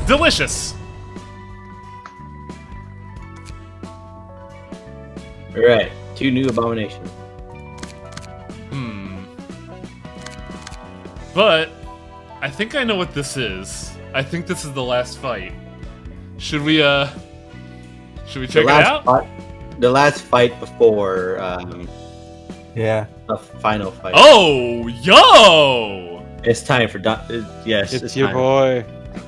Delicious! Alright, 2 new abominations. But I think I know what this is. I think this is the last fight. Should we check it out? The last fight before Yeah. the final fight. Oh, yo! It's time for yes, It's your time. boy.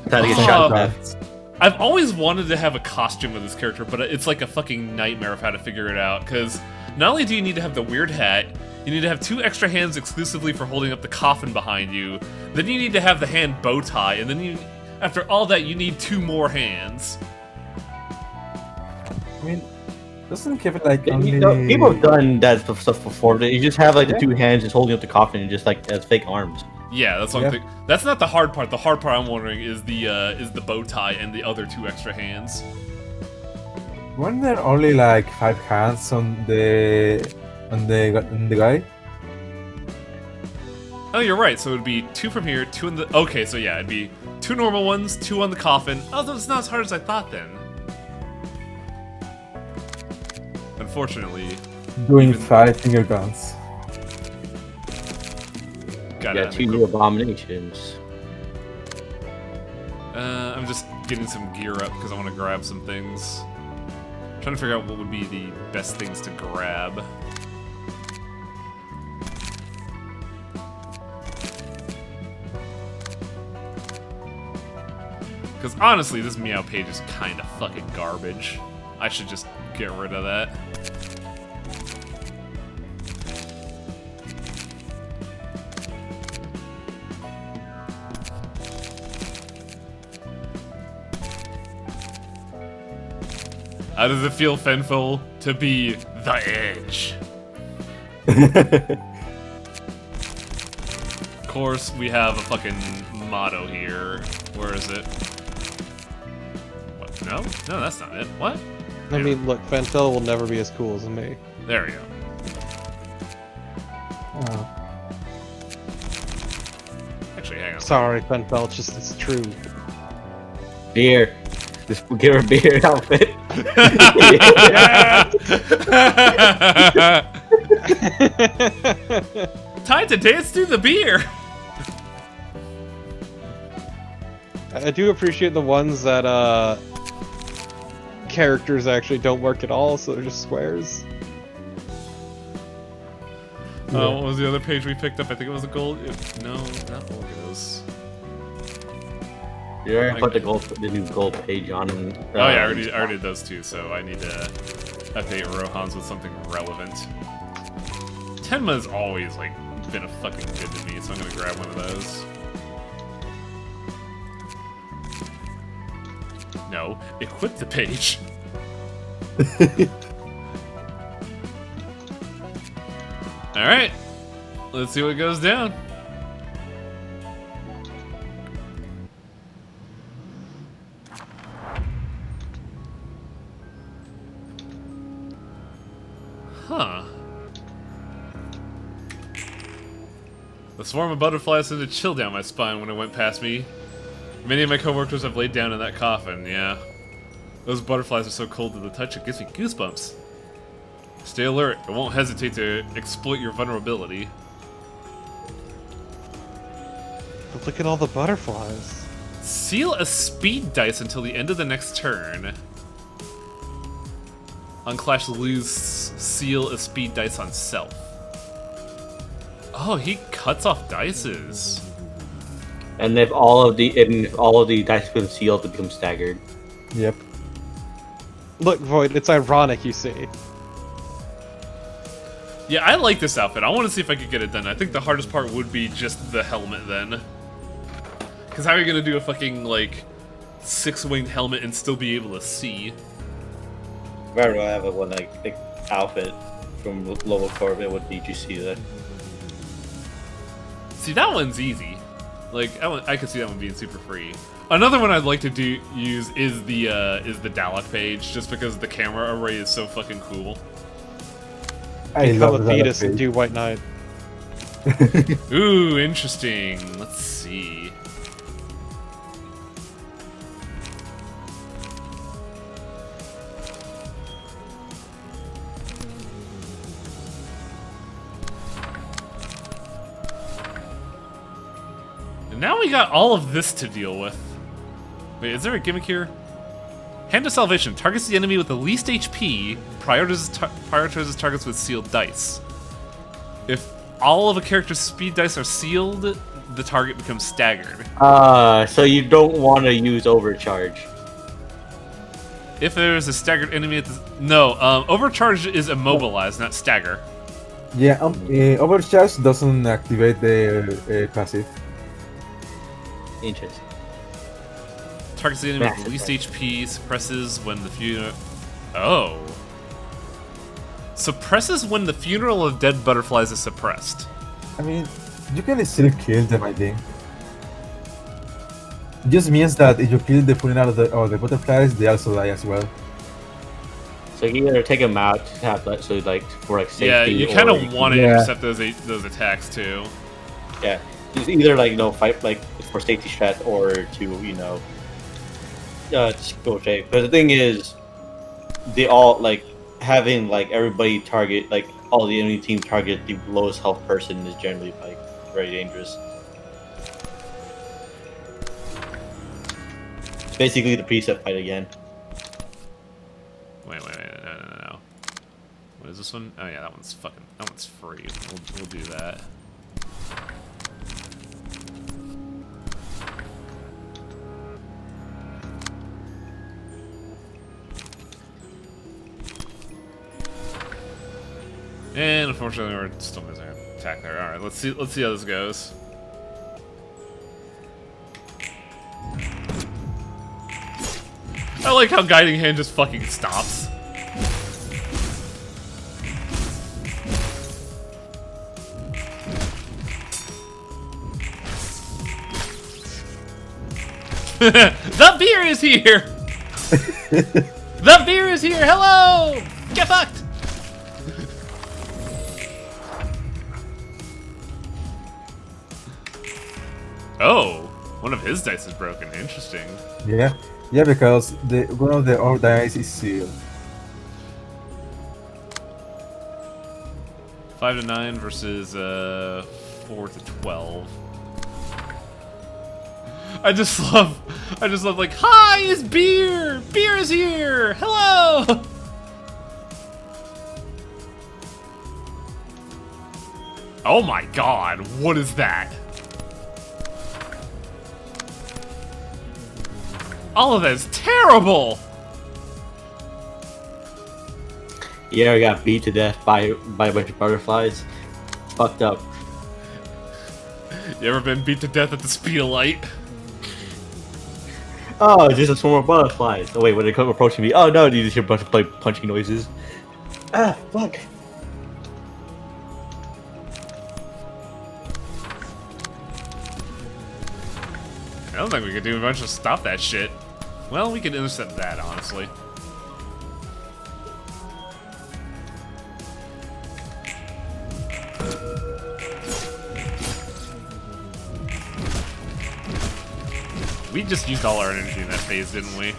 Time to get Oh. shot death. I've always wanted to have a costume of this character, but it's like a fucking nightmare of how to figure it out, because not only do you need to have the weird hat, you need to have 2 extra hands exclusively for holding up the coffin behind you, then you need to have the hand bow tie, and then after all that, you need 2 more hands. I mean, doesn't give it like only... You know, people have done that stuff before. You just have like the 2 hands just holding up the coffin and just like as fake arms. Yeah, that's what I'm thinking. That's not the hard part. The hard part I'm wondering is the bow tie and the other 2 extra hands. Weren't there only like 5 hands on the guy? Oh, you're right. So it'd be 2 from here, 2 in the. Okay, so yeah, it'd be 2 normal ones, 2 on the coffin. Oh, that's not as hard as I thought then. Unfortunately, Doing 5 finger guns. got Yeah, it. 2 new abominations. I'm just getting some gear up because I want to grab some things. Trying to figure out what would be the best things to grab. Because honestly, this Meow page is kind of fucking garbage. I should just get rid of that. How does it feel, Fenfil, to be the Edge? Of course, we have a fucking motto here. Where is it? What? No? No, that's not it. What? I mean, look, Fantel will never be as cool as me. There we go. Oh. Actually, hang on. Sorry, Fantel, it's true. Beer. Just give her a beer outfit. Time to dance through the beer! I do appreciate the ones that characters actually don't work at all, so they're just squares. What was the other page we picked up? I think it was the gold. No, not Olga's. You already put the new gold page on. And, Oh yeah, I already did those two, so I need to update Rohan's with something relevant. Tenma's always like been a fucking good to me, so I'm gonna grab one of those. No, equip the page. Alright, let's see what goes down. Huh. The swarm of butterflies sent a chill down my spine when it went past me. Many of my coworkers have laid down in that coffin, yeah. Those butterflies are so cold to the touch it gives me goosebumps. Stay alert, I won't hesitate to exploit your vulnerability. But look at all the butterflies. Seal a speed dice until the end of the next turn. On Clash Lose, seal a speed dice on self. Oh, he cuts off dices. And if all of the dice become sealed, they become staggered. Yep. Look, Void, it's ironic, you see. Yeah, I like this outfit. I want to see if I could get it done. I think the hardest part would be just the helmet then. Because how are you going to do a fucking, like, 6-winged helmet and still be able to see? If I have a one like outfit from Lobo Corp, it would be GC there. See, that one's easy. Like, I could see that one being super free. Another one I'd like to use is the Dalek page, just because the camera array is so fucking cool. I Become love a that fetus and page. do White Knight. Ooh, interesting. Let's see. Now we got all of this to deal with. Wait, is there a gimmick here? Hand of Salvation targets the enemy with the least HP, prioritizes targets with sealed dice. If all of a character's speed dice are sealed, the target becomes staggered. So you don't want to use overcharge. If there's a staggered enemy at the... No, overcharge is immobilized, not stagger. Yeah, overcharge doesn't activate the passive. Interesting. Targets the enemy with the Massive. least HP, suppresses when the funeral... Oh. Suppresses when the funeral of dead butterflies is suppressed. I mean, you can still kill them, I think. It just means that if you kill the funeral of the butterflies, they also die as well. So you either take them out to have like, so like for like safety. Yeah, you or kind of you want to Yeah. intercept those attacks too. Yeah, it's either like fight like for safety strat or to just go straight. But the thing is, they all like having like everybody target like all the enemy team target the lowest health person is generally like very dangerous. It's basically the preset fight again. Wait, no. What is this one? Oh yeah, that one's free. We'll do that. And unfortunately, we're still missing an attack there. All right, let's see how this goes. I like how Guiding Hand just fucking stops. The beer is here! The beer is here! Hello! Get fucked! Oh, one of his dice is broken. Interesting. Yeah, because one of the old dice is sealed. 5 to 9 versus 4 to 12. I just love like, hi, it's beer! Beer is here! Hello! Oh my god, what is that? All of that is terrible! Yeah, I got beat to death by a bunch of butterflies. Fucked up. You ever been beat to death at the speed of light? Oh, just a swarm of butterflies. Oh wait, when they come approaching me, oh no, you just hear a bunch of like punching noises. Ah, fuck. I don't think we could do much to stop that shit. Well, we could intercept that, honestly. We just used all our energy in that phase, didn't we?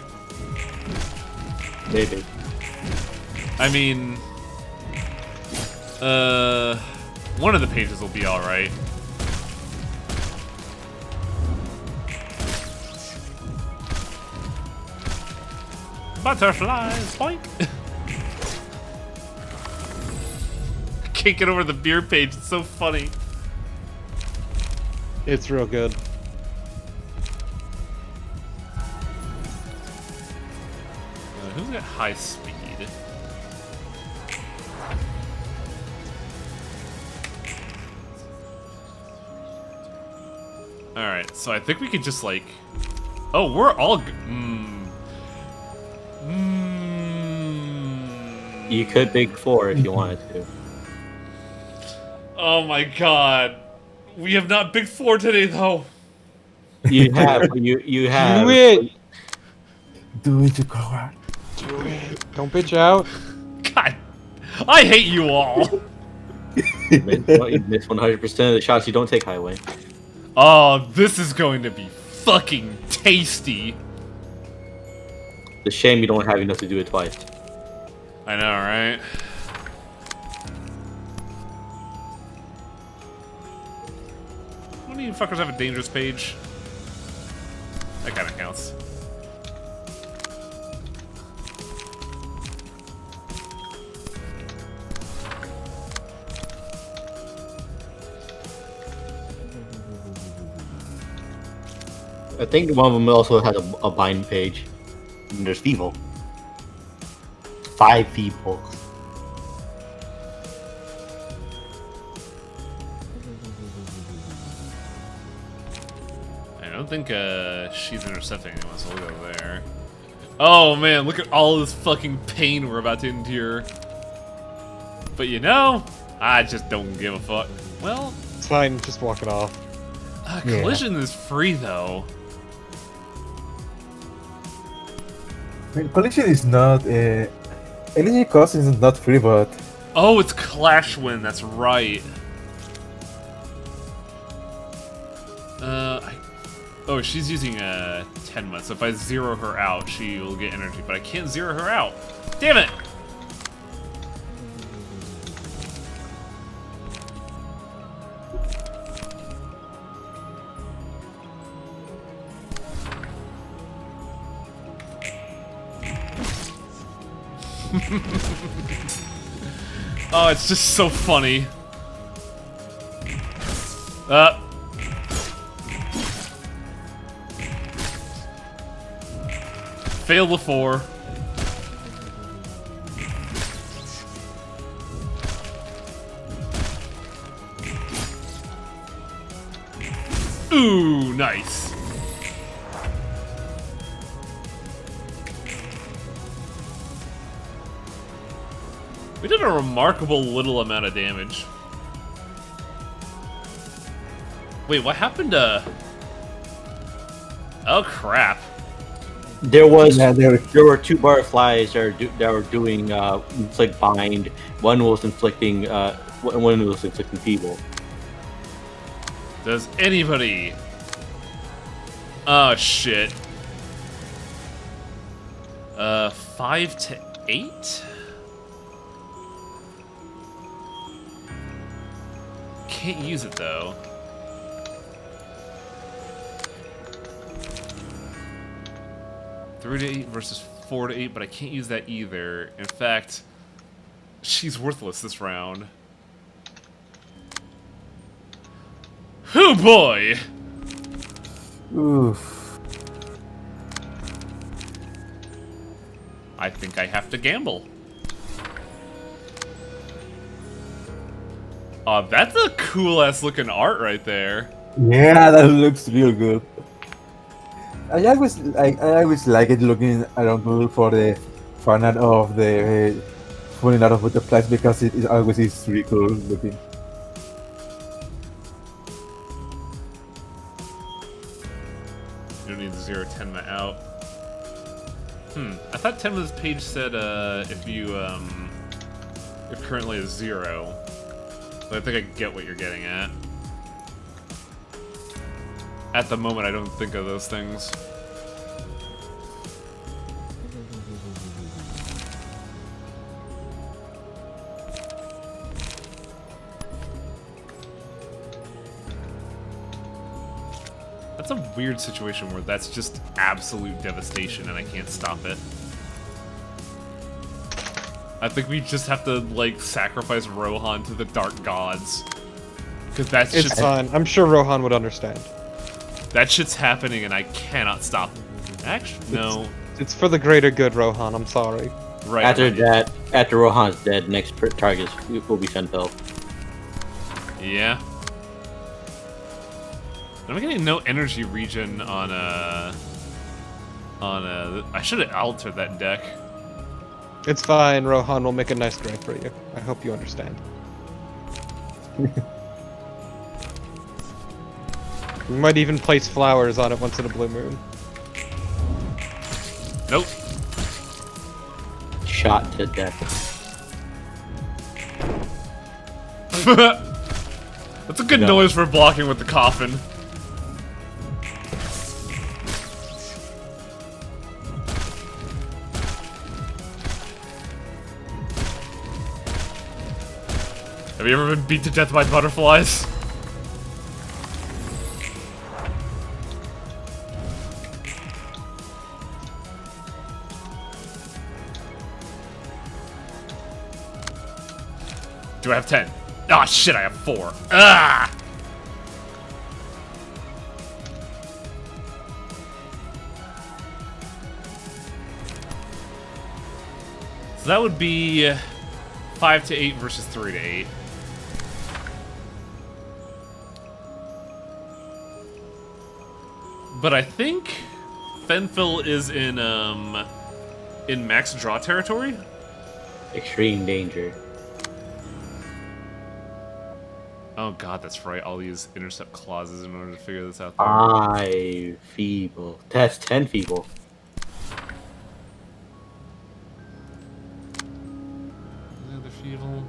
Maybe. I mean... one of the pages will be alright. Butterflies, boink! I can't get over the beer page, it's so funny. It's real good. Who's got high speed? Alright, so I think we could just like... Oh, we're all... You could big four if you wanted to. Oh my god. We have not big four today though. You have. You have. Do it! Do it, you coward. Do it! Don't bitch out. God. I hate you all. You miss 100% of the shots you don't take highway. Oh, this is going to be fucking tasty. The shame you don't have enough to do it twice. I know, right? any of you fuckers have a dangerous page? That kind of counts. I think one of them also has a bind page. And there's Feeble. 5 Feebles. I don't think she's intercepting anyone, so we'll go there. Oh man, look at all this fucking pain we're about to endure. But you know, I just don't give a fuck. Well, It's fine, just walk it off. collision is free though. I mean, collision is not. Energy cost is not free, but Oh, it's Clash Win, that's right. Oh, she's using 10 months, so if I zero her out, she will get energy, but I can't zero her out. Damn it! Oh, it's just so funny. Fail before. Ooh, nice. We did a remarkable little amount of damage. Wait, what happened to... Oh, crap. There was Yeah, there were 2 butterflies that were doing inflict bind. One was inflicting feeble. Does anybody... Oh, shit. 5 to 8? Can't use it, though. Three to 8 versus 4 to 8, but I can't use that either. In fact, she's worthless this round. Oh boy! oof. I think I have to gamble. That's a cool ass looking art right there. Yeah, that looks real good. I always like it looking around Google for the fan art of the falling out of butterflies because it always is really cool looking. You don't need 0 Tenma out. I thought Tenma's page said if you if currently is 0. But I think I get what you're getting at. At the moment, I don't think of those things. That's a weird situation where that's just absolute devastation and I can't stop it. I think we just have to, like, sacrifice Rohan to the dark gods. Because that's It's just... fine. I'm sure Rohan would understand. That shit's happening and I cannot stop it. Actually, no. It's for the greater good, Rohan. I'm sorry. Right. After Rohan's dead, next target will be Sentel. Yeah. I'm getting no energy regen on I should have altered that deck. It's fine. Rohan will make a nice grave for you. I hope you understand. We might even place flowers on it once in a blue moon. Nope. Shot to death. That's a good No. noise for blocking with the coffin. Have you ever been beat to death by butterflies? Do I have 10? Ah, shit, I have 4. Ah! So that would be 5 to 8 versus 3 to 8. But I think Fenfil is in max draw territory. Extreme danger. Oh god, that's right. I'll use intercept clauses in order to figure this out. There. 5 feeble. That's 10 feeble. Another feeble.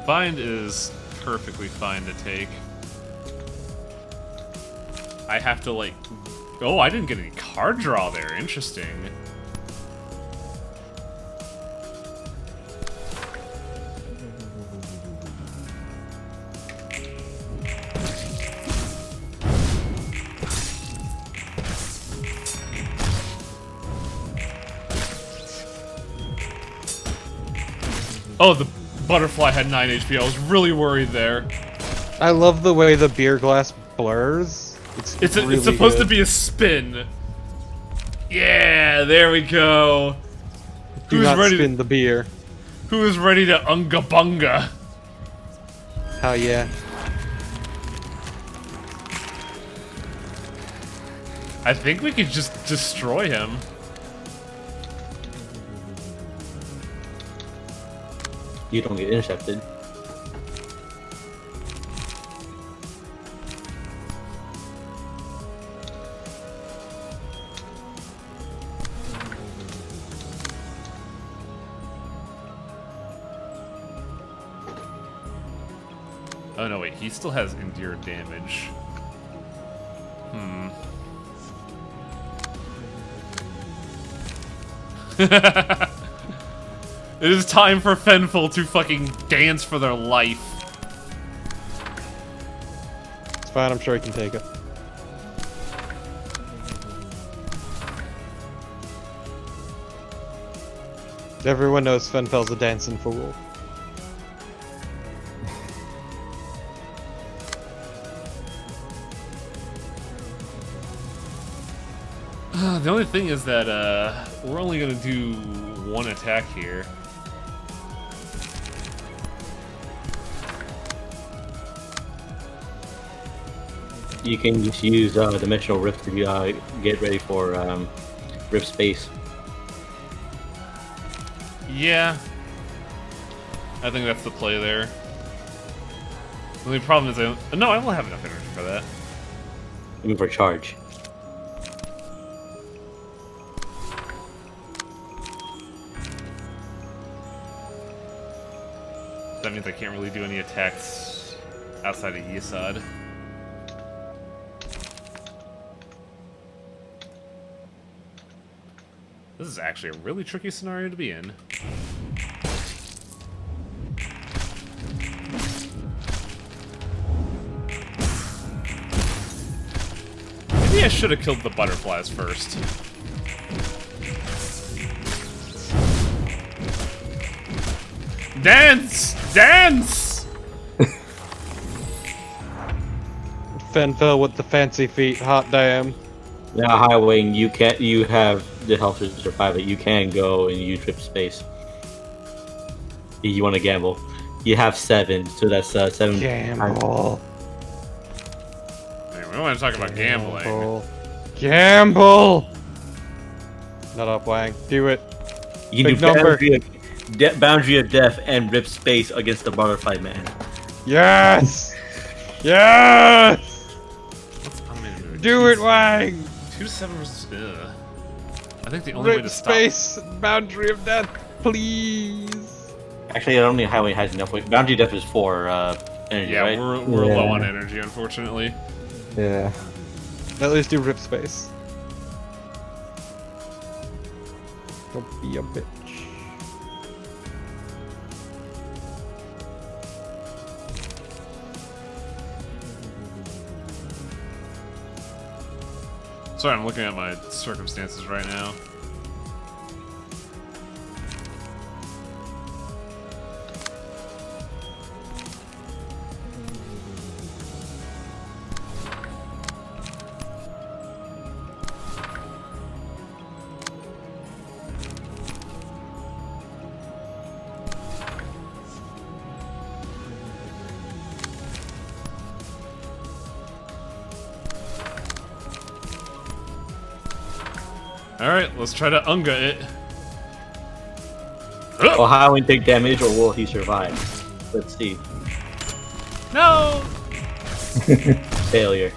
Bind is perfectly fine to take. I have to, like... Oh, I didn't get any card draw there. Interesting. Oh, the butterfly had 9 HP. I was really worried there. I love the way the beer glass blurs. It's really supposed good. to be a spin. Yeah, there we go. Do Who's not ready? spin the beer. Who is ready to unga bunga? Hell yeah. I think we could just destroy him. You don't get intercepted. Oh no, wait, he still has endure damage. It is time for Fenfil to fucking dance for their life. It's fine, I'm sure he can take it. Everyone knows Fenfel's a dancing fool. The only thing is that we're only gonna do one attack here. You can just use Dimensional Rift to get ready for Rift Space. Yeah. I think that's the play there. The only problem is no, I won't have enough energy for that. I mean for charge. That means I can't really do any attacks outside of Yisad. This is actually a really tricky scenario to be in. Maybe I should have killed the butterflies first. Dance! Dance! Fenfel with the fancy feet, hot damn. Now, Highway, you have the health to survive it. You can go and use Rift Space. If you want to gamble. You have 7, so that's 7. Gamble. Hey, we don't want to talk about gambling. Gamble. Gamble! Not up, Wang. Do it. You can Big do number. Boundary of Death and Rift Space against the Butterfly Man. Yes! Yes! What's automated movement? Do it, Wang! 2 to 7 versus. Ugh. I think the only way Rip to stop. space, boundary of death, please. Actually, I don't think Highway has enough weight. Boundary of Death is 4 energy, Yeah, right? we're Yeah. low on energy, unfortunately. Yeah. At least do rip space. Don't be a bitch. Sorry, I'm looking at my circumstances right now. Alright, let's try to Unga it. Will Highwind take damage or will he survive? Let's see. No! Failure.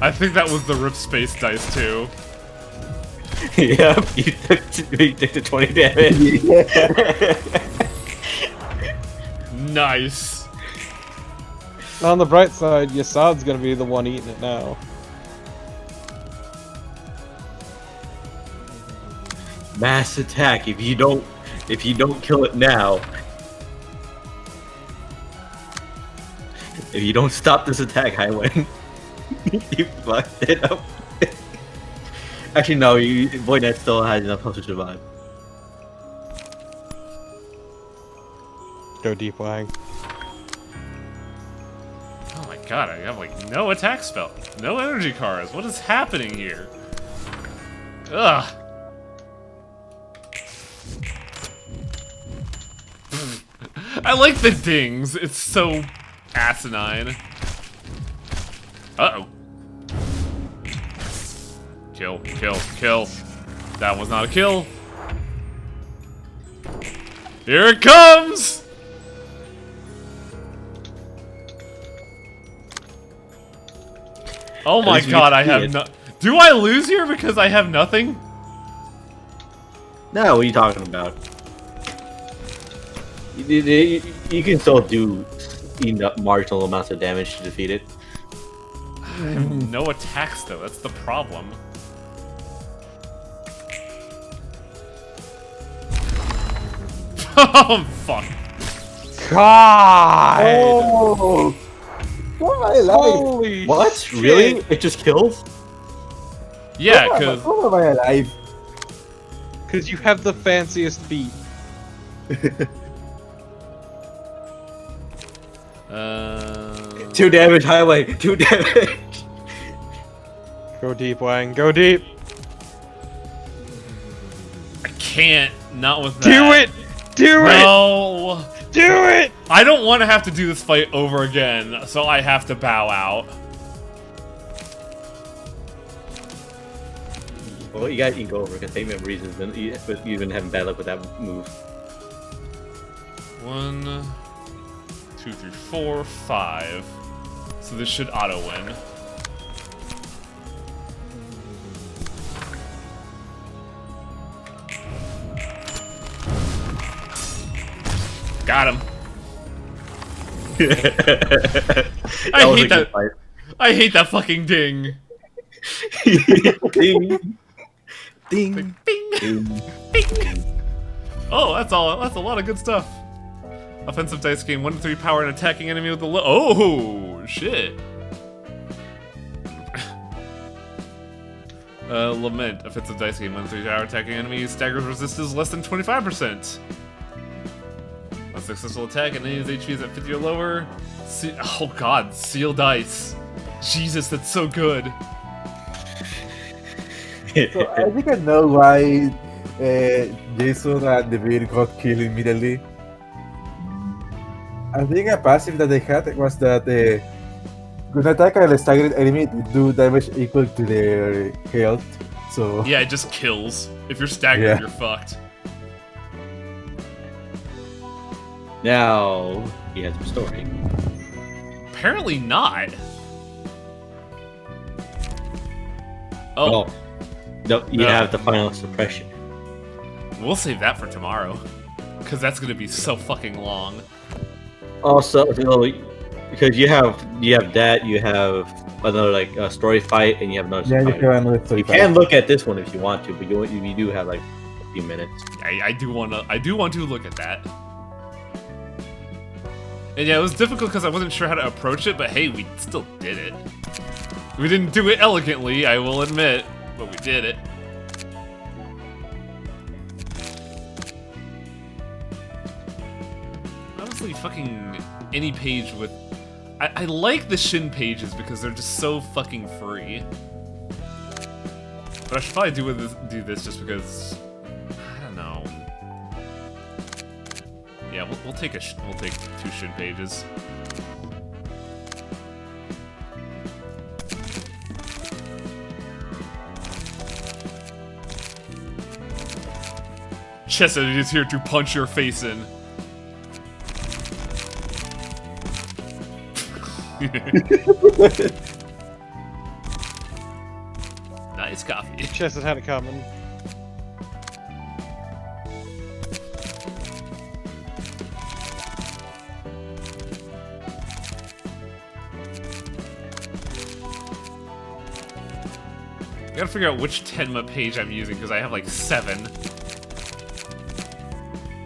I think that was the rip space dice too. Yep, you took the 20 damage. Nice. On the bright side, Yasad's gonna be the one eating it now. Mass attack. If you don't kill it now, if you don't stop this attack, Highwind, you fucked it up. Actually, no. Voidnet still has enough health to survive. Go deep, Wang. Oh my god, I have like no attack spell, no energy cards. What is happening here? Ugh. I like the dings. It's so asinine. Uh-oh. Kill, kill, kill. That was not a kill. Here it comes! Oh my god, I have no... Do I lose here because I have nothing? No, what are you talking about? You can still do marginal amounts of damage to defeat it. I have no attacks though, that's the problem. Oh, fuck. God! Oh! What am I alive? Holy What? shit. Really? It just kills? Yeah, because... How am I alive? Because you have the fanciest feet. 2 damage, Highway. 2 damage. Go deep, Wang. Go deep. I can't, not with that. Do it! Do it! No! Do it! I don't want to have to do this fight over again, so I have to bow out. Well, you gotta ink over because same reasons, but you've been having bad luck with that move. 1, 2, 3, 4, 5. So this should auto win. Got him. I hate that. I hate that fucking ding. Ding. Ding. Bing. Ding. Bing. Oh, that's all. That's a lot of good stuff. Offensive dice gain 1 to 3 power and attacking enemy with the low. Oh shit. Lament. Offensive dice gain 1 to 3 power attacking enemies. Staggers resistance less than 25%. A successful attack and enemy's HP is at 50 or lower. Oh god, seal dice. Jesus, that's so good. So I think I know why Jason and the Beard got killed immediately. I think a passive that they had was that when attack a staggered enemy, they do damage equal to their health. So Yeah, it just kills. If you're staggered, Yeah. you're fucked. Now he has a story. Apparently not. Oh, No, you No. have the final suppression. we'll save that for tomorrow. Because that's gonna be so fucking long. Also, Because you have that, you have another like story fight, and you have another Yeah, you fight. have another story You fight. can look at this one if you want to, but you do have like a few minutes. I do want to look at that. And yeah, it was difficult because I wasn't sure how to approach it, but hey, we still did it. We didn't do it elegantly, I will admit, but we did it. Honestly, fucking any page with... I like the Shin pages because they're just so fucking free. But I should probably do this just because... I don't know. Yeah, we'll take 2 Shin pages. Chesed is here to punch your face in. Nice coffee. Chesed had it coming. I gotta figure out which Tenma page I'm using because I have like 7.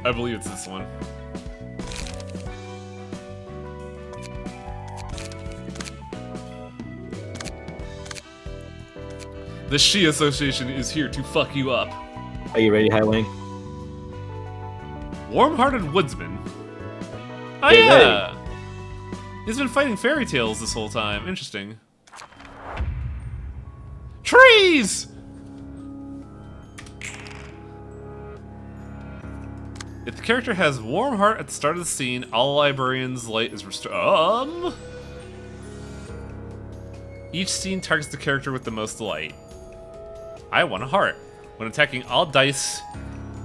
I believe it's this one. The Shi Association is here to fuck you up. Are you ready, Highwing? Warm-hearted woodsman. Oh Hey, yeah! He's been fighting fairy tales this whole time. Interesting. Trees! If the character has warm heart at the start of the scene, all librarians' light is restored. Each scene targets the character with the most light. I want a heart. When attacking, all dice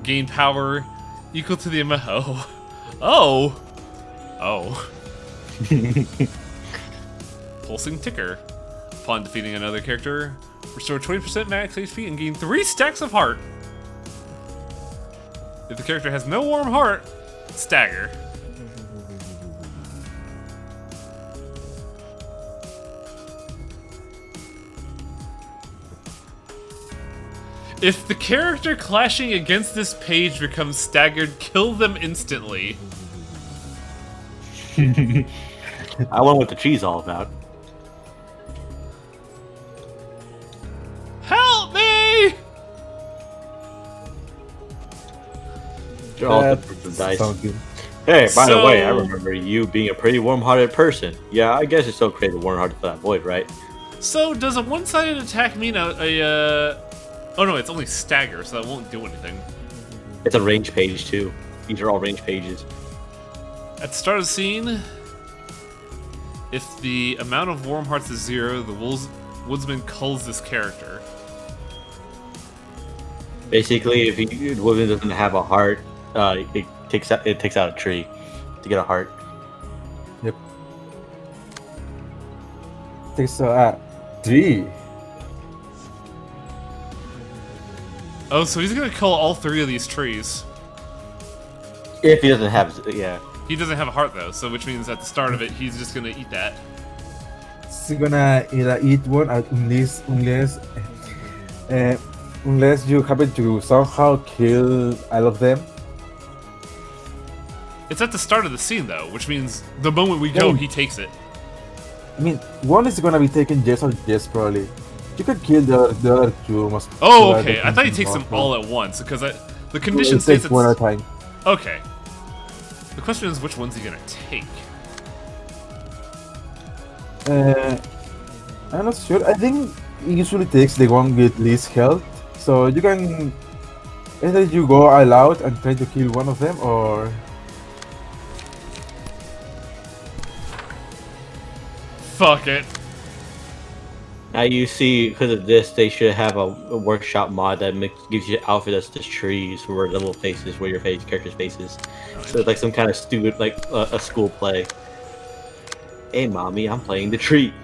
gain power equal to the amount. Oh. Pulsing ticker. Upon defeating another character, restore 20% max HP and gain 3 stacks of heart. If the character has no warm heart, stagger. If the character clashing against this page becomes staggered, kill them instantly. I wonder what the tree's all about. Help me! They're all different dice. Sounds good. Hey, by the way, I So- remember you being a pretty warm-hearted person. Yeah, I guess it's so great to warm-hearted for that void, right? So, does a one-sided attack mean oh no, it's only stagger, so that won't do anything. It's a range page too. These are all range pages. At the start of the scene, if the amount of warm hearts is 0, the woodsman culls this character. Basically, if the woman doesn't have a heart, it takes out a tree to get a heart. Yep. Takes 3. Oh, so he's gonna cull all 3 of these trees. If he doesn't have, yeah. He doesn't have a heart though, so which means at the start of it, he's just gonna eat that. So you're gonna eat one unless you happen to somehow kill all of them. It's at the start of the scene though, which means the moment we go, Oh. he takes it. I mean, one is gonna be taken yes or yes probably. You could kill the other 2 most. Oh, so okay. that I thought he they takes can them more. all at once because the condition It states takes one at it's a time. okay. The question is, which one's he gonna take? I'm not sure. I think it usually takes the one with least health. So you can either you go all out and try to kill one of them, or Fuck it. Now you see, because of this, they should have a workshop mod that gives you an outfit that's just trees where the little faces, where your character's faces. So it's like some kind of stupid, like a school play. Hey, mommy, I'm playing the tree.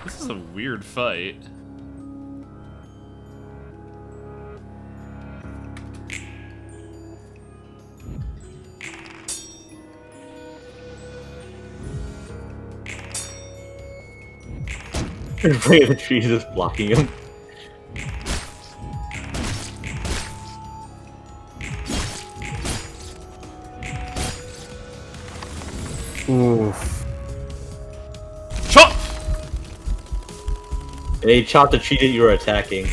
This is a weird fight. The trees is blocking him. Oof. Chop! They chopped the tree that you were attacking.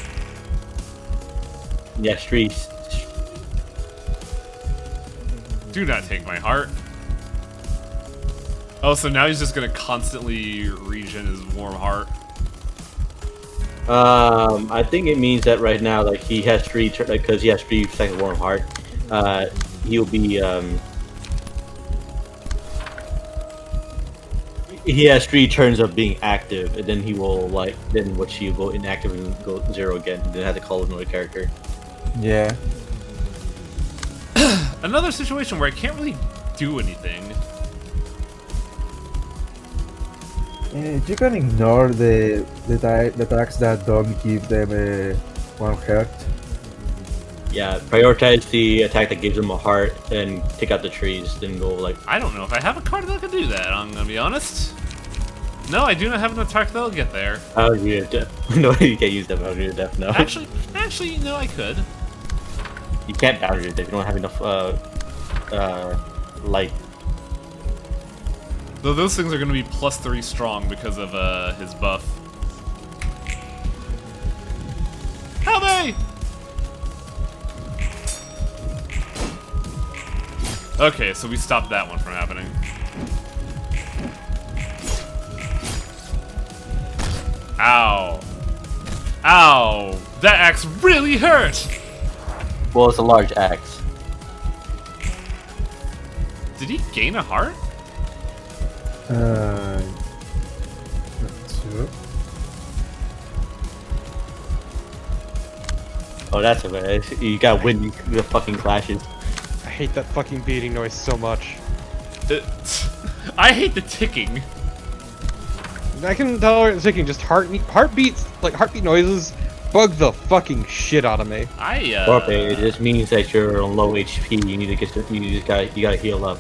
Yeah, trees. Do not take my heart. Oh, so now he's just gonna constantly regen his warm heart. I think it means that right now, like he has three, because he has 3 seconds warm heart. He'll be he has 3 turns of being active, and then he will then watch you go inactive and go 0 again. And then have to call another character. Yeah. Another situation where I can't really do anything. You can ignore the attacks that don't give them one heart. Yeah, prioritize the attack that gives him a heart, and take out the trees. Then go like. I don't know if I have a card that can do that, I'm gonna be honest. No, I do not have an attack that'll get there. Boundary of Death. No, you can't use that Boundary of Death now. Actually, you know, I could. You can't Boundary of Death. You don't have enough light. Though those things are gonna be +3 strong because of his buff. Help me! Okay, so we stopped that one from happening. Ow. Ow! That axe really hurt! Well, it's a large axe. Did he gain a heart? Not sure. Oh, that's a bad. You got wind the fucking clashes. I hate that fucking beating noise so much. I hate the ticking. I can tolerate the ticking, just heartbeats, like heartbeat noises, bug the fucking shit out of me. Orpe, it just means that you're on low HP. You need to get. You gotta heal up.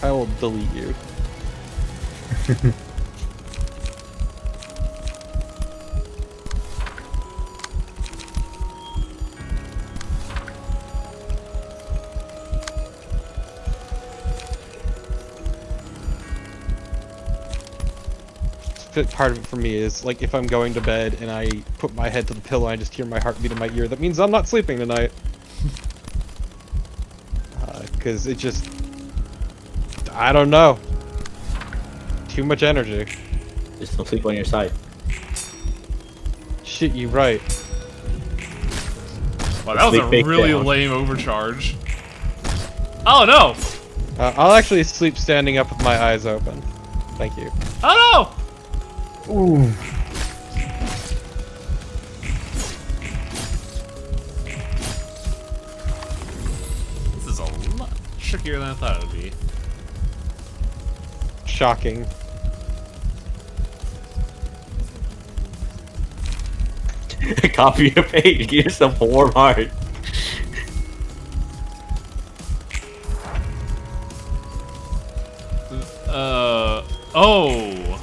I will delete you. Part of it for me is like if I'm going to bed and I put my head to the pillow and I just hear my heartbeat in my ear, that means I'm not sleeping tonight. Because it just, I don't know, too much energy. Just don't sleep on your side. Shit, you right. Wow, that was a Sleep really down. lame overcharge. Oh no! I'll actually sleep standing up with my eyes open. Thank you. Oh no! Ooh. This is a lot trickier than I thought it would be. Shocking. Copy your page. Give yourself a warm heart. Oh.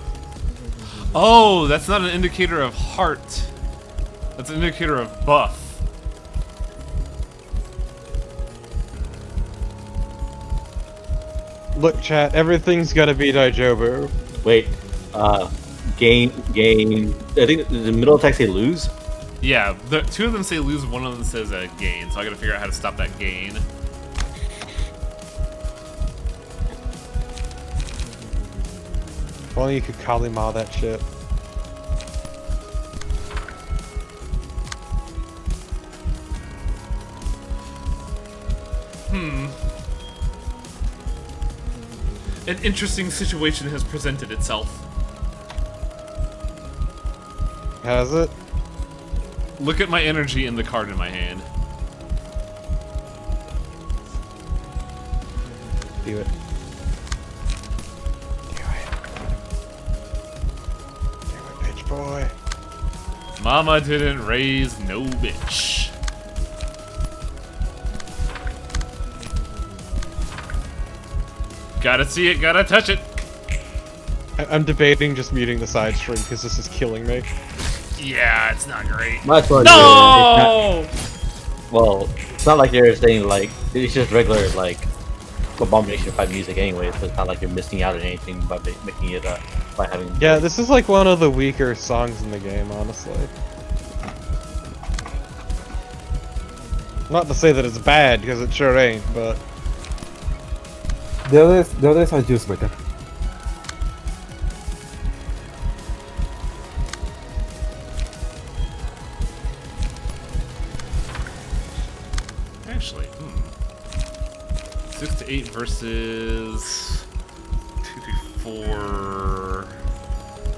Oh, that's not an indicator of heart. That's an indicator of buff. Look, chat, everything's gonna be Daijobu. Wait. Gain. I think the middle attacks say lose. Yeah, the 2 of them say lose, 1 of them says gain, so I gotta figure out how to stop that gain. If only you could Kalima that shit. An interesting situation has presented itself. Has it? Look at my energy in the card in my hand. Do it. Do it, bitch boy. Mama didn't raise no bitch. Gotta see it, gotta touch it. I'm debating just muting the side stream because this is killing me. Yeah, it's not great. Might as well No! well, it's not like you're saying like it's just regular like Abomination 5 music anyway, so it's not like you're missing out on anything by making it by having. Yeah, this is like one of the weaker songs in the game, honestly. Not to say that it's bad, because it sure ain't, but The others are just better. Actually, 6 to 8 versus 2 to 4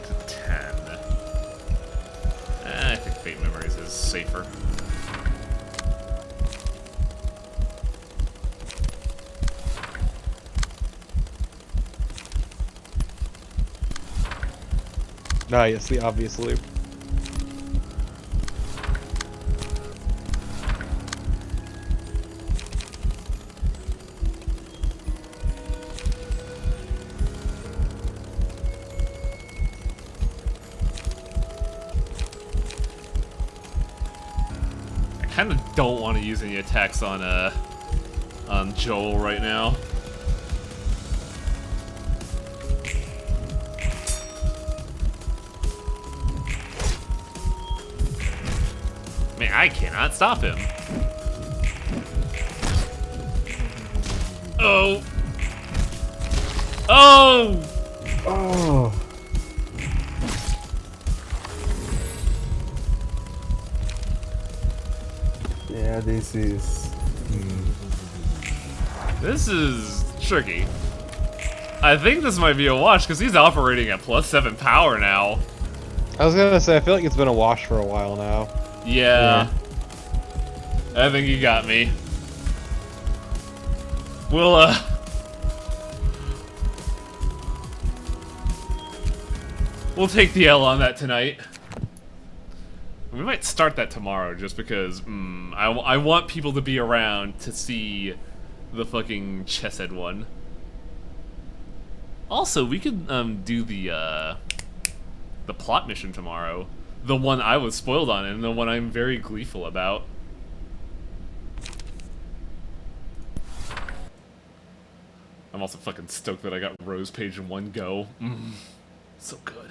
to 10. I think Fate Memories is safer. nah, yes, the obvious loop. I kind of don't want to use any attacks on Joel right now. Man, I cannot stop him. Oh. Oh. Oh. Yeah, this is. This is tricky. I think this might be a wash because he's operating at +7 power now. I was gonna say, I feel like it's been a wash for a while now. Yeah. I think you got me. We'll we'll take the L on that tonight. We might start that tomorrow just because I want people to be around to see the fucking Chesed one. Also, we could do the plot mission tomorrow. The one I was spoiled on and the one I'm very gleeful about. I'm also fucking stoked that I got Rose Page in one go. So good.